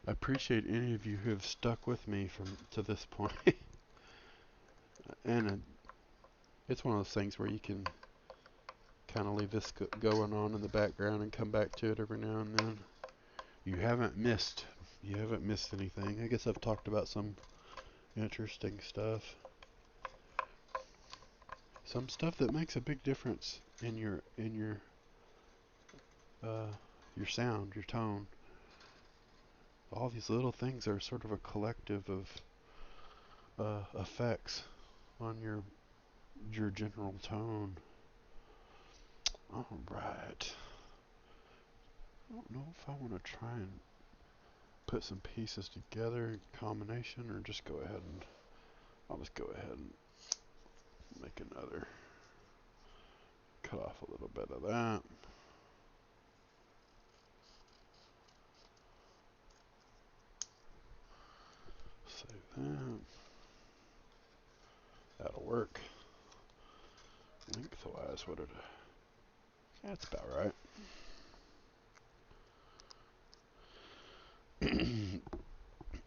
I appreciate any of you who have stuck with me to this point. And it's one of those things where you can kind of leave this going on in the background and come back to it every now and then. You haven't missed anything. I guess I've talked about some interesting stuff. Some stuff that makes a big difference in your sound, your tone. All these little things are sort of a collective of effects on your general tone. All right. I don't know if I want to try and put some pieces together in combination, or just go ahead and I'll just go ahead and make another. Cut off a little bit of that. Save that. That'll work. Lengthwise, what did I? That's about right.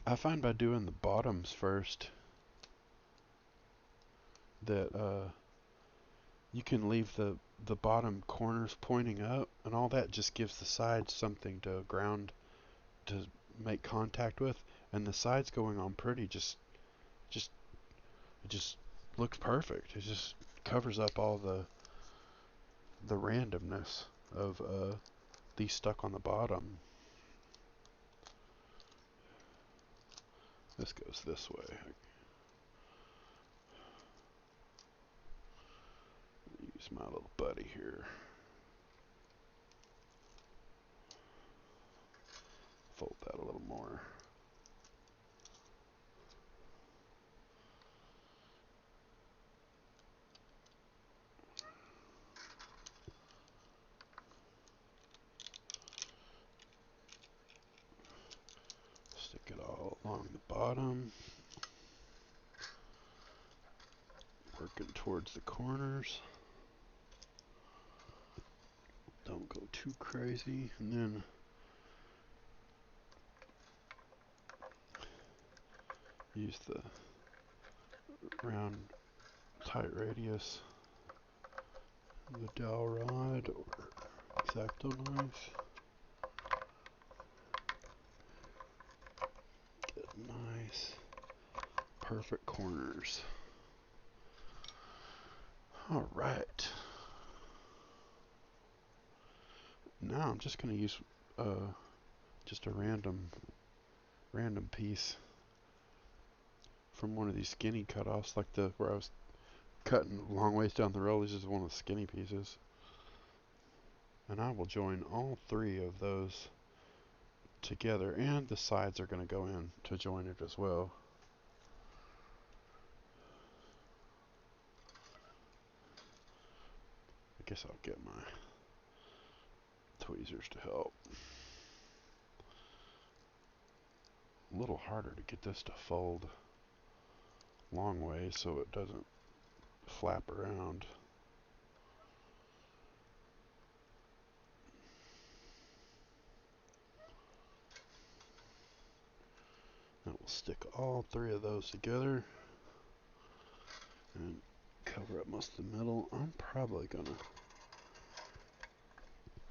I find by doing the bottoms first that you can leave the bottom corners pointing up, and all that just gives the sides something to ground to make contact with, and the sides going on pretty just it just looks perfect. It just covers up all the randomness of these stuck on the bottom. This goes this way. Use my little buddy here. Fold that a little more. Stick it all along the bottom. Working towards the corners. Don't go too crazy. And then use the round tight radius, the dowel rod or X-Acto knife. Get nice, perfect corners. All right. Now I'm just going to use just a random piece from one of these skinny cutoffs, like where I was cutting long ways down the roll. This is one of the skinny pieces. And I will join all three of those together, and the sides are going to go in to join it as well. I guess I'll get my tweezers to help. A little harder to get this to fold long ways so it doesn't flap around. stick all three of those together and cover up most of the middle. I'm probably gonna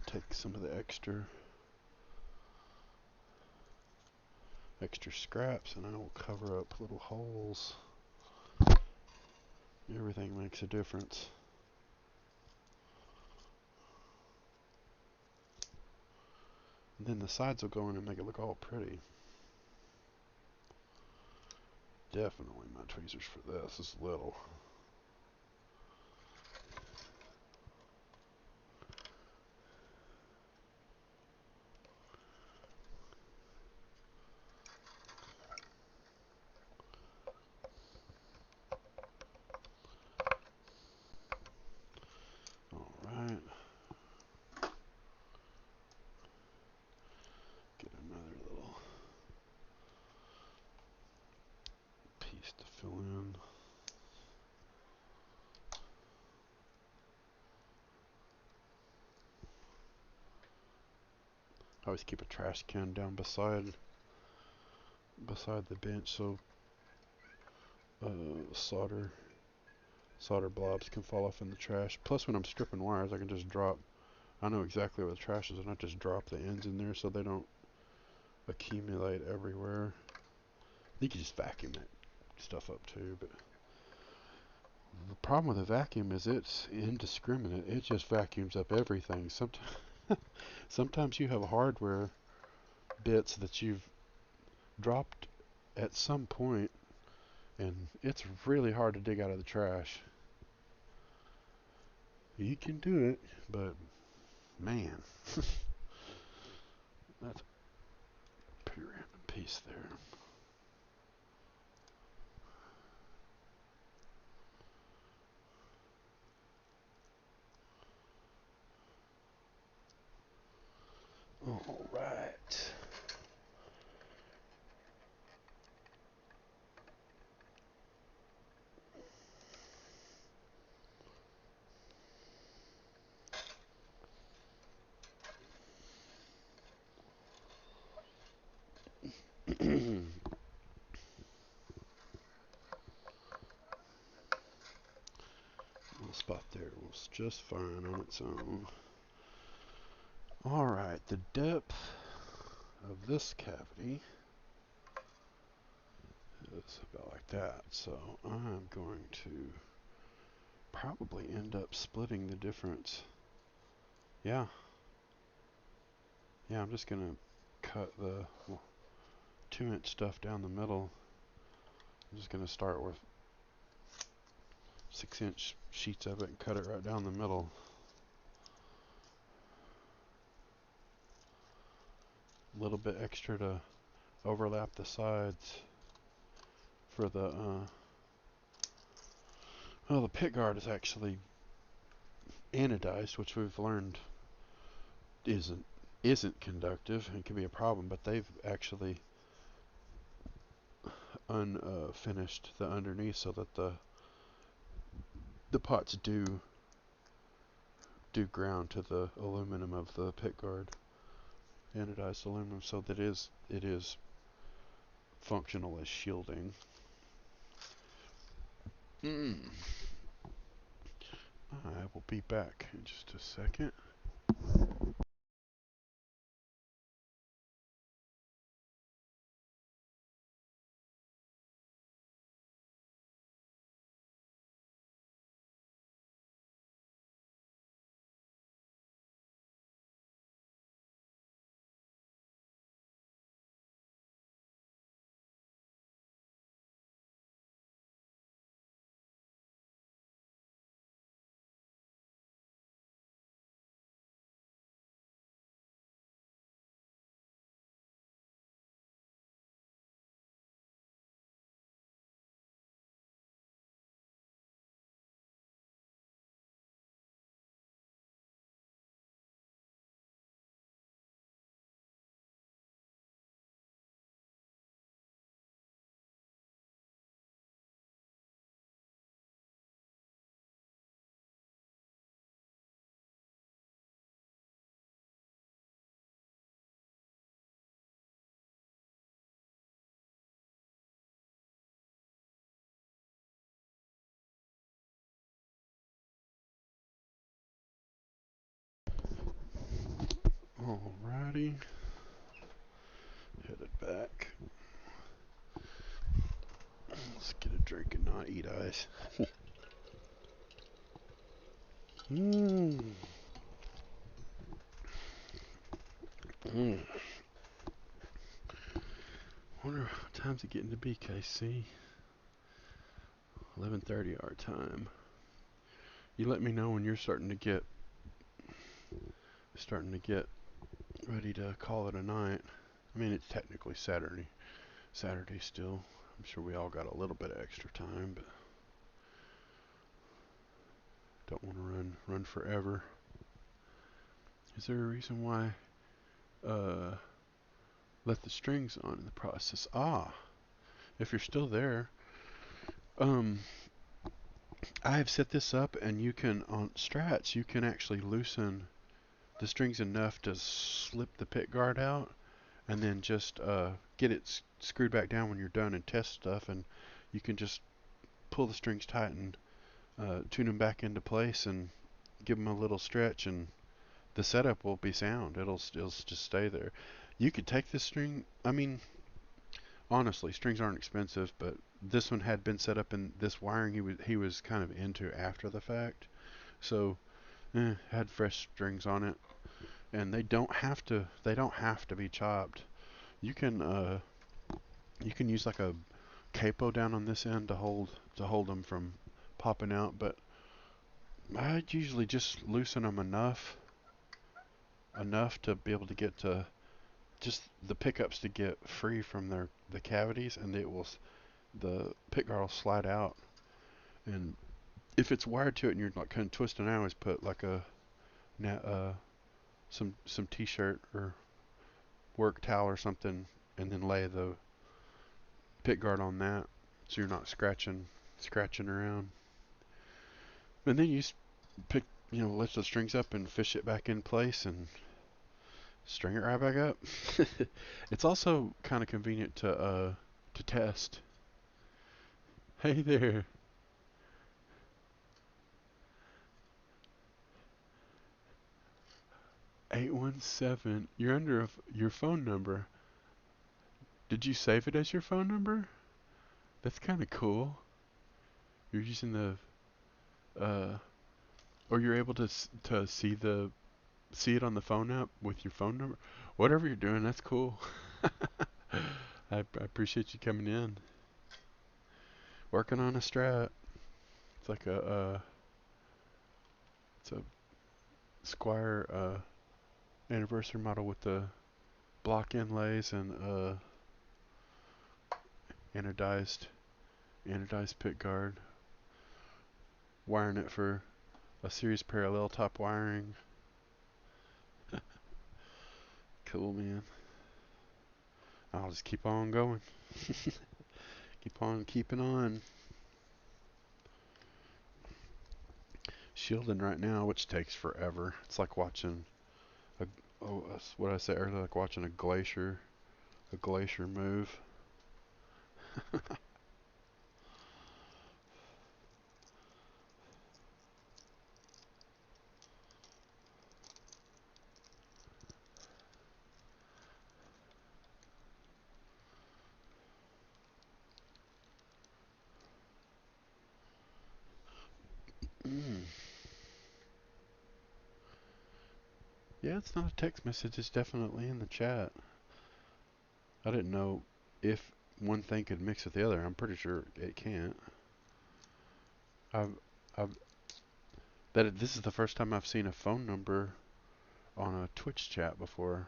take some of the extra scraps and I will cover up little holes. Everything makes a difference. And then the sides will go in and make it look all pretty. Definitely my tweezers for this is little. Alright. Get another little piece to fill in. I always keep a trash can down beside the bench so solder blobs can fall off in the trash. Plus when I'm stripping wires I can just drop, I know exactly where the trash is and I just drop the ends in there so they don't accumulate everywhere. You can just vacuum that stuff up too, but the problem with a vacuum is it's indiscriminate. It just vacuums up everything. Sometimes you have hardware bits that you've dropped at some point and it's really hard to dig out of the trash. You can do it, but man, that's a pretty random piece there. All right. Little spot there was just fine on its own. All right, the depth of this cavity is about like that. So I'm going to probably end up splitting the difference. Yeah, I'm just going to cut the 2-inch stuff down the middle. I'm just going to start with 6-inch sheets of it and cut it right down the middle. A little bit extra to overlap the sides for the well, the pick guard is actually anodized, which we've learned isn't conductive and can be a problem, but they've actually unfinished the underneath so that the pots do ground to the aluminum of the pick guard, anodized aluminum, so that it is functional as shielding. I will be back in just a second. Alrighty, headed back. Let's get a drink and not eat ice. Mmm. Mmm. Wonder what time's it getting to be, KC? 11:30 our time. You let me know when you're starting to get ready to call it a night. I mean, it's technically Saturday. Saturday still. I'm sure we all got a little bit of extra time, but don't want to run forever. Is there a reason why left the strings on in the process? If you're still there, um, I have set this up, and you can on Strats you can actually loosen the strings enough to slip the pick guard out, and then just get it screwed back down when you're done and test stuff, and you can just pull the strings tight and tune them back into place and give them a little stretch, and the setup will be sound. It'll just stay there. You could take this string. I mean, honestly, strings aren't expensive, but this one had been set up in this wiring he was kind of into after the fact, so had fresh strings on it, and they don't have to be chopped. You can use like a capo down on this end to hold them from popping out, but I'd usually just loosen them enough to be able to get to just the pickups to get free from the cavities, and the pick guard will slide out. And if it's wired to it and you're like kind of twisting, I always put like some t-shirt or work towel or something, and then lay the pick guard on that, so you're not scratching around. And then you just pick, lift the strings up and fish it back in place and string it right back up. It's also kind of convenient to test. Hey there. 817. You're under your phone number. Did you save it as your phone number? That's kind of cool. You're using or you're able to see it on the phone app with your phone number. Whatever you're doing, that's cool. I appreciate you coming in. Working on a Strat. It's like it's a Squire anniversary model with the block inlays and anodized pick guard. Wiring it for a series parallel top wiring. Cool, man. I'll just keep on going. Keep on keeping on. Shielding right now, which takes forever. It's like watching what I said earlier, like watching a glacier move. Mm. Yeah, it's not a text message. It's definitely in the chat. I didn't know if one thing could mix with the other. I'm pretty sure it can't. I've, I've this is the first time I've seen a phone number on a Twitch chat before.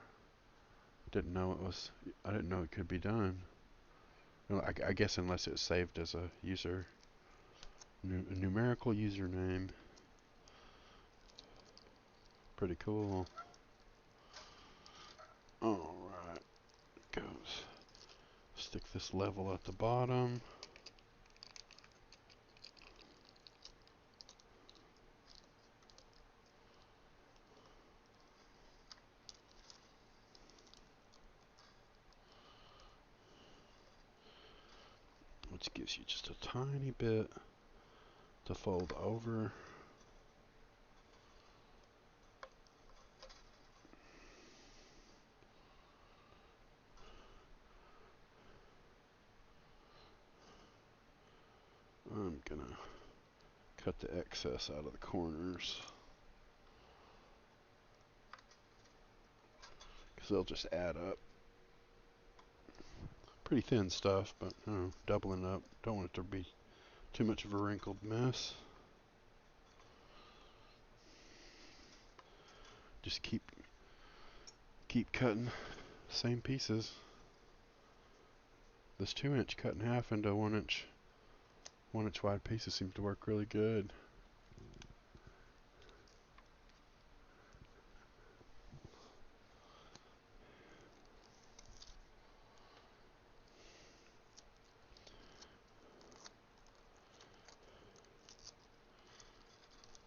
Didn't know it was. I didn't know it could be done. Well, I guess unless it's saved as a numerical username. Pretty cool. Alright, goes. Stick this level at the bottom. Which gives you just a tiny bit to fold over. excess out of the corners, because they'll just add up. Pretty thin stuff, but doubling up. Don't want it to be too much of a wrinkled mess. Just keep cutting same pieces. This 2-inch cut in half into 1-inch wide pieces seems to work really good.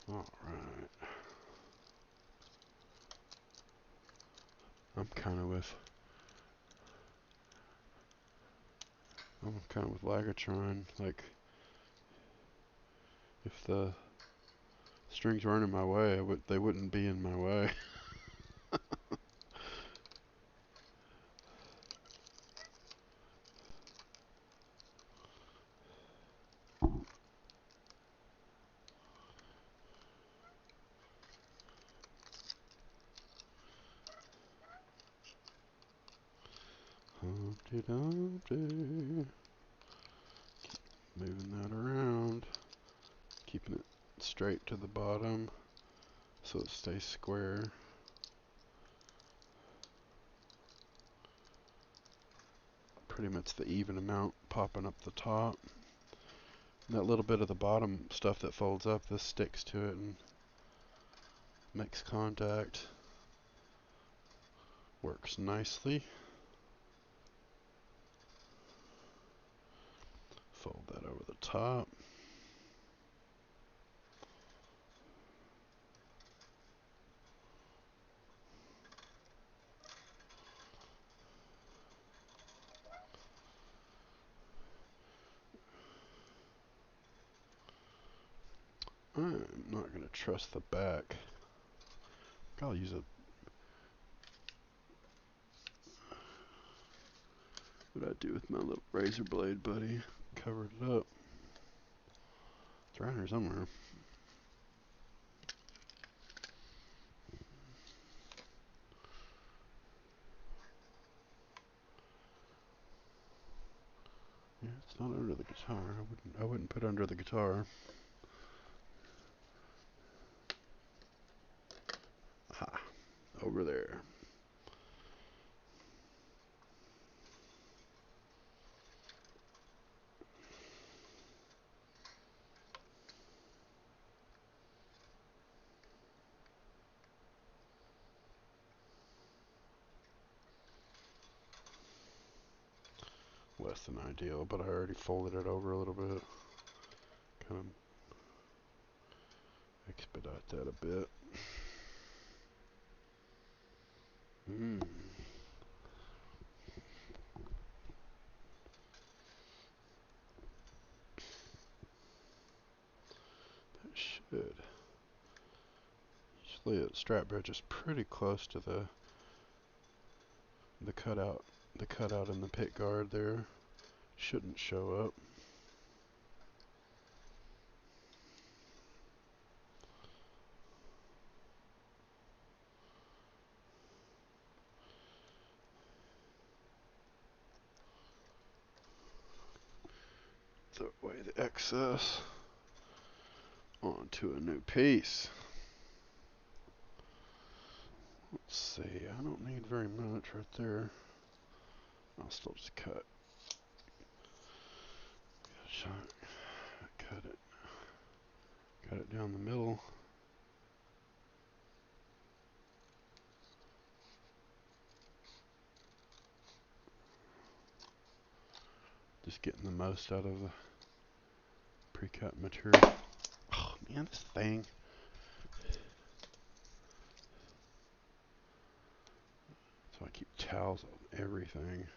All right. I'm kind of with Lagatron. Like, if the strings weren't in my way, they wouldn't be in my way. Humpty Dumpty. Moving that around, keeping it straight to the bottom so it stays square. Pretty much the even amount popping up the top. And that little bit of the bottom stuff that folds up, this sticks to it and makes contact. Works nicely. Fold that over the top. I'm not going to trust the back. I'll use a... What'd I do with my little razor blade, buddy? Covered it up. It's around here somewhere. Yeah, it's not under the guitar. I wouldn't put it under the guitar. Ha! Over there. Less than ideal, but I already folded it over a little bit. Kind of expedite that a bit. That should. Usually a strap bridge is pretty close to the cutout in the pick guard there. Shouldn't show up. Throw away the excess onto a new piece. Let's see, I don't need very much right there. I'll still just cut it down the middle. Just getting the most out of the pre-cut material. Oh man, this thing. So I keep towels on everything.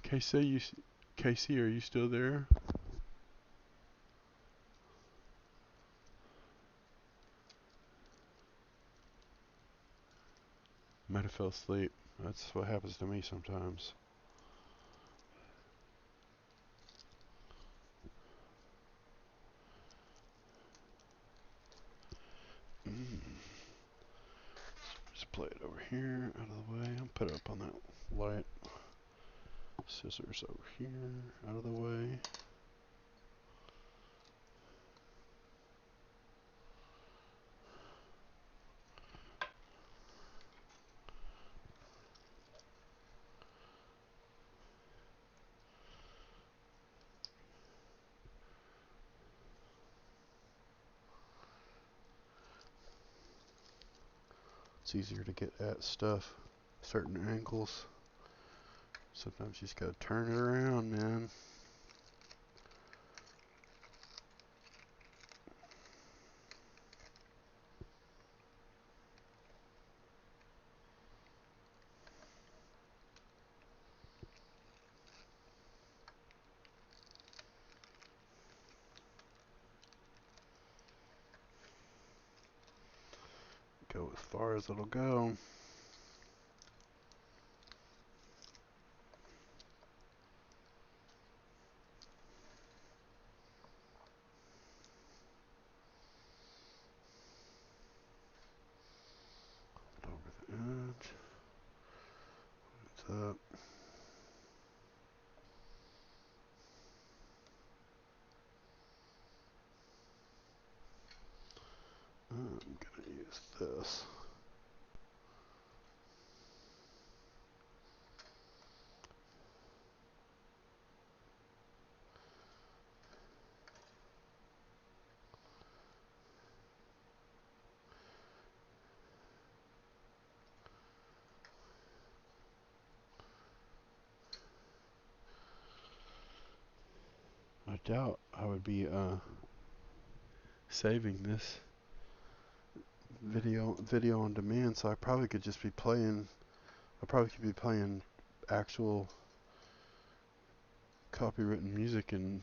Casey, are you still there? Might have fell asleep. That's what happens to me sometimes. Just play it over here, out of the way. I'll put it up on that light. Scissors over here, out of the way. It's easier to get at stuff, certain angles. Sometimes you just gotta turn it around, man. Go as far as it'll go. Over the edge. It's up. I'm gonna use this. I doubt I would be saving this video on demand, so I probably could just be playing. I probably could be playing actual copywritten music, and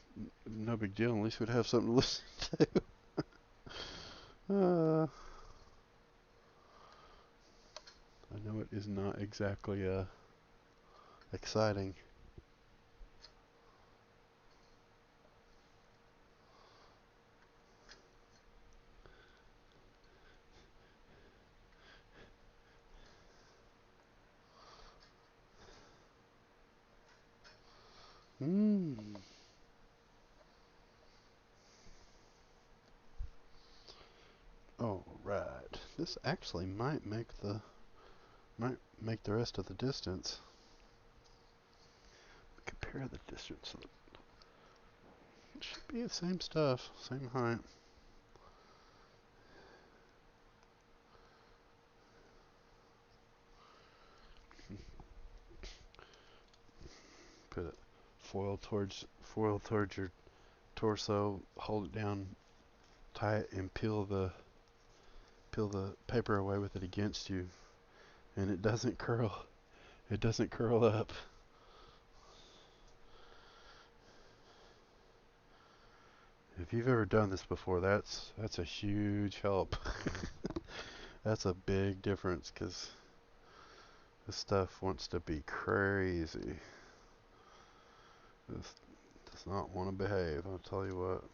no big deal. At least we'd have something to listen to. I know it is not exactly exciting. All right. This actually might make the rest of the distance. Compare the distance. It should be the same stuff, same height. Put it foil towards your torso. Hold it down tight and peel the paper away with it against you, and it doesn't curl. It doesn't curl up. If you've ever done this before, that's a huge help. That's a big difference, because this stuff wants to be crazy. This does not want to behave, I'll tell you what.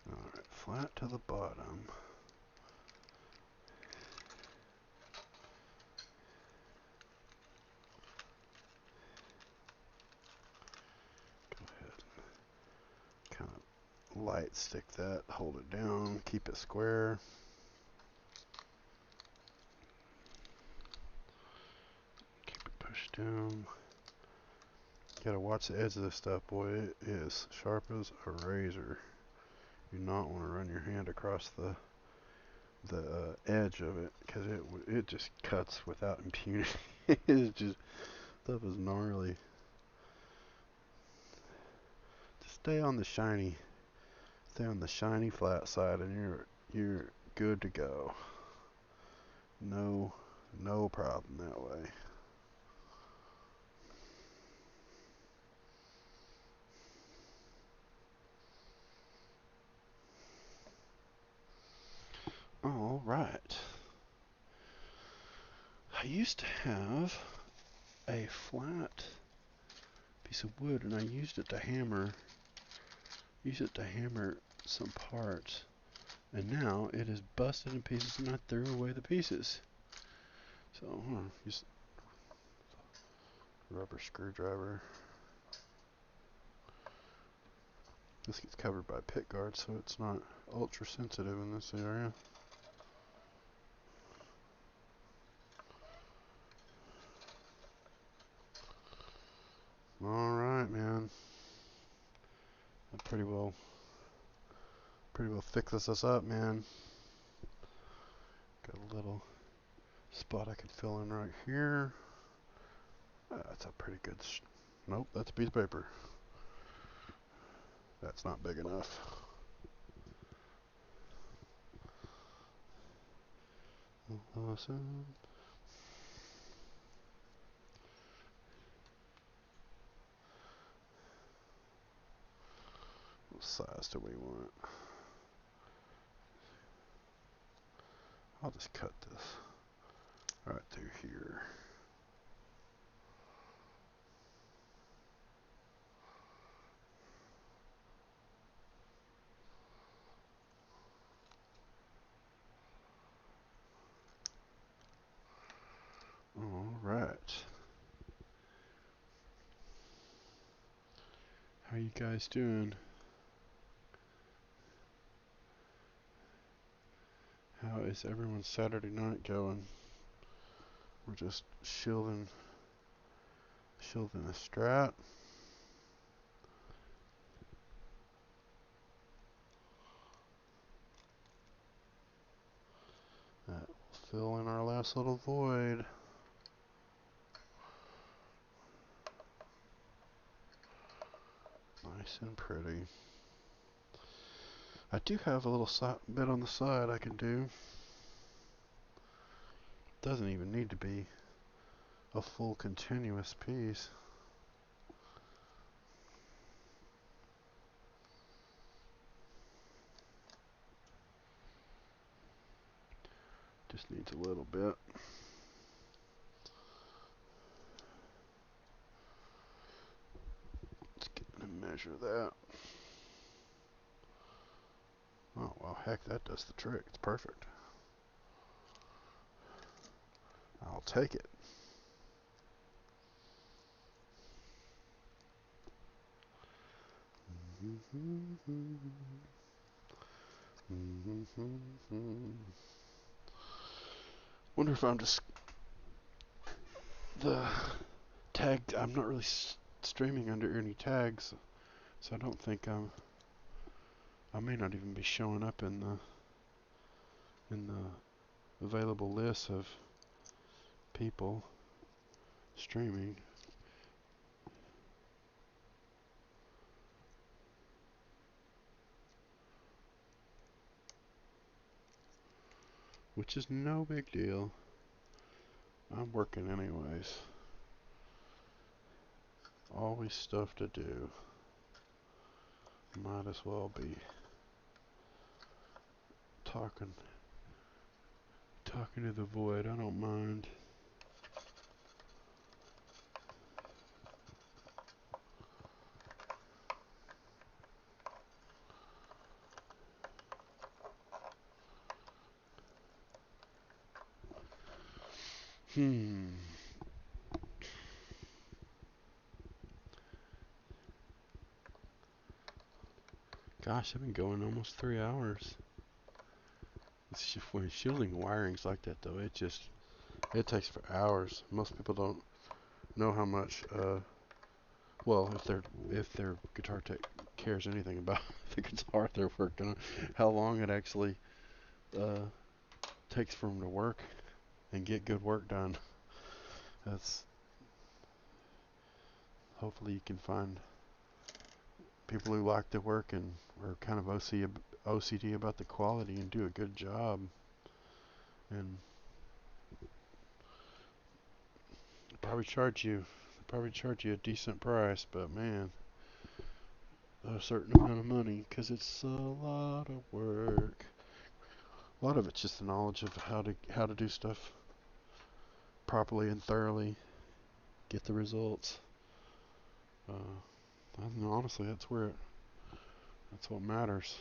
Alright, flat to the bottom. Go ahead and kind of light stick that, hold it down, keep it square. Keep it pushed down. You gotta watch the edge of this stuff, boy. It is sharp as a razor. You do not want to run your hand across the edge of it, because it just cuts without impunity. It's just, stuff is gnarly. Just stay on the shiny flat side, and you're good to go. No No problem that way. All right. I used to have a flat piece of wood, and I used it to hammer some parts. And now it is busted in pieces, and I threw away the pieces. So, use rubber screwdriver. This gets covered by pick guard, so it's not ultra sensitive in this area. All right, man. That pretty well fixes us up, man. Got a little spot I could fill in right here. That's a pretty good. Nope, that's a piece of paper. That's not big enough. Awesome. What size do we want? I'll just cut this right through here. All right. How you guys doing? How is everyone's Saturday night going? We're just shielding a Strat. That will fill in our last little void. Nice and pretty. I do have a little bit on the side I can do. Doesn't even need to be a full continuous piece. Just needs a little bit. Let's get and measure that. Oh, well, heck, that does the trick. It's perfect. I'll take it. Wonder if I'm just the tag. I'm not really streaming under any tags, so I don't think I may not even be showing up in the available list of people streaming. Which is no big deal. I'm working anyways. Always stuff to do. Might as well be talking to the void. I don't mind. Gosh, I've been going almost 3 hours. It's just when shielding wirings like that, though, it takes for hours. Most people don't know how much. Well, if their guitar tech cares anything about the guitar they're working on, how long it actually uh, takes for them to work and get good work done. That's hopefully you can find people who like the work and are kind of OCD about the quality and do a good job. And probably charge you a decent price, but man, a certain amount of money, 'cause it's a lot of work. A lot of it's just the knowledge of how to do stuff properly and thoroughly, get the results. I don't know, honestly, that's what matters.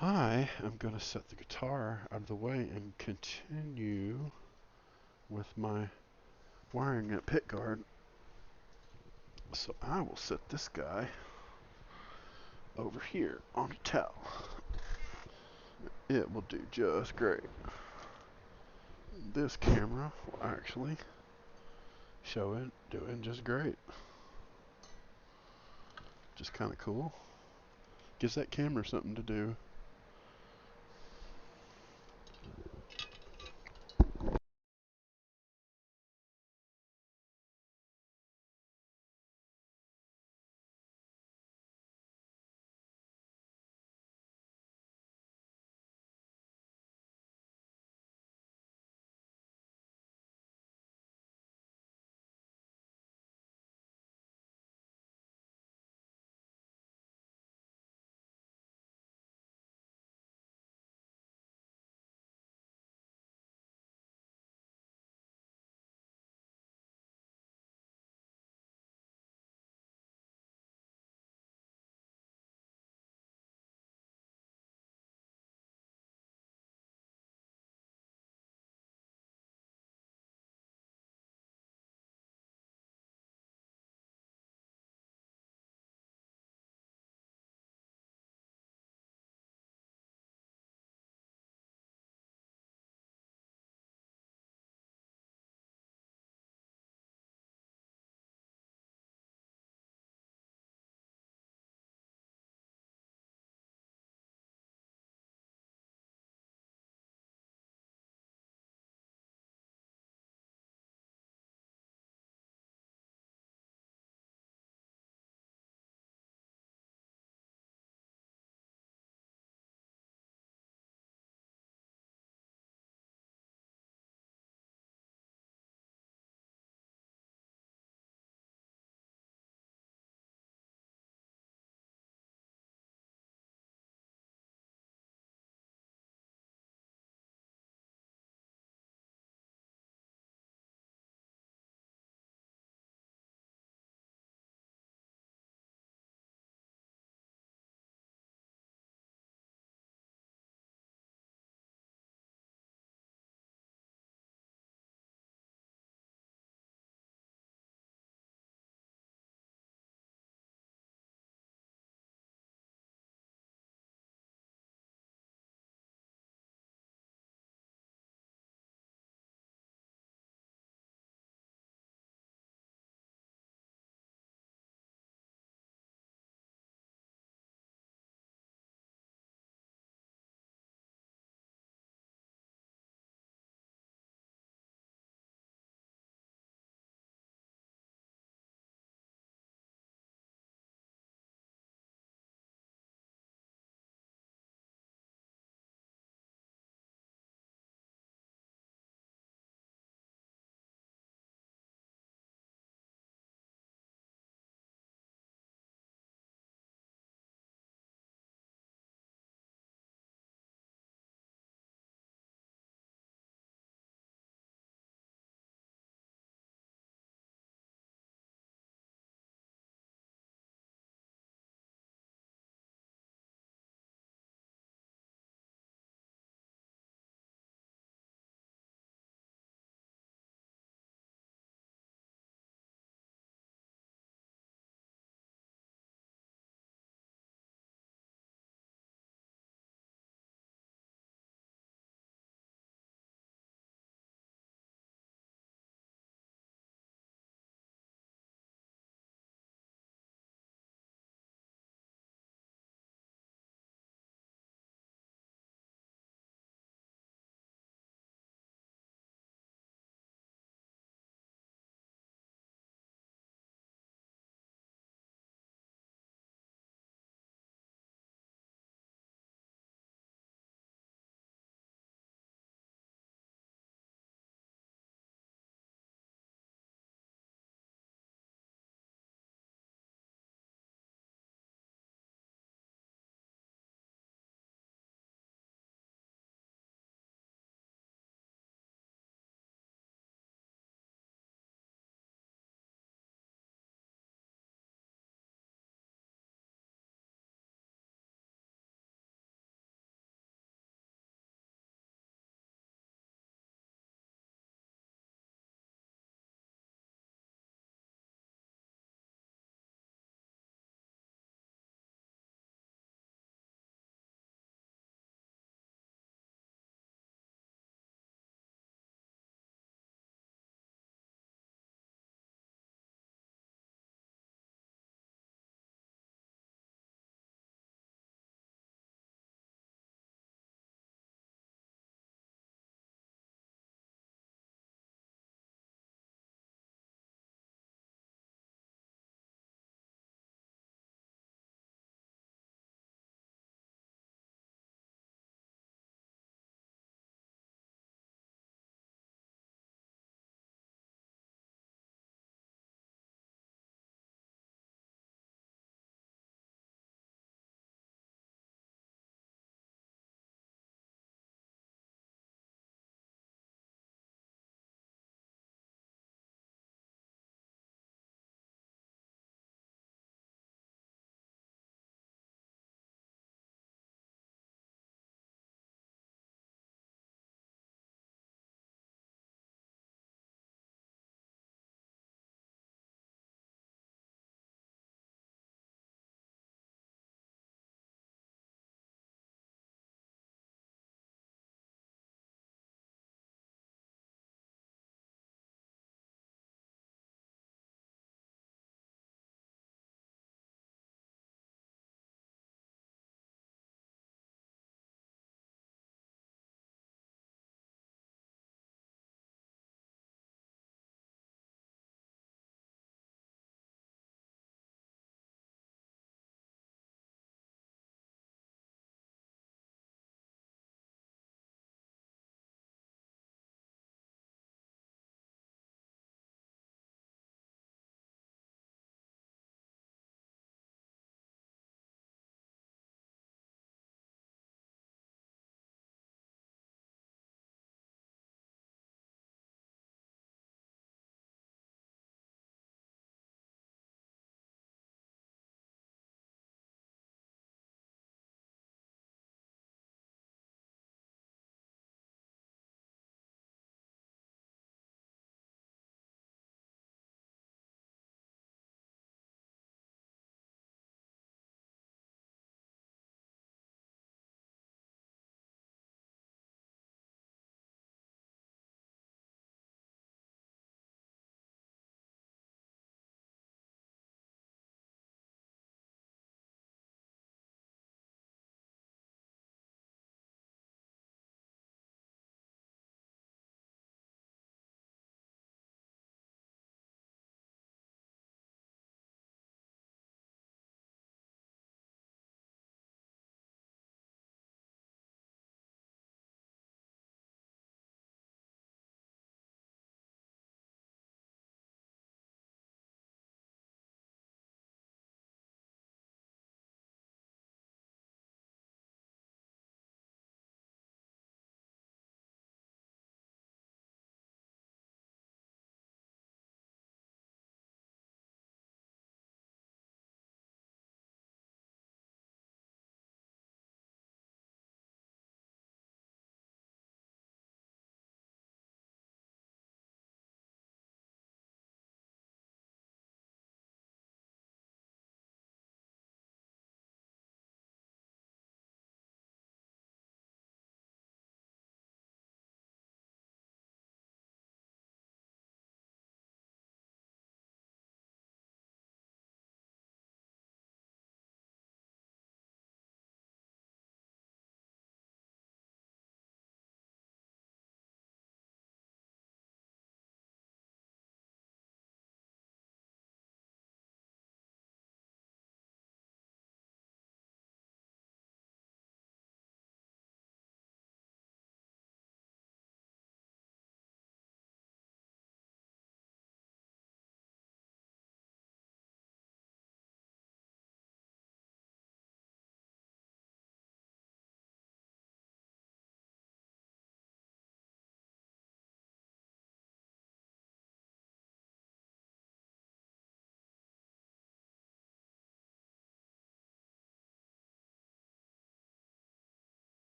I am gonna set the guitar out of the way and continue with my wiring at pick guard. So I will set this guy over here on a towel. It will do just great. This camera will actually show it doing just great. Just kind of cool. Gives that camera something to do.